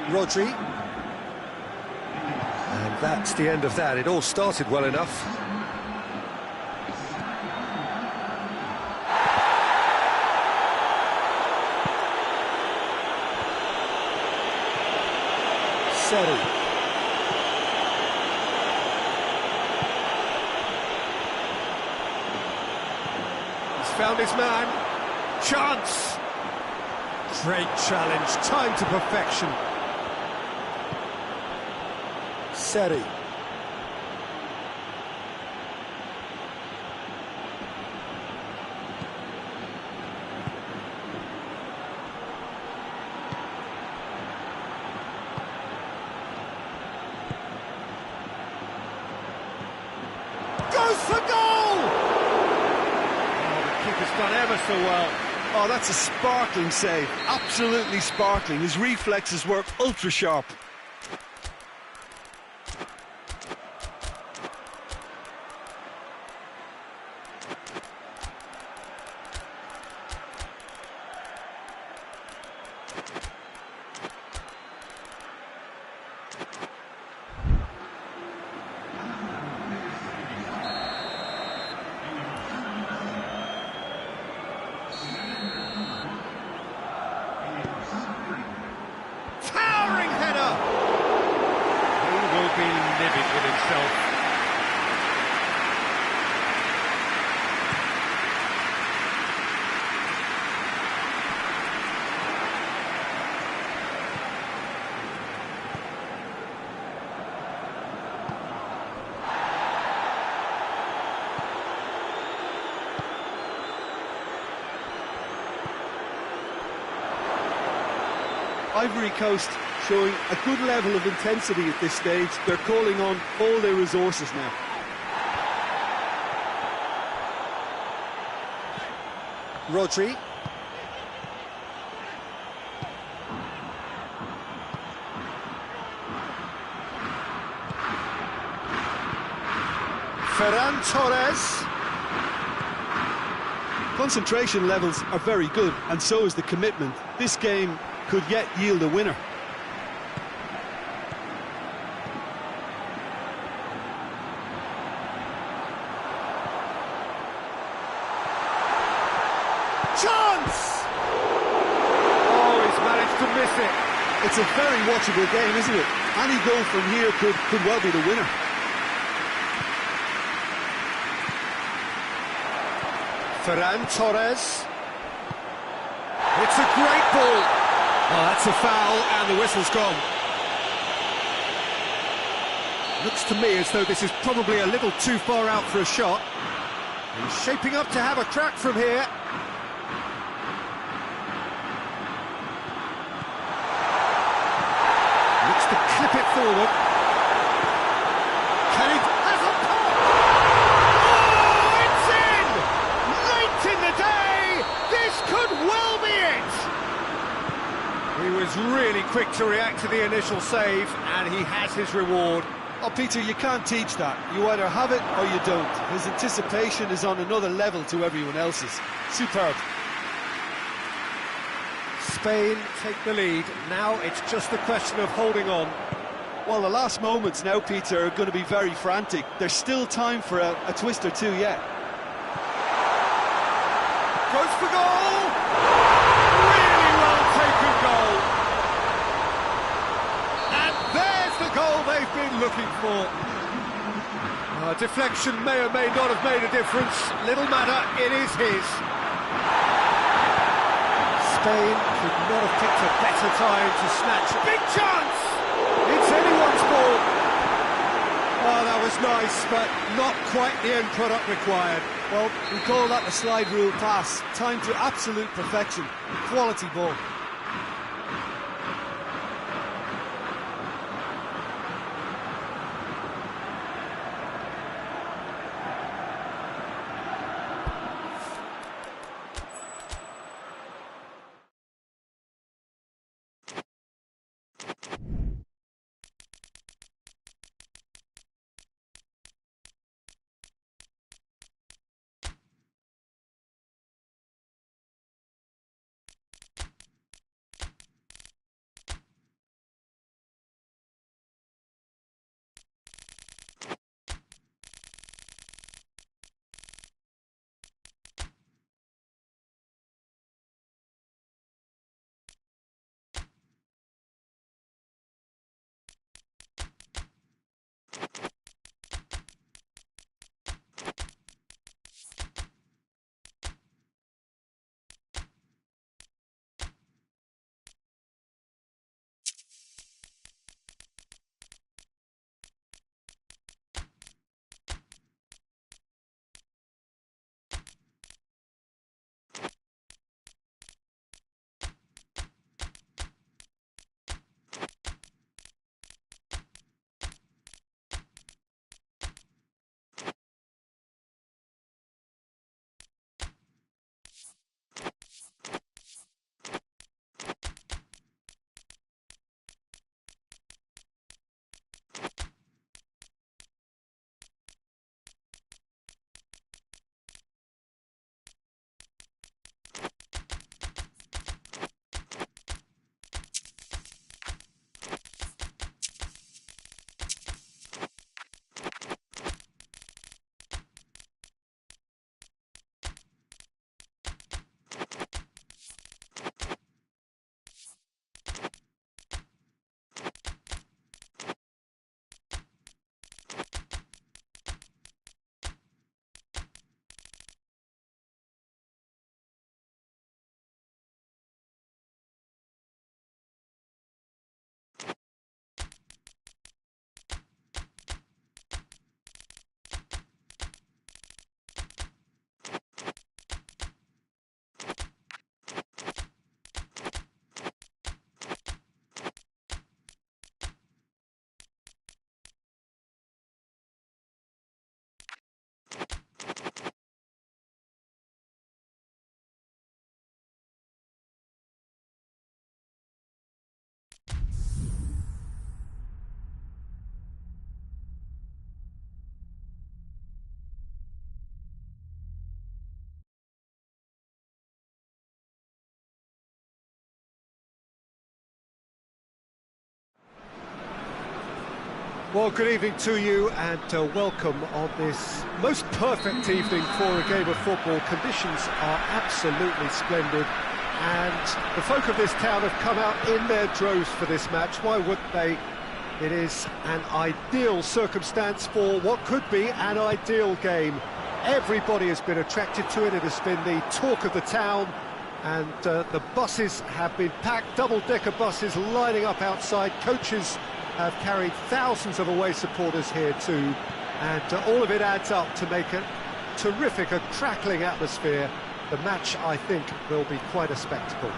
[SPEAKER 1] Rodri. And that's the end of that. It all started well enough. Seri. He's found his man. Chance! Great challenge, time to perfection. Seri. has done ever so well.
[SPEAKER 3] Oh, that's a sparkling save. Absolutely sparkling. His reflexes were ultra sharp.
[SPEAKER 1] Towering header! He will be livid with himself.
[SPEAKER 3] Ivory Coast showing a good level of intensity at this stage. They're calling on all their resources now. Rodri.
[SPEAKER 1] Ferran Torres.
[SPEAKER 3] Concentration levels are very good, and so is the commitment. This game could yet yield a winner.
[SPEAKER 1] Chance! Oh, he's managed to miss it.
[SPEAKER 3] It's a very watchable game, isn't it? Any goal from here could well be the winner.
[SPEAKER 1] Ferran Torres. It's a great ball.
[SPEAKER 2] Oh, that's a foul, and the whistle's gone.
[SPEAKER 1] Looks to me as though this is probably a little too far out for a shot. He's shaping up to have a crack from here. Looks to clip it forward. Can he... has a pop! Oh, it's in! Late in the day! This could well be it! He was really quick to react to the initial save, and he has his reward.
[SPEAKER 3] Oh, Peter, you can't teach that. You either have it or you don't. His anticipation is on another level to everyone else's. Superb.
[SPEAKER 1] Spain take the lead. Now it's just a question of holding on.
[SPEAKER 3] Well, the last moments now, Peter, are going to be very frantic. There's still time for a twist or two yet.
[SPEAKER 1] Goes for goal! Really well taken goal. And there's the goal they've been looking for. Deflection may or may not have made a difference. Little matter, it is his. Spain could not have picked a better time to snatch. Big chance! It's anyone's ball. Oh, that was nice, but not quite the end product required.
[SPEAKER 3] Well, we call that the slide rule pass. Time to absolute perfection. Quality ball.
[SPEAKER 1] Well, good evening to you and welcome on this most perfect evening for a game of football. Conditions are absolutely splendid and the folk of this town have come out in their droves for this match. Why wouldn't they? It is an ideal circumstance for what could be an ideal game. Everybody has been attracted to it. It has been the talk of the town, and the buses have been packed, double-decker buses lining up outside. Coaches have carried thousands of away supporters here too, and all of it adds up to make a terrific, a crackling atmosphere. The match, I think, will be quite a spectacle.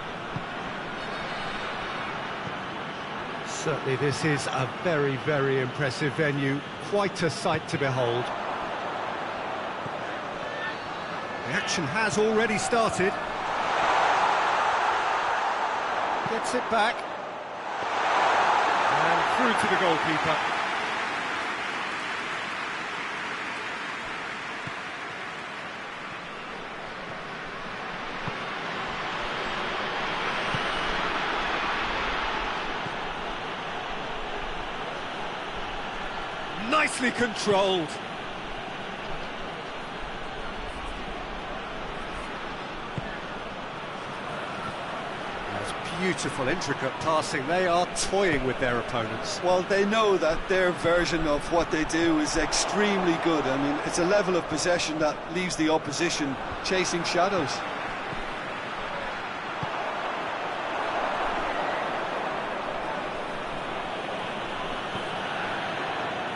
[SPEAKER 1] Certainly this is a very, very impressive venue, quite a sight to behold. The action has already started. Gets it back. And through to the goalkeeper. Nicely controlled. Beautiful, intricate passing. They are toying with their opponents.
[SPEAKER 3] Well, they know that their version of what they do is extremely good. I mean, it's a level of possession that leaves the opposition chasing shadows.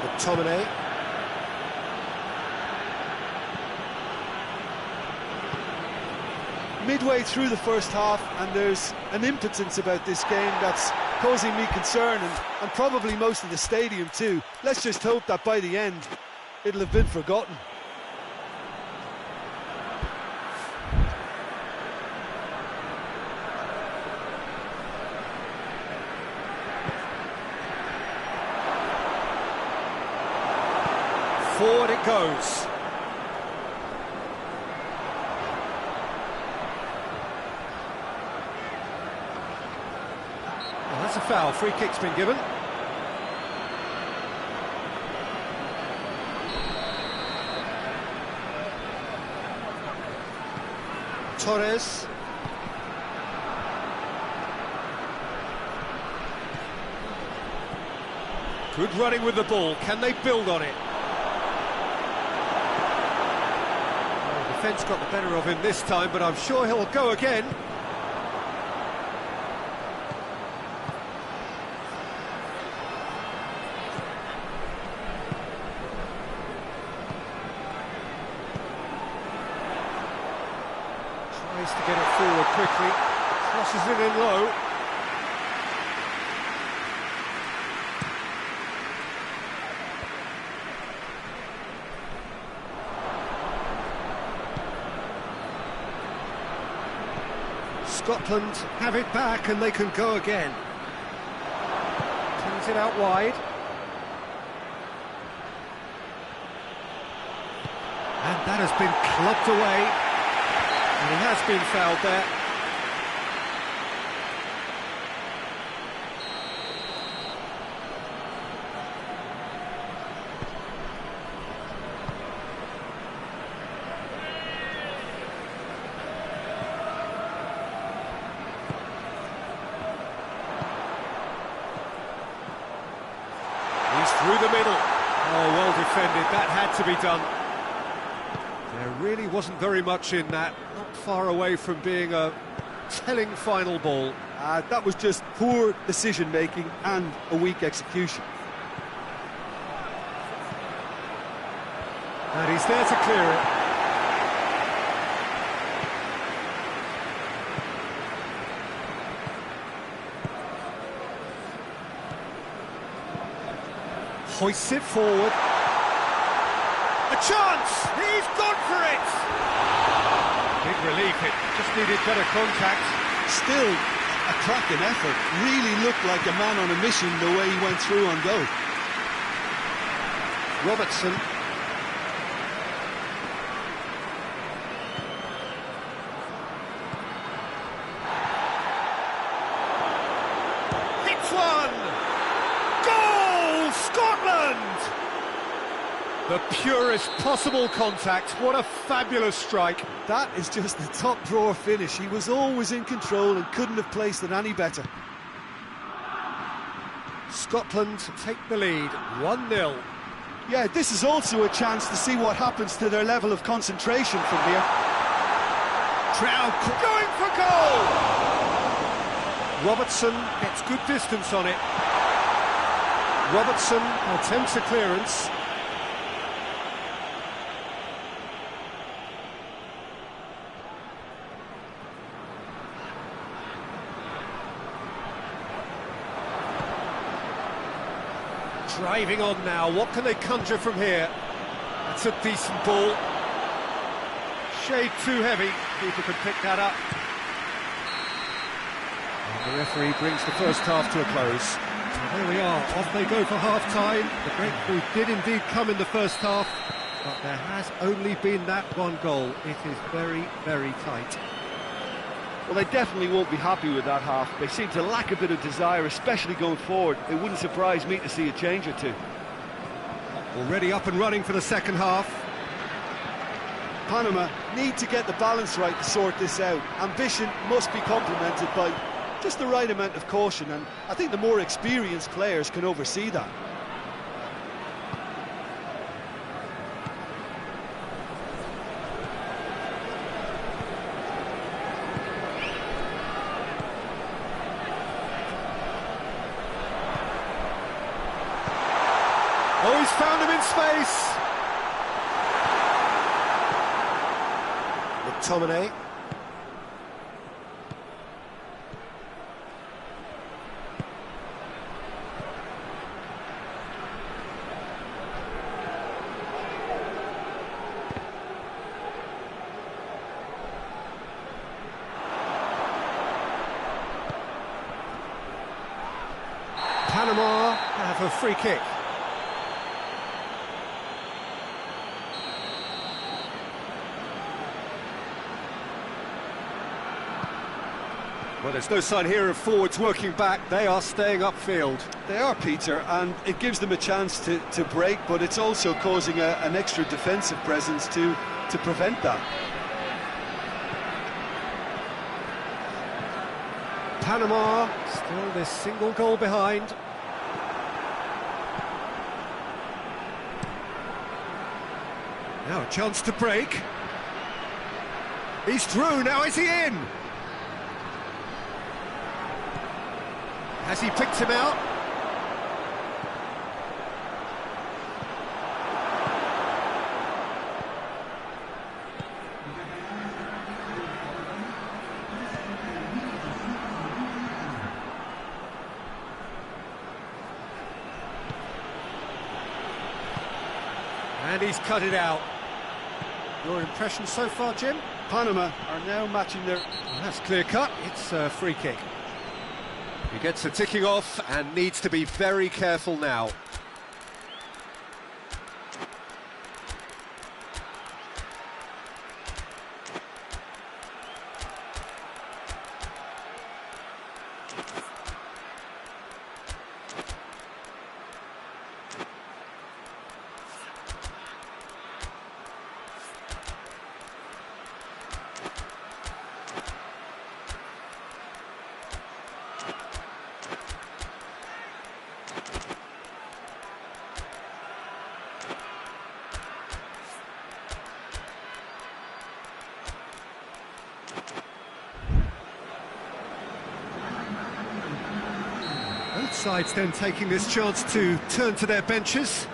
[SPEAKER 1] McTominay.
[SPEAKER 3] Midway through the first half, and there's an impotence about this game that's causing me concern, and probably most of the stadium too. Let's just hope that by the end it'll have been forgotten.
[SPEAKER 1] Forward it goes. That's a foul. Free kick's been given. Torres. Good running with the ball. Can they build on it? Well, the defence got the better of him this time, but I'm sure he'll go again. Tries to get it forward quickly, crosses it in low. Scotland have it back and they can go again. Turns it out wide. And that has been clubbed away. And he has been fouled there. He's through the middle. Oh, well defended. That had to be done. There really wasn't very much in that, not far away from being a telling final ball.
[SPEAKER 3] That was just poor decision-making and a weak execution.
[SPEAKER 1] And he's there to clear it. Hoists it forward. A chance! He's gone for it! Big relief, it just needed better contact.
[SPEAKER 3] Still a cracking effort. Really looked like a man on a mission the way he went through on goal.
[SPEAKER 1] Robertson. Hits one! Goal! Scotland! The purest possible contact. What a fabulous strike.
[SPEAKER 3] That is just the top drawer finish. He was always in control and couldn't have placed it any better.
[SPEAKER 1] Scotland take the lead, 1-0.
[SPEAKER 3] Yeah, this is also a chance to see what happens to their level of concentration from here.
[SPEAKER 1] Trout going for goal! Robertson gets good distance on it. Robertson attempts a clearance. Driving on now, what can they conjure from here? That's a decent ball. Shade too heavy, keeper could pick that up. And the referee brings the first half to a close. So there we are, off they go for half-time. The breakthrough did indeed come in the first half, but there has only been that one goal. It is very, very tight.
[SPEAKER 3] Well, they definitely won't be happy with that half. They seem to lack a bit of desire, especially going forward. It wouldn't surprise me to see a change or two.
[SPEAKER 1] Already up and running for the second half.
[SPEAKER 3] Panama need to get the balance right to sort this out. Ambition must be complemented by just the right amount of caution, and I think the more experienced players can oversee that.
[SPEAKER 1] Oh, he's found him in space! McTominay. Panama have a free kick. Well, there's no sign here of forwards working back. They are staying upfield.
[SPEAKER 3] They are, Peter, and it gives them a chance to break, but it's also causing an extra defensive presence to prevent that.
[SPEAKER 1] Panama still this single goal behind. Now a chance to break. He's through, now is he in? Has he picked him out? And he's cut it out. Your impression so far, Jim?
[SPEAKER 3] Panama are now matching their...
[SPEAKER 1] Well, that's clear cut. It's a free kick. He gets a ticking off and needs to be very careful now. Both sides then taking this chance to turn to their benches.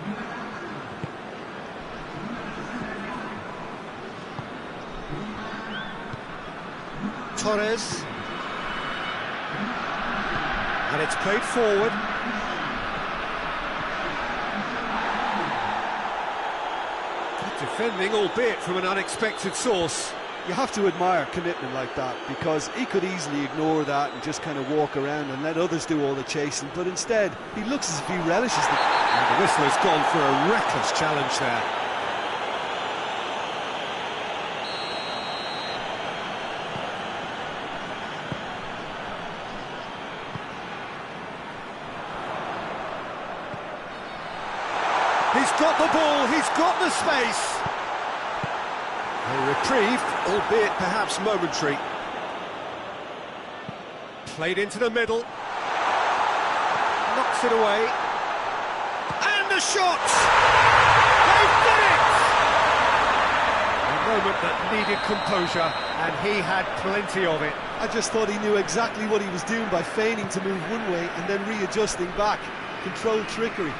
[SPEAKER 1] Torres. And it's played forward. Good defending, albeit from an unexpected source.
[SPEAKER 3] You have to admire commitment like that, because he could easily ignore that and just kind of walk around and let others do all the chasing, but instead he looks as if he relishes the...
[SPEAKER 1] And the whistle has gone for a reckless challenge there. He's got the ball, he's got the space. A reprieve, albeit perhaps momentary. Played into the middle. Knocks it away. And the shot! They've done it! A moment that needed composure, and he had plenty of it.
[SPEAKER 3] I just thought he knew exactly what he was doing by feigning to move one way and then readjusting back. Controlled trickery.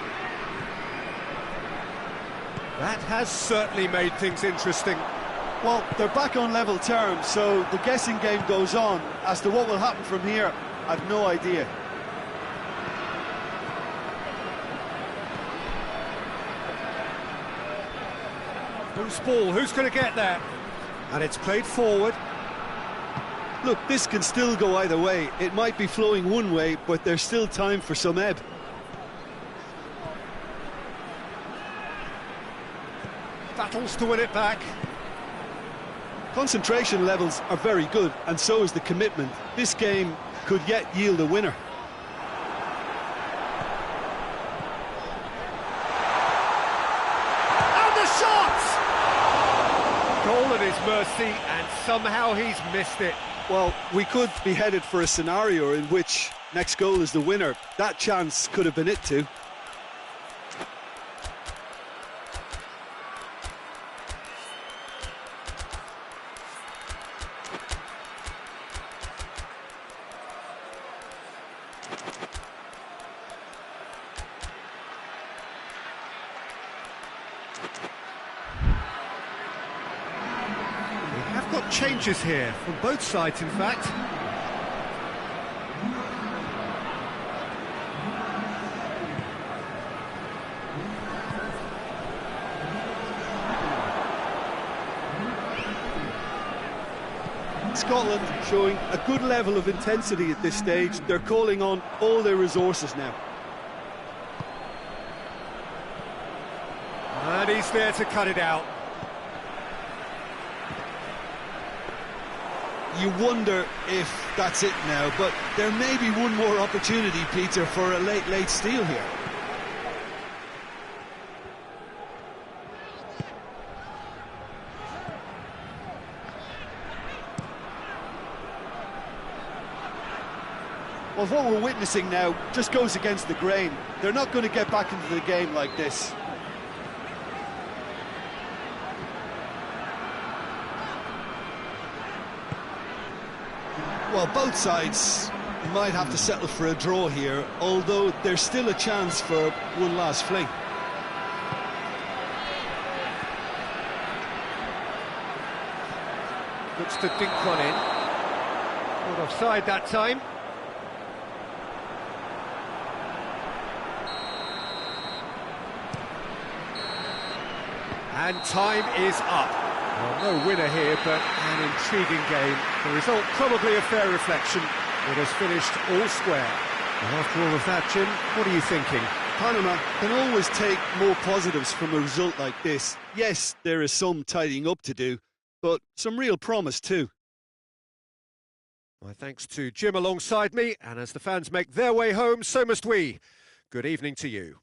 [SPEAKER 1] That has certainly made things interesting.
[SPEAKER 3] Well, they're back on level terms, so the guessing game goes on. As to what will happen from here, I've no idea.
[SPEAKER 1] Loose ball, who's going to get there? And it's played forward.
[SPEAKER 3] Look, this can still go either way. It might be flowing one way, but there's still time for some ebb.
[SPEAKER 1] Battles to win it back.
[SPEAKER 3] Concentration levels are very good, and so is the commitment. This game could yet yield a winner.
[SPEAKER 1] And the shot! Goal at his mercy, and somehow he's missed it.
[SPEAKER 3] Well, we could be headed for a scenario in which next goal is the winner. That chance could have been it too.
[SPEAKER 1] We have got changes here, from both sides in fact.
[SPEAKER 3] Scotland showing a good level of intensity at this stage. They're calling on all their resources now.
[SPEAKER 1] And he's there to cut it out.
[SPEAKER 2] You wonder if that's it now, but there may be one more opportunity, Peter, for a late steal here.
[SPEAKER 3] Well, what we're witnessing now just goes against the grain. They're not going to get back into the game like this.
[SPEAKER 2] Well, both sides might have to settle for a draw here, although there's still a chance for one last fling.
[SPEAKER 1] Looks to dink one in. Not offside that time. And time is up. Well, no winner here, but an intriguing game. The result probably a fair reflection. It has finished all square. And after all of that, Jim, what are you thinking?
[SPEAKER 3] Panama can always take more positives from a result like this. Yes, there is some tidying up to do, but some real promise too.
[SPEAKER 1] My thanks to Jim alongside me, and as the fans make their way home, so must we. Good evening to you.